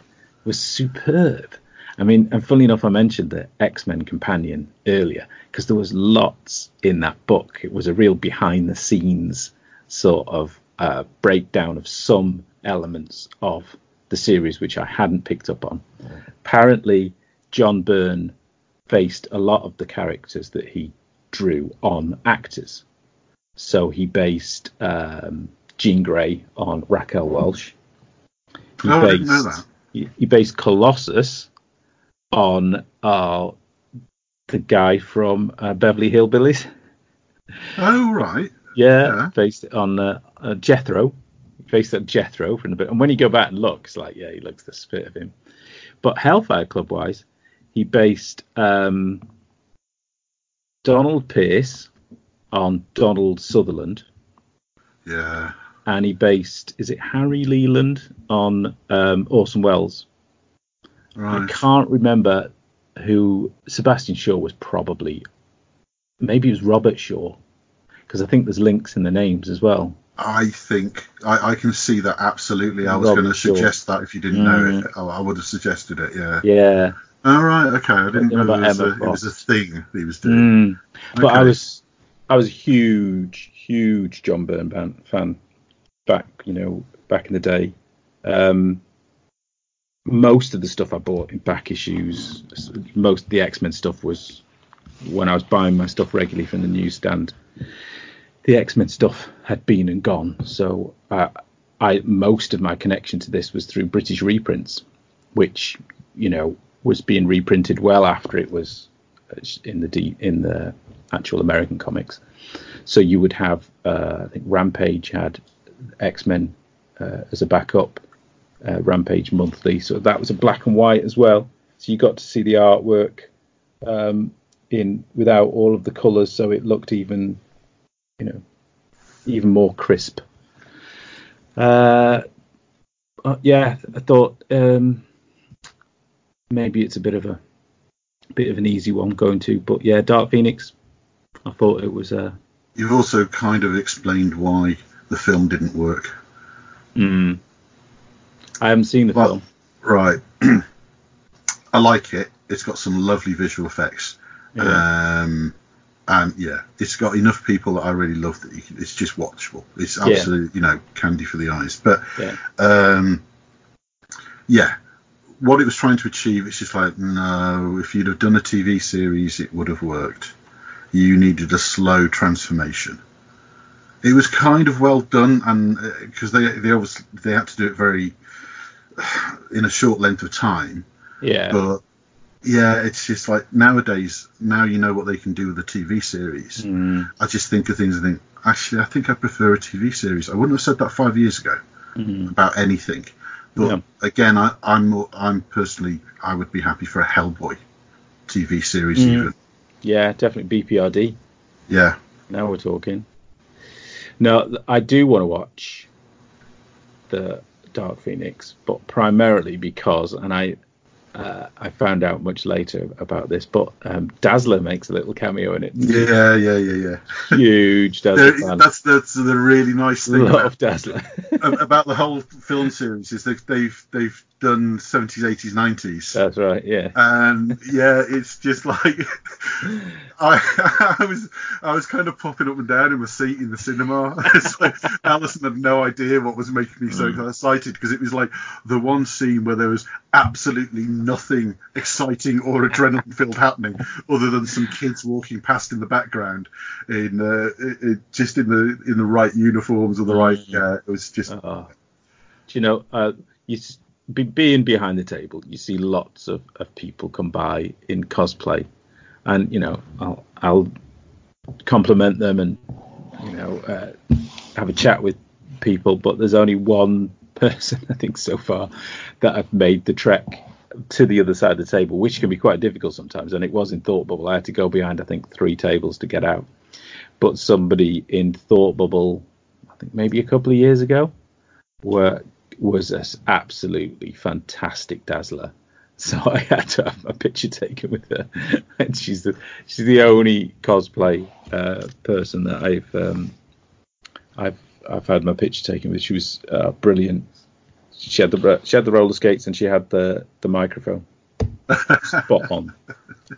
was superb. I mean, and funnily enough, I mentioned the X-Men companion earlier because there was lots in that book. It was a real behind-the-scenes sort of breakdown of some elements of the series which I hadn't picked up on. Apparently, John Byrne based a lot of the characters that he drew on actors. So he based Jean Grey on Raquel Welch. I didn't know that. He based Colossus on the guy from Beverly Hillbillies. Oh, right. Yeah. Based it on Jethro. Based on Jethro from the bit. And when you go back and look, it's like, yeah, he looks the spit of him. But Hellfire Club wise, he based Donald Pierce on Donald Sutherland. Yeah. And he based, is it Harry Leland on Orson Welles? Right. I can't remember who. Sebastian Shaw was probably, maybe it was Robert Shaw, because I think there's links in the names as well. I think I can see that absolutely. I was going to suggest that if you didn't know it, I would have suggested it. Yeah. Yeah. All right. Okay. I didn't know it was a thing he was doing. But I was a huge John Byrne fan back in the day. Most of the stuff I bought in back issues, most of the X-Men stuff was when I was buying my stuff regularly from the newsstand. The X-Men stuff had been and gone, so most of my connection to this was through British reprints, which was being reprinted well after it was in the actual American comics. So you would have, I think Rampage had X-Men as a backup, Rampage monthly, so that was a black and white as well. So you got to see the artwork in without all of the colours, so it looked even more crisp. I thought maybe it's a bit of an easy one going to, but yeah, Dark Phoenix, I thought it was You've also kind of explained why the film didn't work. I haven't seen the film. Right. I like it. It's got some lovely visual effects. Yeah. And yeah, it's got enough people that I really love that it's just watchable. It's absolutely, candy for the eyes. But what it was trying to achieve, it's just like, no, if you'd have done a TV series, it would have worked. You needed a slow transformation. It was kind of well done, and because they had to do it very in a short length of time. Yeah. But yeah, it's just like nowadays, now you know what they can do with a TV series. I just think of things and think, actually, I think I prefer a TV series. I wouldn't have said that 5 years ago about anything. But again, I'm personally, I would be happy for a Hellboy TV series even. Yeah, definitely BPRD. Yeah. Now we're talking. No, I do want to watch the Dark Phoenix, but primarily because, and I found out much later about this, but Dazzler makes a little cameo in it. Yeah. Huge Dazzler fan. That's the really nice thing about Dazzler. about the whole film series is they've done 70s, 80s, 90s. That's right, yeah. And yeah, it's just like I was kind of popping up and down in my seat in the cinema. It's like Alison had no idea what was making me so excited, because it was like the one scene where there was absolutely nothing exciting or adrenaline filled happening other than some kids walking past in the background in just in the right uniforms or the right. It was just. Do you know? Being behind the table, you see lots of people come by in cosplay, and you know I'll compliment them and have a chat with people, but there's only one person I think so far that I've made the trek to the other side of the table, which can be quite difficult sometimes, and it was in Thought Bubble. I had to go behind I think 3 tables to get out, but somebody in Thought Bubble, I think maybe a couple of years ago, was an absolutely fantastic Dazzler, so I had to have a picture taken with her, and she's the only cosplay person that I've had my picture taken with. She was brilliant. She had the roller skates and she had the microphone. Spot on,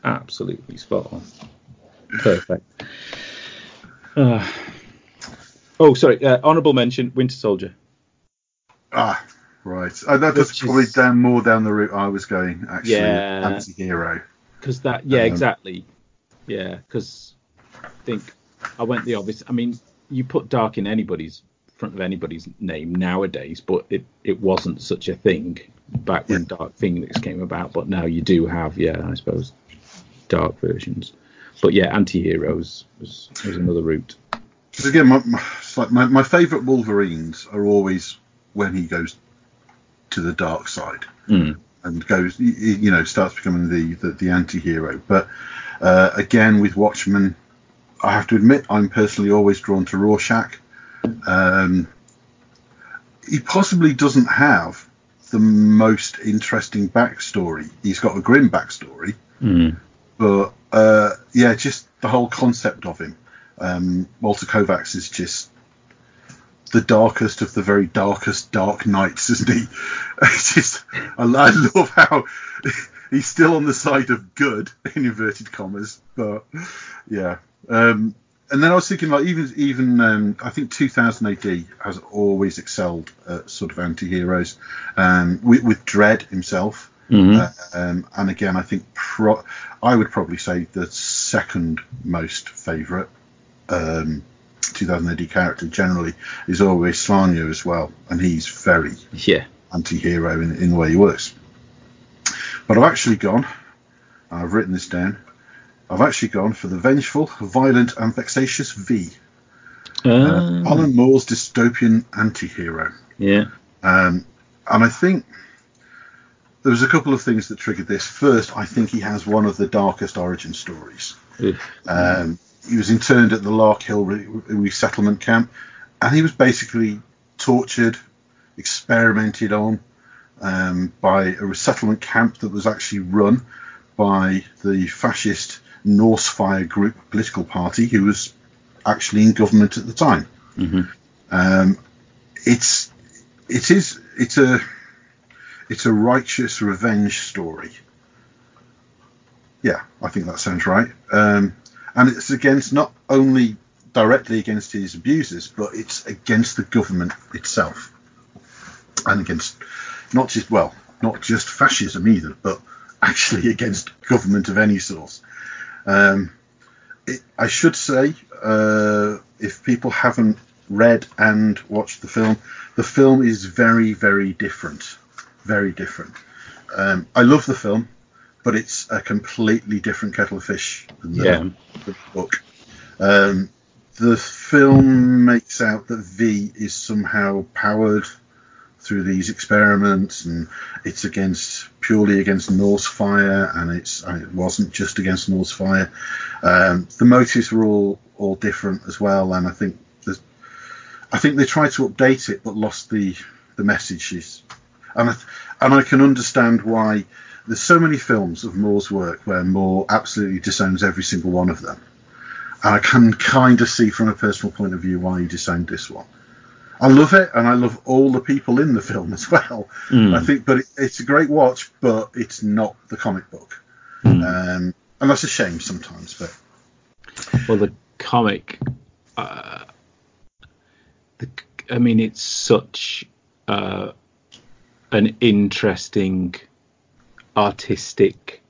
absolutely spot on, perfect. Sorry, honourable mention: Winter Soldier. Ah, right. That's probably more down the route I was going, actually. Yeah. Anti-hero. Because exactly. Yeah, because I think I went the obvious. I mean, you put Dark in front of anybody's name nowadays, but it wasn't such a thing back when Dark Phoenix came about. But now you do have, I suppose, Dark versions. But yeah, anti-heroes was another route. Because again, my favourite Wolverines are always when he goes to the dark side and goes, starts becoming the anti-hero. But again, with Watchmen, I have to admit, I'm personally always drawn to Rorschach. He possibly doesn't have the most interesting backstory. He's got a grim backstory, but just the whole concept of him. Walter Kovacs is just the darkest of the very darkest Dark Knights, isn't he? It's just, I love how he's still on the side of good in inverted commas, but yeah. And then I was thinking, like, even I think 2000 AD has always excelled at sort of anti-heroes, with Dredd himself. And again, I think I would probably say the second most favourite 2000 AD character generally is always Slanya as well, and he's very anti-hero in the way he works. But I've written this down, I've actually gone for the vengeful, violent and vexatious V. Alan Moore's dystopian anti-hero. And I think there was a couple of things that triggered this. First, I think he has one of the darkest origin stories. He was interned at the Lark Hill resettlement camp, and he was basically tortured, experimented on by a resettlement camp that was actually run by the fascist Norse Fire Group political party, who was actually in government at the time. It's a righteous revenge story. Yeah, I think that sounds right. And it's against, not only directly against his abusers, but it's against the government itself, and against not just fascism either, but actually against government of any sort. I should say, if people haven't read and watched the film is very, very different. Very different. I love the film, but it's a completely different kettle of fish than the book. The film makes out that V is somehow powered through these experiments, and it's purely against Norse fire, and it wasn't just against Norse fire. The motives were all different as well, and I think they tried to update it but lost the messages. And I can understand why there's so many films of Moore's work where Moore absolutely disowns every single one of them. And I can kind of see from a personal point of view why he disowned this one. I love it, and I love all the people in the film as well. I think, but it's a great watch, but it's not the comic book. And that's a shame sometimes. But well, the comic, it's such an interesting artistic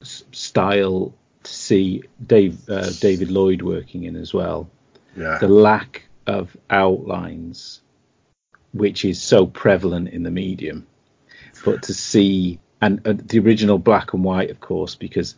style to see David Lloyd working in as well. Yeah. The lack of outlines, which is so prevalent in the medium, but to see, and the original black and white, of course, because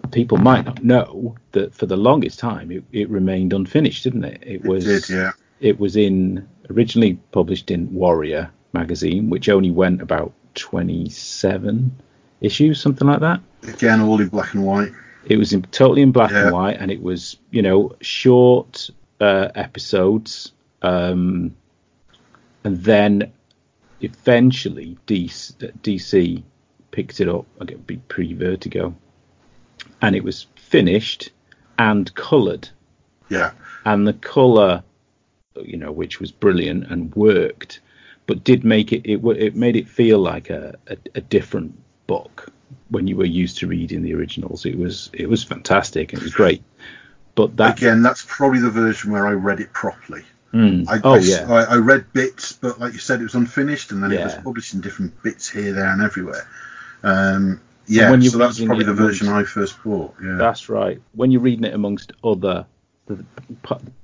people might not know that for the longest time it remained unfinished, didn't it? It did, yeah. It was originally published in Warrior magazine, which only went about 27 issues, something like that. Again, all in black and white. It was totally in black and white, and it was, short episodes, and then eventually DC picked it up, pre-Vertigo, and it was finished and coloured. Yeah. And the colour, which was brilliant and worked, but did make it made it feel like a different book when you were used to reading the originals. It was fantastic and it was great. But that's probably the version where I read it properly. I read bits, but like you said, it was unfinished, and then it was published in different bits here, there, and everywhere. So that's probably the version I first bought. Yeah, that's right. When you're reading it amongst other, the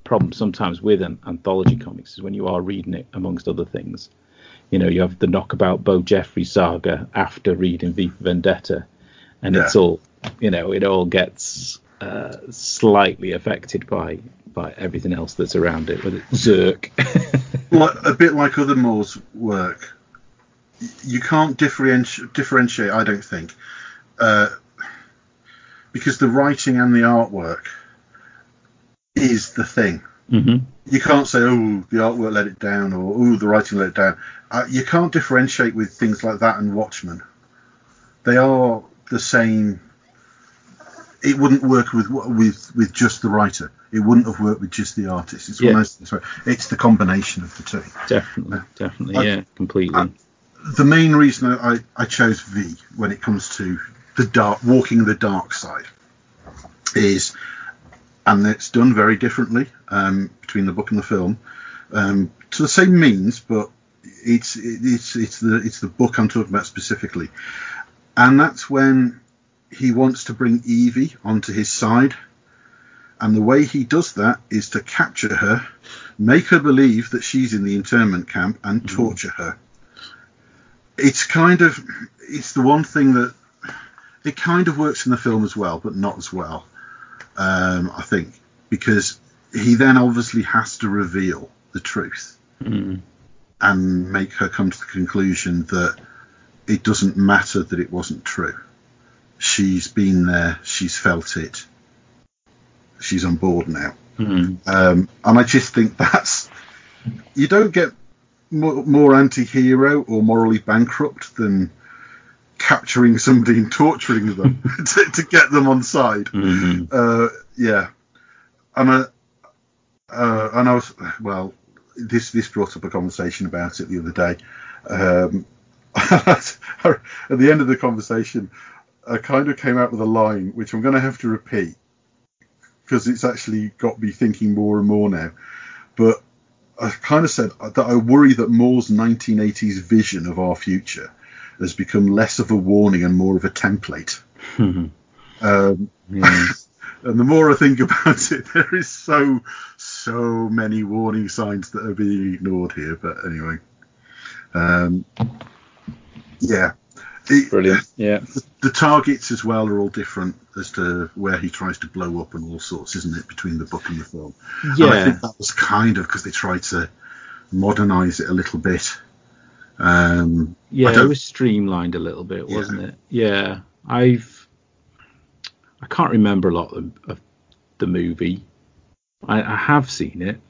problem sometimes with anthology comics is when you are reading it amongst other things. You have the Knockabout Bo Jeffries saga after reading V for Vendetta, and it's all, it all gets slightly affected by everything else that's around it, whether it's Zerk. A bit like other Moore's work, you can't differentiate, I don't think, because the writing and the artwork is the thing. Mm-hmm. You can't say, oh, the artwork let it down, or oh, the writing let it down. You can't differentiate with things like that and Watchmen. They are the same. It wouldn't work with just the writer. It wouldn't have worked with just the artist. It's one of those things where it's the combination of the two. Definitely, completely. The main reason I chose V when it comes to walking the dark side is, and it's done very differently between the book and the film, to the same means, but it's the book I'm talking about specifically, and that's when he wants to bring Evie onto his side, and the way he does that is to capture her, make her believe that she's in the internment camp, and torture her. It's the one thing that it kind of works in the film as well, but not as well, I think, because he then obviously has to reveal the truth and make her come to the conclusion that it doesn't matter that it wasn't true. She's been there, she's felt it, she's on board now. And I just think you don't get more anti-hero or morally bankrupt than capturing somebody and torturing them to get them on side. And I was, this brought up a conversation about it the other day. At the end of the conversation, I kind of came out with a line which I'm going to have to repeat because it's actually got me thinking more and more now. But I kind of said that I worry that Moore's 1980s vision of our future has become less of a warning and more of a template. And the more I think about it, there is so many warning signs that are being ignored here. But anyway, brilliant. Yeah, the targets as well are all different as to where he tries to blow up and all sorts, isn't it, between the book and the film? Yeah, and I think that was kind of because they tried to modernise it a little bit. It was streamlined a little bit, wasn't it? Yeah, I can't remember a lot of the movie. I have seen it,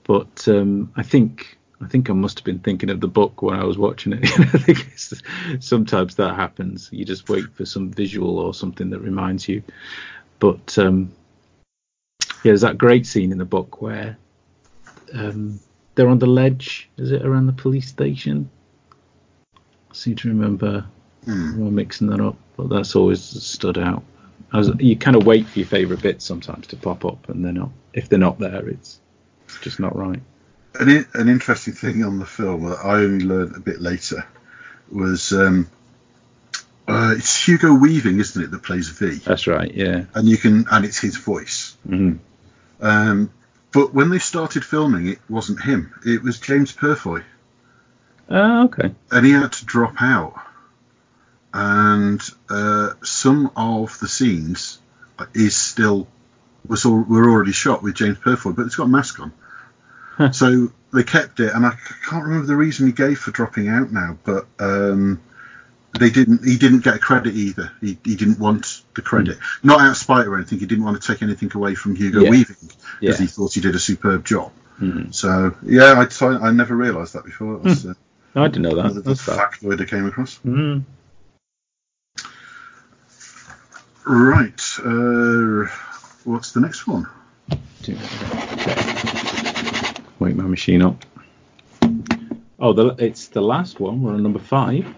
but I think I must have been thinking of the book when I was watching it. I think sometimes that happens. You just wait for some visual or something that reminds you. But there's that great scene in the book where they're on the ledge. Is it around the police station? I seem to remember. I'm mixing that up, but that's always stood out. You kind of wait for your favourite bits sometimes to pop up, and they're not. If they're not there, it's just not right. An interesting thing on the film that I only learned a bit later was it's Hugo Weaving, isn't it, that plays V? That's right, yeah. And it's his voice. Mm-hmm. But when they started filming, it wasn't him. It was James Purfoy. Oh, okay. And he had to drop out. And some of the scenes were already shot with James Purfoy, but it's got a mask on. So they kept it, and I can't remember the reason he gave for dropping out now, but he didn't get credit either. He didn't want the credit. Not out of spite or anything. He didn't want to take anything away from Hugo Weaving, because he thought he did a superb job. Mm-hmm. So, I never realised that before. It was, I didn't know that. That's the factoid I came across. Mm-hmm. Right. What's the next one? Wake my machine up. Oh, it's the last one. We're on number 5.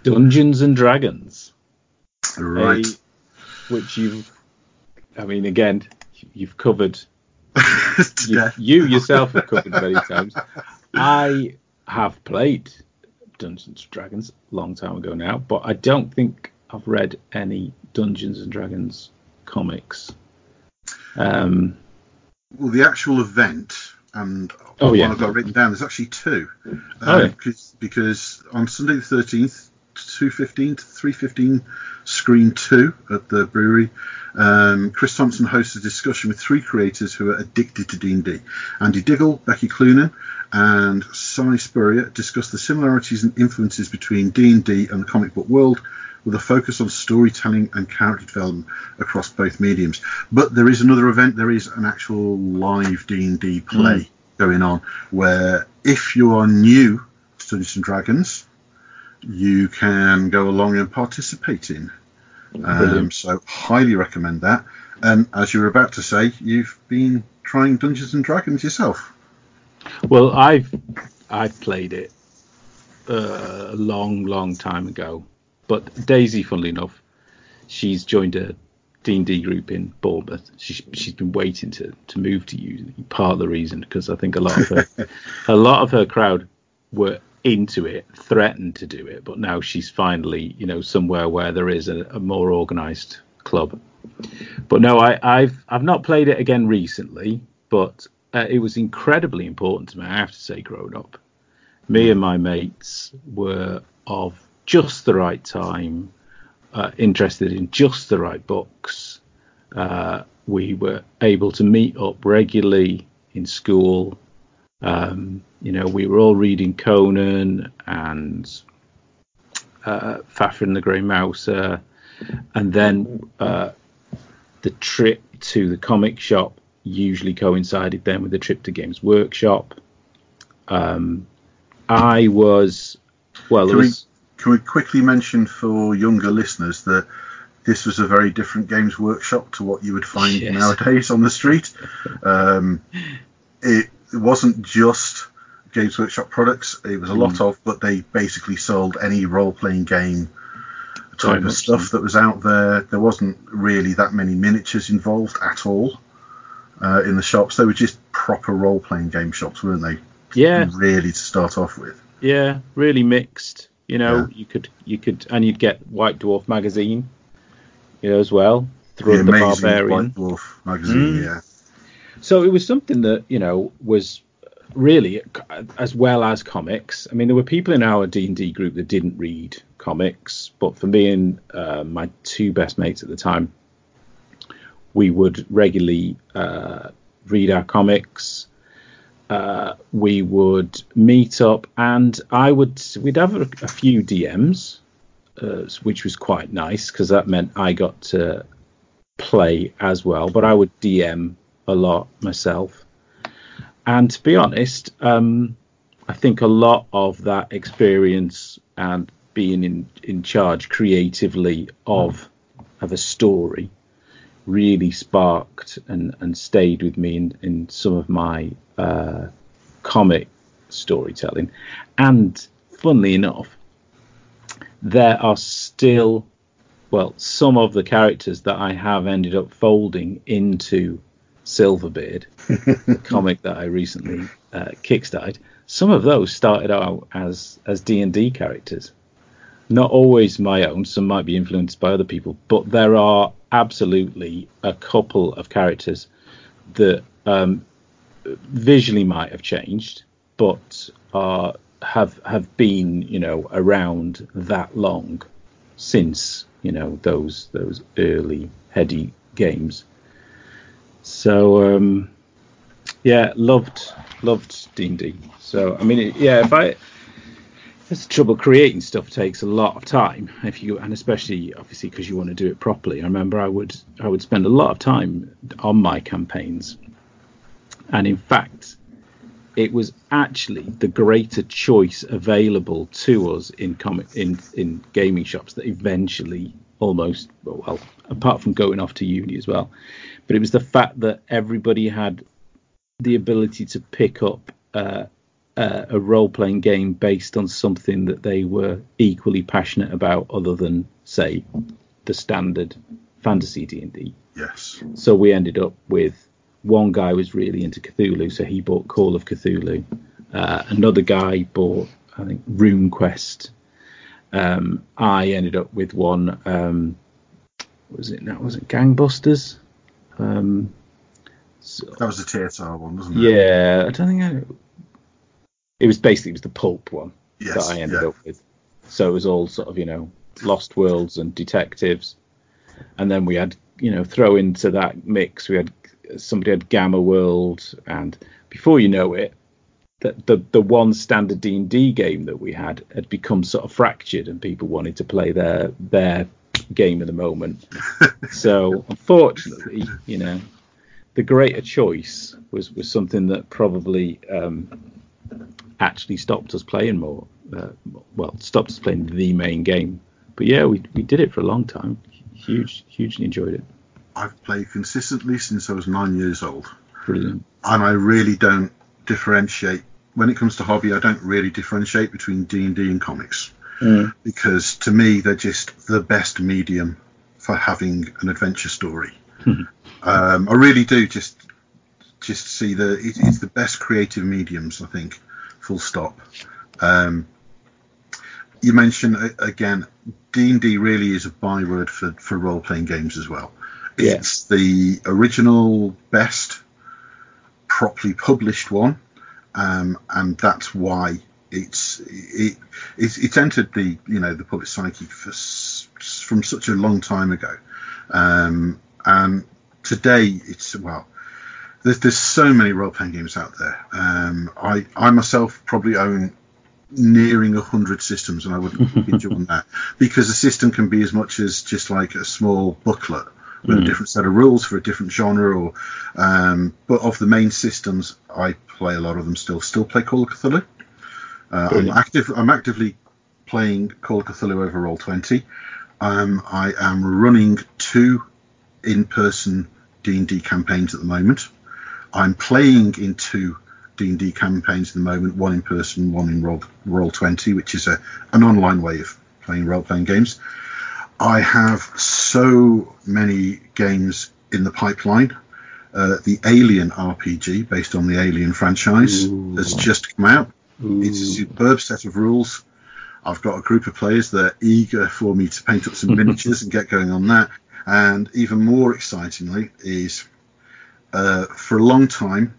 Dungeons and Dragons. Right. Which you've covered. You yourself have covered many times. I have played Dungeons and Dragons a long time ago now, but I don't think I've read any Dungeons and Dragons comics. Well, the actual event and one I've got written down, there's actually 2. Because on Sunday the 13th, 2:15 to 3:15, screen 2 at the brewery, Chris Thompson hosts a discussion with 3 creators who are addicted to D&D. Andy Diggle, Becky Cloonan, and Cy Spurrier discuss the similarities and influences between D&D and the comic book world, with a focus on storytelling and character development across both mediums. But there is another event. There is an actual live D&D play going on, where if you are new to Dungeons and Dragons, you can go along and participate in. So highly recommend that. And as you were about to say, you've been trying Dungeons and Dragons yourself. Well, I've played it a long time ago. But Daisy, funnily enough, she's joined a D&D group in Bournemouth. She's been waiting to move to you. Part of the reason, because I think a lot of her crowd were into it, threatened to do it, but now she's finally, somewhere where there is a more organised club. But no, I've not played it again recently, but it was incredibly important to me, I have to say, growing up. Me and my mates were of just the right time, interested in just the right books. We were able to meet up regularly in school. We were all reading Conan and Fafhrd and the Grey Mouser, and then the trip to the comic shop usually coincided then with the trip to Games Workshop. Can we quickly mention for younger listeners that this was a very different Games Workshop to what you would find nowadays on the street? It wasn't just Games Workshop products. It was a lot of, but they basically sold any role-playing game type of stuff that was out there. There wasn't really that many miniatures involved at all in the shops. They were just proper role-playing game shops, weren't they? Yeah. Really, to start off with. Yeah, really mixed. You could, and you'd get White Dwarf magazine, as well. The Barbarian White Dwarf magazine, yeah. So it was something that was really, as well as comics. I mean, there were people in our D&D group that didn't read comics, but for me and my 2 best mates at the time, we would regularly read our comics. we would meet up, and we'd have a few DMs, which was quite nice because that meant I got to play as well. But I would DM a lot myself, and to be honest, I think a lot of that experience and being in charge creatively of a story really sparked and stayed with me in some of my comic storytelling. And funnily enough, there are still, some of the characters that I have ended up folding into Silverbeard, the comic that I recently kickstarted. Some of those started out as D&D characters. Not always my own, some might be influenced by other people, but there are absolutely a couple of characters that visually might have changed, but have been, around that long since, those early heady games. So loved D&D. So I mean, there's trouble creating stuff takes a lot of time and especially obviously because you want to do it properly. I remember I would spend a lot of time on my campaigns, and in fact it was actually the greater choice available to us in gaming shops that eventually almost, apart from going off to uni as well, but it was the fact that everybody had the ability to pick up a role-playing game based on something that they were equally passionate about, other than, say, the standard fantasy D&D. Yes. So we ended up with one guy was really into Cthulhu, so he bought Call of Cthulhu. Another guy bought, I think, RuneQuest. I ended up with one. Was it Gangbusters? That was the TSR one, wasn't it? Yeah, I don't think it was the pulp one that I ended up with. So it was all sort of, Lost Worlds and detectives. And then we had, throw into that mix, somebody had Gamma World, and before you know it, the one standard D&D game that we had become sort of fractured, and people wanted to play their game of the moment. So unfortunately, the greater choice was something that probably actually stopped us playing more. Stopped us playing the main game. But yeah, we did it for a long time. Hugely enjoyed it. I've played consistently since I was 9 years old. Brilliant. And I really don't differentiate. When it comes to hobby, I don't really differentiate between D&D and comics. Because to me, they're just the best medium for having an adventure story. I really do just see it's the best creative mediums, I think, full stop. You mentioned, again, D&D really is a byword for role-playing games as well. It's the original, best, properly published one, and that's why it's entered the the public psyche from such a long time ago, and today there's so many role-playing games out there. I myself probably own nearing 100 systems, and I wouldn't be doing that, because a system can be as much as just like a small booklet with a different set of rules for a different genre, but of the main systems, I play a lot of them still play Call of Cthulhu. I'm actively playing Call of Cthulhu over Roll20. I am running 2 in-person D&D campaigns at the moment. I'm playing in 2 D&D campaigns at the moment, one in person, one in Roll20, which is an online way of playing role-playing games. I have so many games in the pipeline. The Alien RPG, based on the Alien franchise, has just come out. It's a superb set of rules. I've got a group of players that are eager for me to paint up some miniatures and get going on that. And even more excitingly is, for a long time,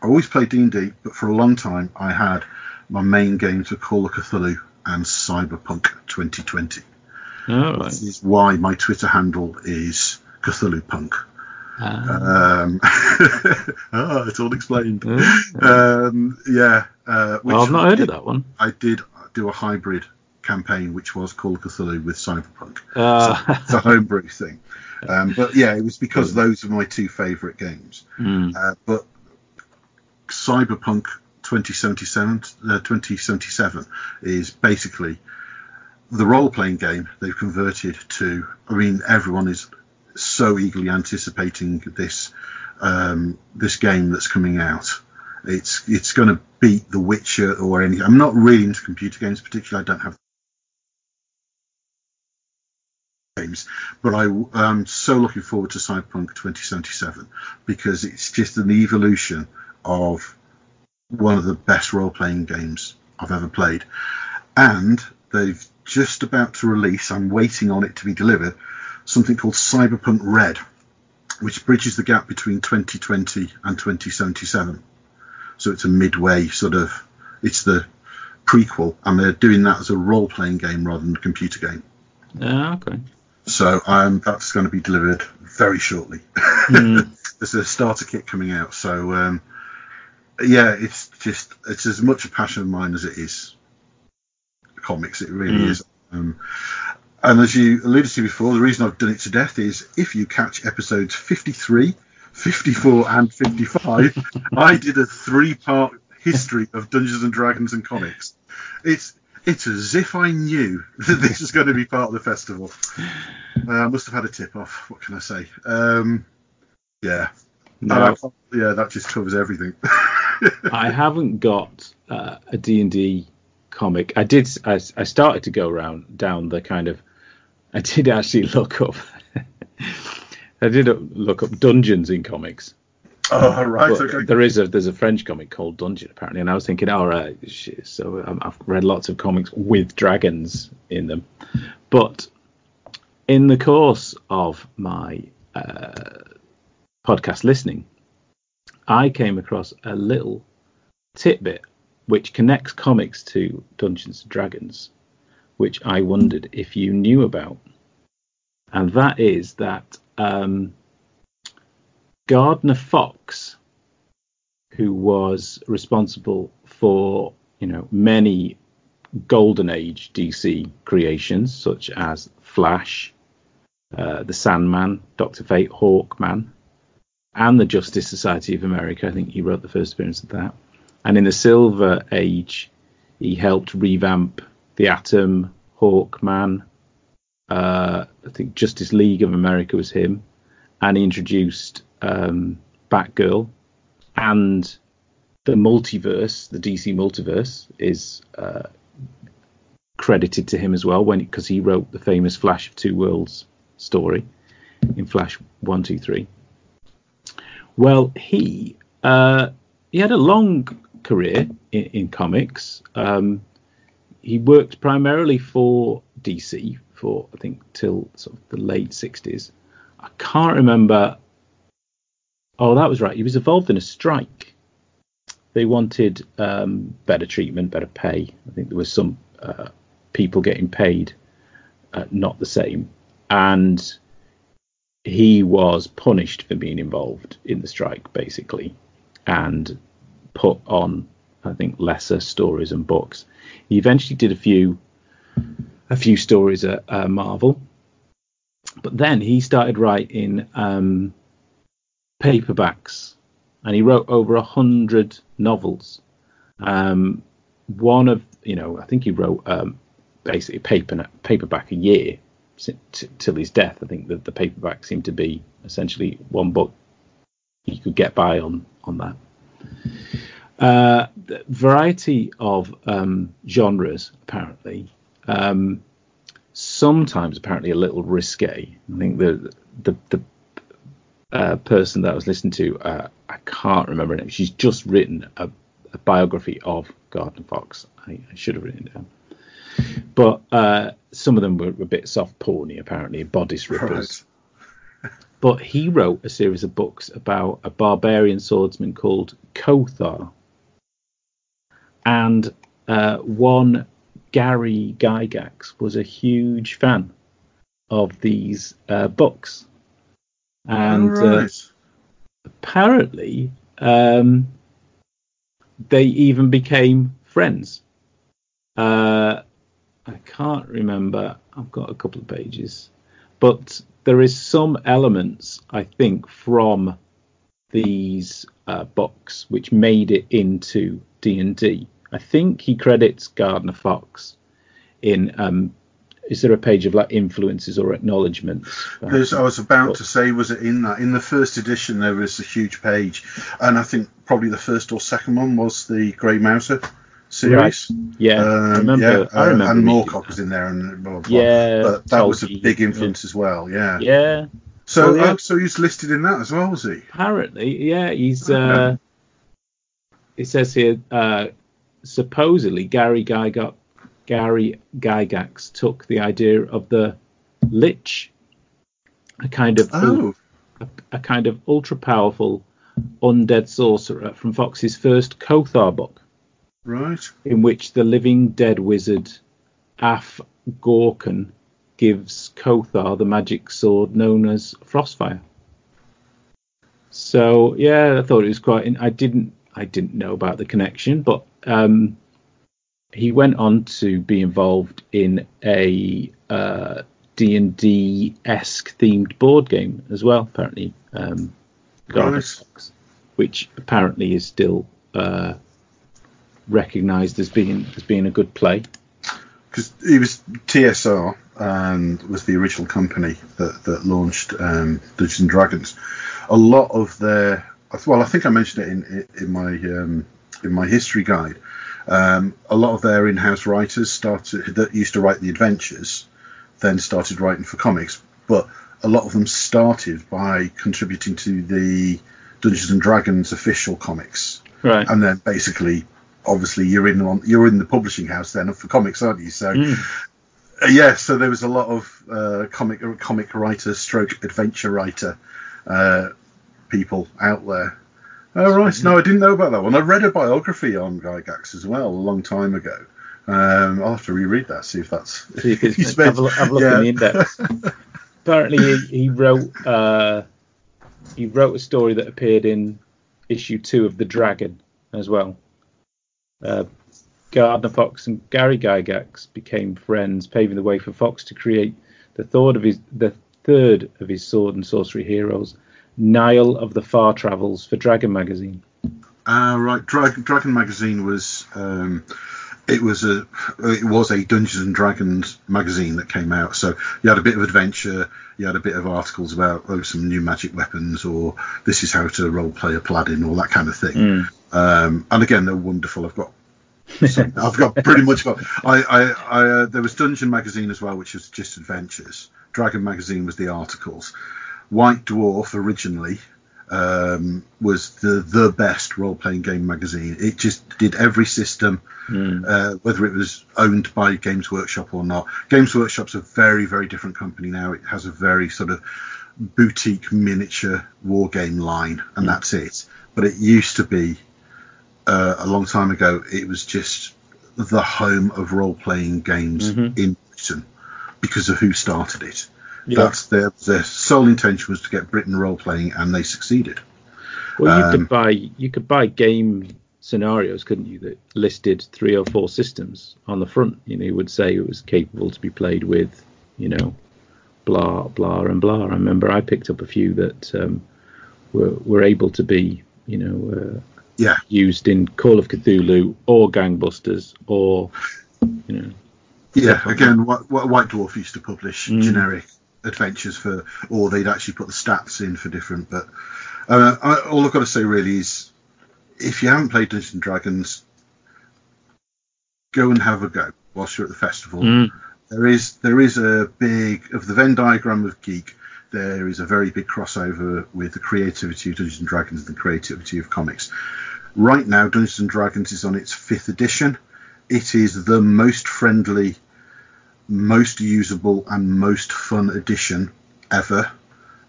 I always played D&D, but for a long time I had my main games were Call of Cthulhu and Cyberpunk 2020. Oh, right. This is why my Twitter handle is Cthulhu Punk. It's all explained. I've not heard of that one. I did do a hybrid campaign, which was Call of Cthulhu with Cyberpunk. So it's a homebrew thing. But yeah, it was because those are my two favourite games. But Cyberpunk 2077 is basically the role-playing game they've converted to. I mean, everyone is so eagerly anticipating this game that's coming out. It's going to beat The Witcher or anything. I'm not really into computer games particularly. I don't have games, but I'm so looking forward to Cyberpunk 2077 because it's just an evolution of one of the best role-playing games I've ever played. And they've just about to release, I'm waiting on it to be delivered, something called Cyberpunk Red, which bridges the gap between 2020 and 2077. So it's a midway sort of, it's the prequel, and they're doing that as a role-playing game rather than a computer game. Okay. So that's going to be delivered very shortly. There's a starter kit coming out. So, it's as much a passion of mine as it is comics. It really is. And as you alluded to before, the reason I've done it to death is if you catch episodes 53, 54 and 55, I did a 3-part history of Dungeons and Dragons and comics. It's as if I knew that this was going to be part of the festival. I must have had a tip-off. What can I say? That just covers everything. I haven't got a D&D comic. I started to go down the kind of. I did actually look up. I did look up dungeons in comics. Oh, right. Okay. There's a French comic called Dungeon apparently, and I was thinking, all right, so I've read lots of comics with dragons in them, but in the course of my podcast listening, I came across a little tidbit which connects comics to Dungeons and Dragons, which I wondered if you knew about, and that is that Gardner Fox, who was responsible for many Golden Age DC creations such as Flash, the Sandman, Dr. Fate, Hawkman, and the Justice Society of America. I think he wrote the first appearance of that. And in the Silver Age, he helped revamp the Atom, Hawkman. I think Justice League of America was him, and he introduced Batgirl, and the multiverse, the DC multiverse, is credited to him as well because he wrote the famous Flash of Two Worlds story in Flash 123. Well, he had a long career in comics. He worked primarily for DC for I think till sort of the late 60s. I can't remember. Oh, that was right. He was involved in a strike. They wanted better treatment, better pay. I think there was some people getting paid not the same. And he was punished for being involved in the strike, basically, and put on, I think, lesser stories and books. He eventually did a few stories at Marvel. But then he started writing paperbacks, and he wrote over 100 novels. One of, I think he wrote basically paperback a year till his death. I think that the paperback seemed to be essentially one book. You could get by on that. The variety of genres, apparently. Sometimes apparently a little risque. I think the person that I was listening to, I can't remember her name. She's just written a biography of Gardner Fox. I should have written it down. But some of them were a bit soft porny, apparently, bodice rippers. Right. But he wrote a series of books about a barbarian swordsman called Kothar. And one Gary Gygax was a huge fan of these books. And apparently they even became friends. I can't remember. I've got a couple of pages, but there is some elements, I think, from these books which made it into D&D. I think he credits Gardner Fox in. Is there a page of like influences or acknowledgements? I was about to say, was it in that? In the first edition, there was a huge page, and I think probably the first or second one was the Grey Mouser series. Right. Yeah, I remember. And Moorcock was in there, and blah, blah, blah. Yeah, but that was a big influence as well. Yeah. Yeah. So, so he's listed in that as well, was he? Apparently, yeah. He's. It says here, supposedly Gary Gygax took the idea of the Lich, a kind of ultra powerful undead sorcerer from Fox's first Kothar book, right? In which the living dead wizard Af Gorkan gives Kothar the magic sword known as Frostfire. So yeah, I thought it was quite. I didn't know about the connection, but. He went on to be involved in a D&D-esque themed board game as well, apparently, which apparently is still recognised as being a good play. Because he was TSR and was the original company that launched Dungeons and Dragons. A lot of their, well, I think I mentioned it in my history guide. A lot of their in-house writers that used to write the adventures, then started writing for comics. But a lot of them started by contributing to the Dungeons and Dragons official comics, right? And then basically, obviously, you're in the publishing house then for comics, aren't you? So, so there was a lot of comic writer, stroke adventure writer people out there. Oh, right. No, I didn't know about that one. I read a biography on Gygax as well a long time ago. I'll have to reread that, see if that's... have a look in the index. Apparently, he wrote a story that appeared in issue 2 of The Dragon as well. Gardner Fox and Gary Gygax became friends, paving the way for Fox to create the third of his sword and sorcery heroes, Nile of the Far Travels, for Dragon magazine. Right. Dragon magazine was it was a Dungeons and Dragons magazine that came out. So you had a bit of adventure, you had a bit of articles about some new magic weapons, or this is how to role play a paladin, all that kind of thing. And again, they're wonderful. I've got pretty much got. There was Dungeon magazine as well, which was just adventures. Dragon magazine was the articles. White Dwarf originally was the best role-playing game magazine. It just did every system, whether it was owned by Games Workshop or not. Games Workshop's a very, very different company now. It has a very sort of boutique miniature war game line, and that's it. But it used to be, a long time ago, it was just the home of role-playing games in Britain because of who started it. Yeah. That's their sole intention was to get Britain role playing, and they succeeded. Well, you could buy game scenarios, couldn't you, that listed 3 or 4 systems on the front. You would say it was capable to be played with, blah blah and blah. I remember I picked up a few that were able to be, used in Call of Cthulhu or Gangbusters or, Yeah, again, what White Dwarf used to publish generic adventures or they'd actually put the stats in for different. But all I've got to say really is, if you haven't played Dungeons and Dragons, go and have a go whilst you're at the festival. There is a big, of the Venn diagram of geek, there is a very big crossover with the creativity of Dungeons and Dragons and the creativity of comics. Right now, Dungeons and Dragons is on its 5th edition. It is the most friendly, most usable and most fun edition ever.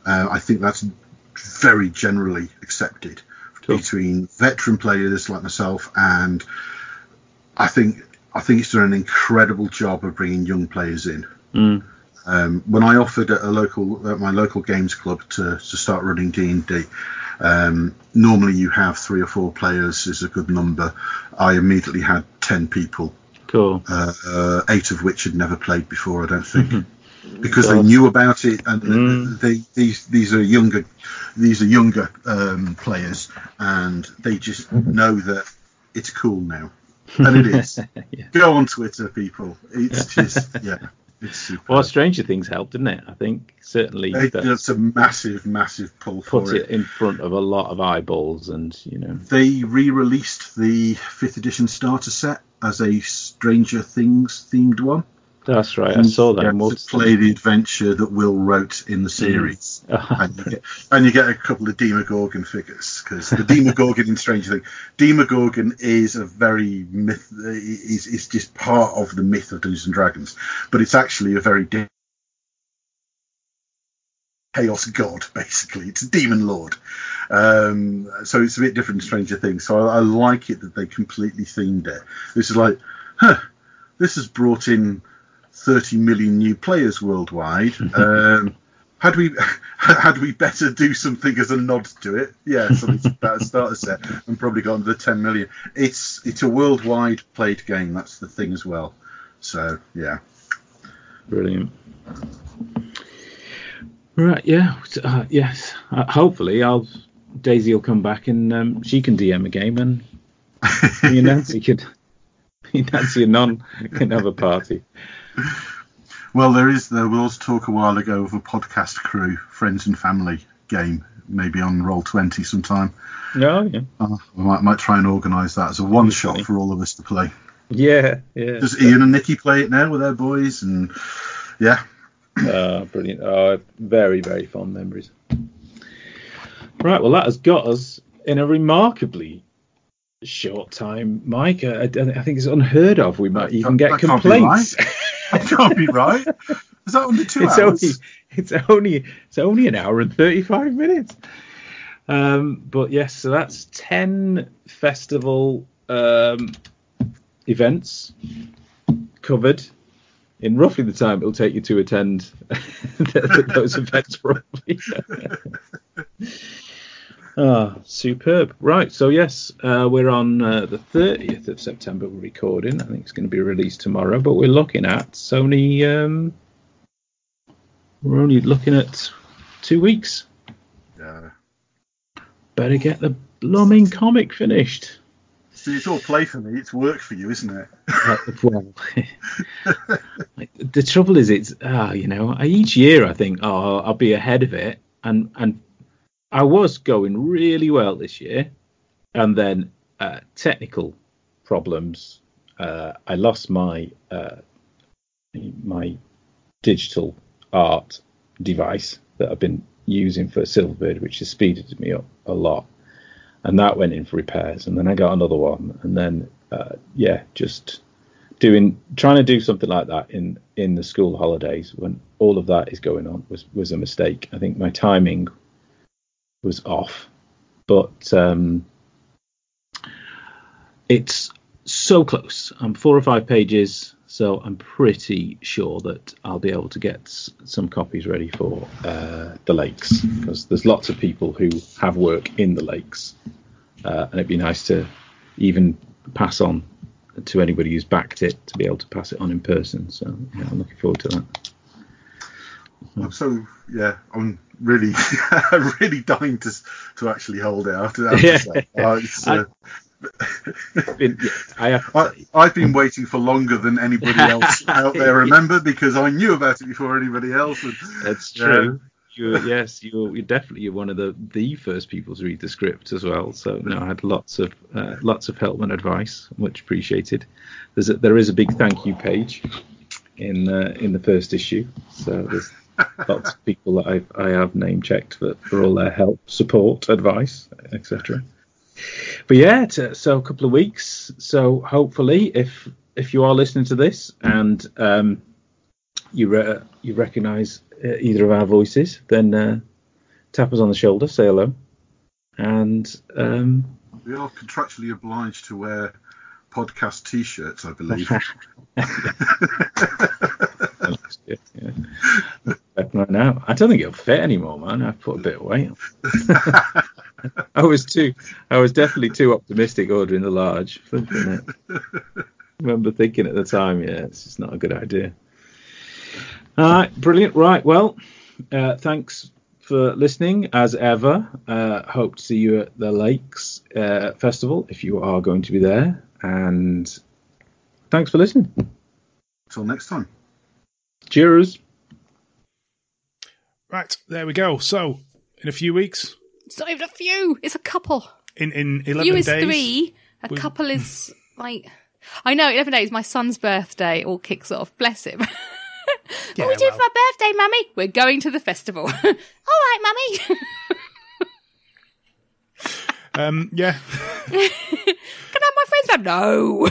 I think that's very generally accepted between veteran players like myself, and I think it's done an incredible job of bringing young players in. When I offered at my local games club to start running D&D, normally you have 3 or 4 players is a good number. I immediately had 10 people. Cool. 8 of which had never played before, I don't think, because they knew about it, and these are younger players, and they just know that it's cool now, and it is. Yeah. Go on Twitter, people. It's just it's super. Well, Stranger Things helped, didn't it? I think certainly it's a massive pull for put it in front of a lot of eyeballs, and they re-released the 5th edition starter set as a Stranger Things themed one. That's right, I saw that. To play the adventure that Will wrote in the series, and you get a couple of Demogorgon figures, because the Demogorgon in Stranger Things, Demogorgon is a very myth, is just part of the myth of Dungeons and Dragons, but it's actually a very chaos god, basically. It's a demon lord. So it's a bit different than Stranger Things. So I like it that they completely themed it. This is like, this has brought in 30 million new players worldwide. Had we better do something as a nod to it? Yeah, something about a starter set, and probably got under 10 million. It's a worldwide played game. That's the thing as well. So yeah, brilliant. Right, yeah, yes. Hopefully, Daisy will come back and she can DM a game, and me and Nancy and Non can have a party. Well, there was talk a while ago of a podcast crew, friends and family game, maybe on Roll20 sometime. Oh, yeah. I might try and organise that as a one-shot for all of us to play. Yeah. Does Ian and Nikki play it now with their boys? And yeah. Brilliant. Very, very fond memories. Right, well, that has got us in a remarkably short time, Mike. I think it's unheard of. We might even get complaints. That can't be right. Is that under 2 hours? It's only an hour and 35 minutes. But yes, so that's 10 festival events covered in roughly the time it'll take you to attend those events, probably. Superb. Right, so yes, we're on the 30th of September we're recording. I think it's going to be released tomorrow, but we're looking at Sony. We're only looking at 2 weeks. Yeah. Better get the blooming comic finished. See, it's all play for me. It's work for you, isn't it? Well, the trouble is, it's each year I think, I'll be ahead of it, and I was going really well this year, and then technical problems. I lost my digital art device that I've been using for Silverbird, which has speeded me up a lot, and that went in for repairs. And then I got another one, and then just trying to do something like that in the school holidays when all of that is going on was a mistake. I think my timing was off, but it's so close. I'm 4 or 5 pages, so I'm pretty sure that I'll be able to get some copies ready for the lakes, because there's lots of people who have work in the lakes, and it'd be nice to even pass on to anybody who's backed it, to be able to pass it on in person. So yeah, I'm looking forward to that. So yeah, I'm really really dying to actually hold it out. I've been waiting for longer than anybody else out there, remember, because I knew about it before anybody else. That's true. You're definitely one of the first people to read the script as well. So no, I had lots of help and advice, much appreciated. There is a big thank you page in the first issue. So there's lots of people that I have name checked for all their help, support, advice, etc. But yeah, so a couple of weeks. So hopefully, if you are listening to this and you recognise either of our voices, then tap us on the shoulder, say hello, and we are contractually obliged to wear podcast T-shirts, I believe. Right now, I don't think it'll fit anymore, man. I've put a bit of weight on. I was definitely too optimistic ordering the large. I remember thinking at the time, it's just not a good idea. All right, brilliant. Right, well, thanks for listening as ever. Hope to see you at the Lakes Festival if you are going to be there. And thanks for listening. Till next time. Cheers. Right, there we go. So, in a few weeks. It's not even a few. It's a couple. In 11 few is days. 3. A couple is like... I know, 11 days. My son's birthday all kicks off. Bless him. What are we doing for my birthday, Mummy? We're going to the festival. All right, Mummy. Yeah. Can I have my friend's back? No.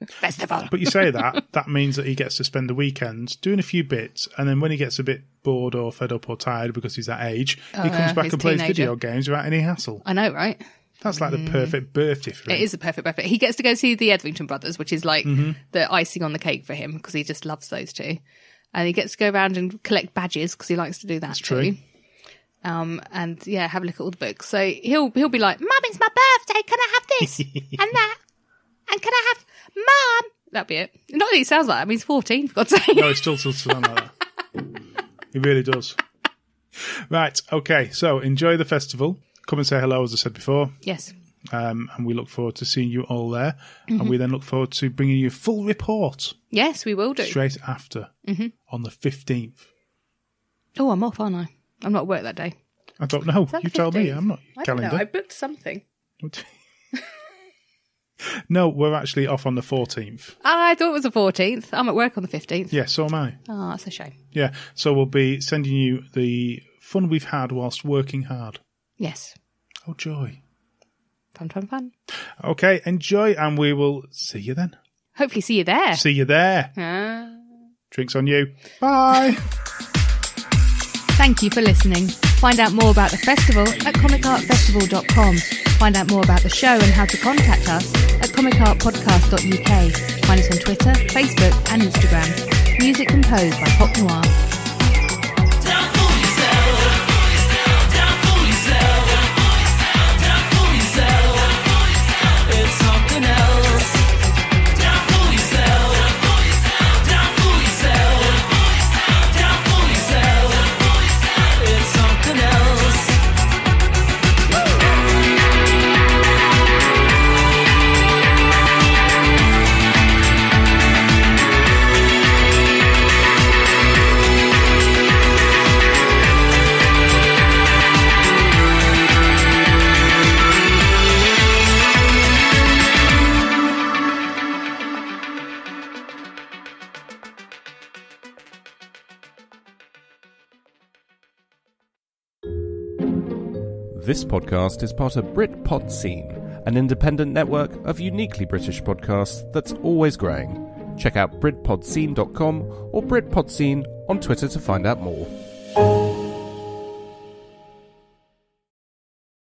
Festival. But you say that means that he gets to spend the weekend doing a few bits, and then when he gets a bit bored or fed up or tired because he's that age, he comes back and plays video games without any hassle. I know, right? That's like the perfect birthday for him. It is a perfect birthday. He gets to go see the Edrington Brothers, which is like the icing on the cake for him because he just loves those two. And he gets to go around and collect badges because he likes to do that too. And yeah, have a look at all the books. So he'll be like, Mum, it's my birthday. Can I have this and that? And can I have Mum? That'd be it. Not that he sounds like that. I mean, he's 14, for God's sake. No, he still sounds like that. He really does. Right. Okay. So enjoy the festival. Come and say hello, as I said before. Yes. And we look forward to seeing you all there. And we then look forward to bringing you a full report. Yes, we will do. Straight after on the 15th. Oh, I'm off, aren't I? I'm not at work that day. I don't know. You tell me. I'm not your calendar. I don't know. I booked something. No, we're actually off on the 14th. I thought it was the 14th. I'm at work on the 15th. Yeah, so am I. Oh, that's a shame. Yeah, so we'll be sending you the fun we've had whilst working hard. Yes. Oh, joy. Fun. Okay, enjoy, and we will see you then. Hopefully see you there. See you there. Drinks on you. Bye. Thank you for listening. Find out more about the festival at comicartfestival.com. Find out more about the show and how to contact us at comicartpodcast.uk. Find us on Twitter, Facebook and Instagram. Music composed by Pop Noir. This podcast is part of Britpod Scene, an independent network of uniquely British podcasts that's always growing. Check out BritpodScene.com or Britpod Scene on Twitter to find out more.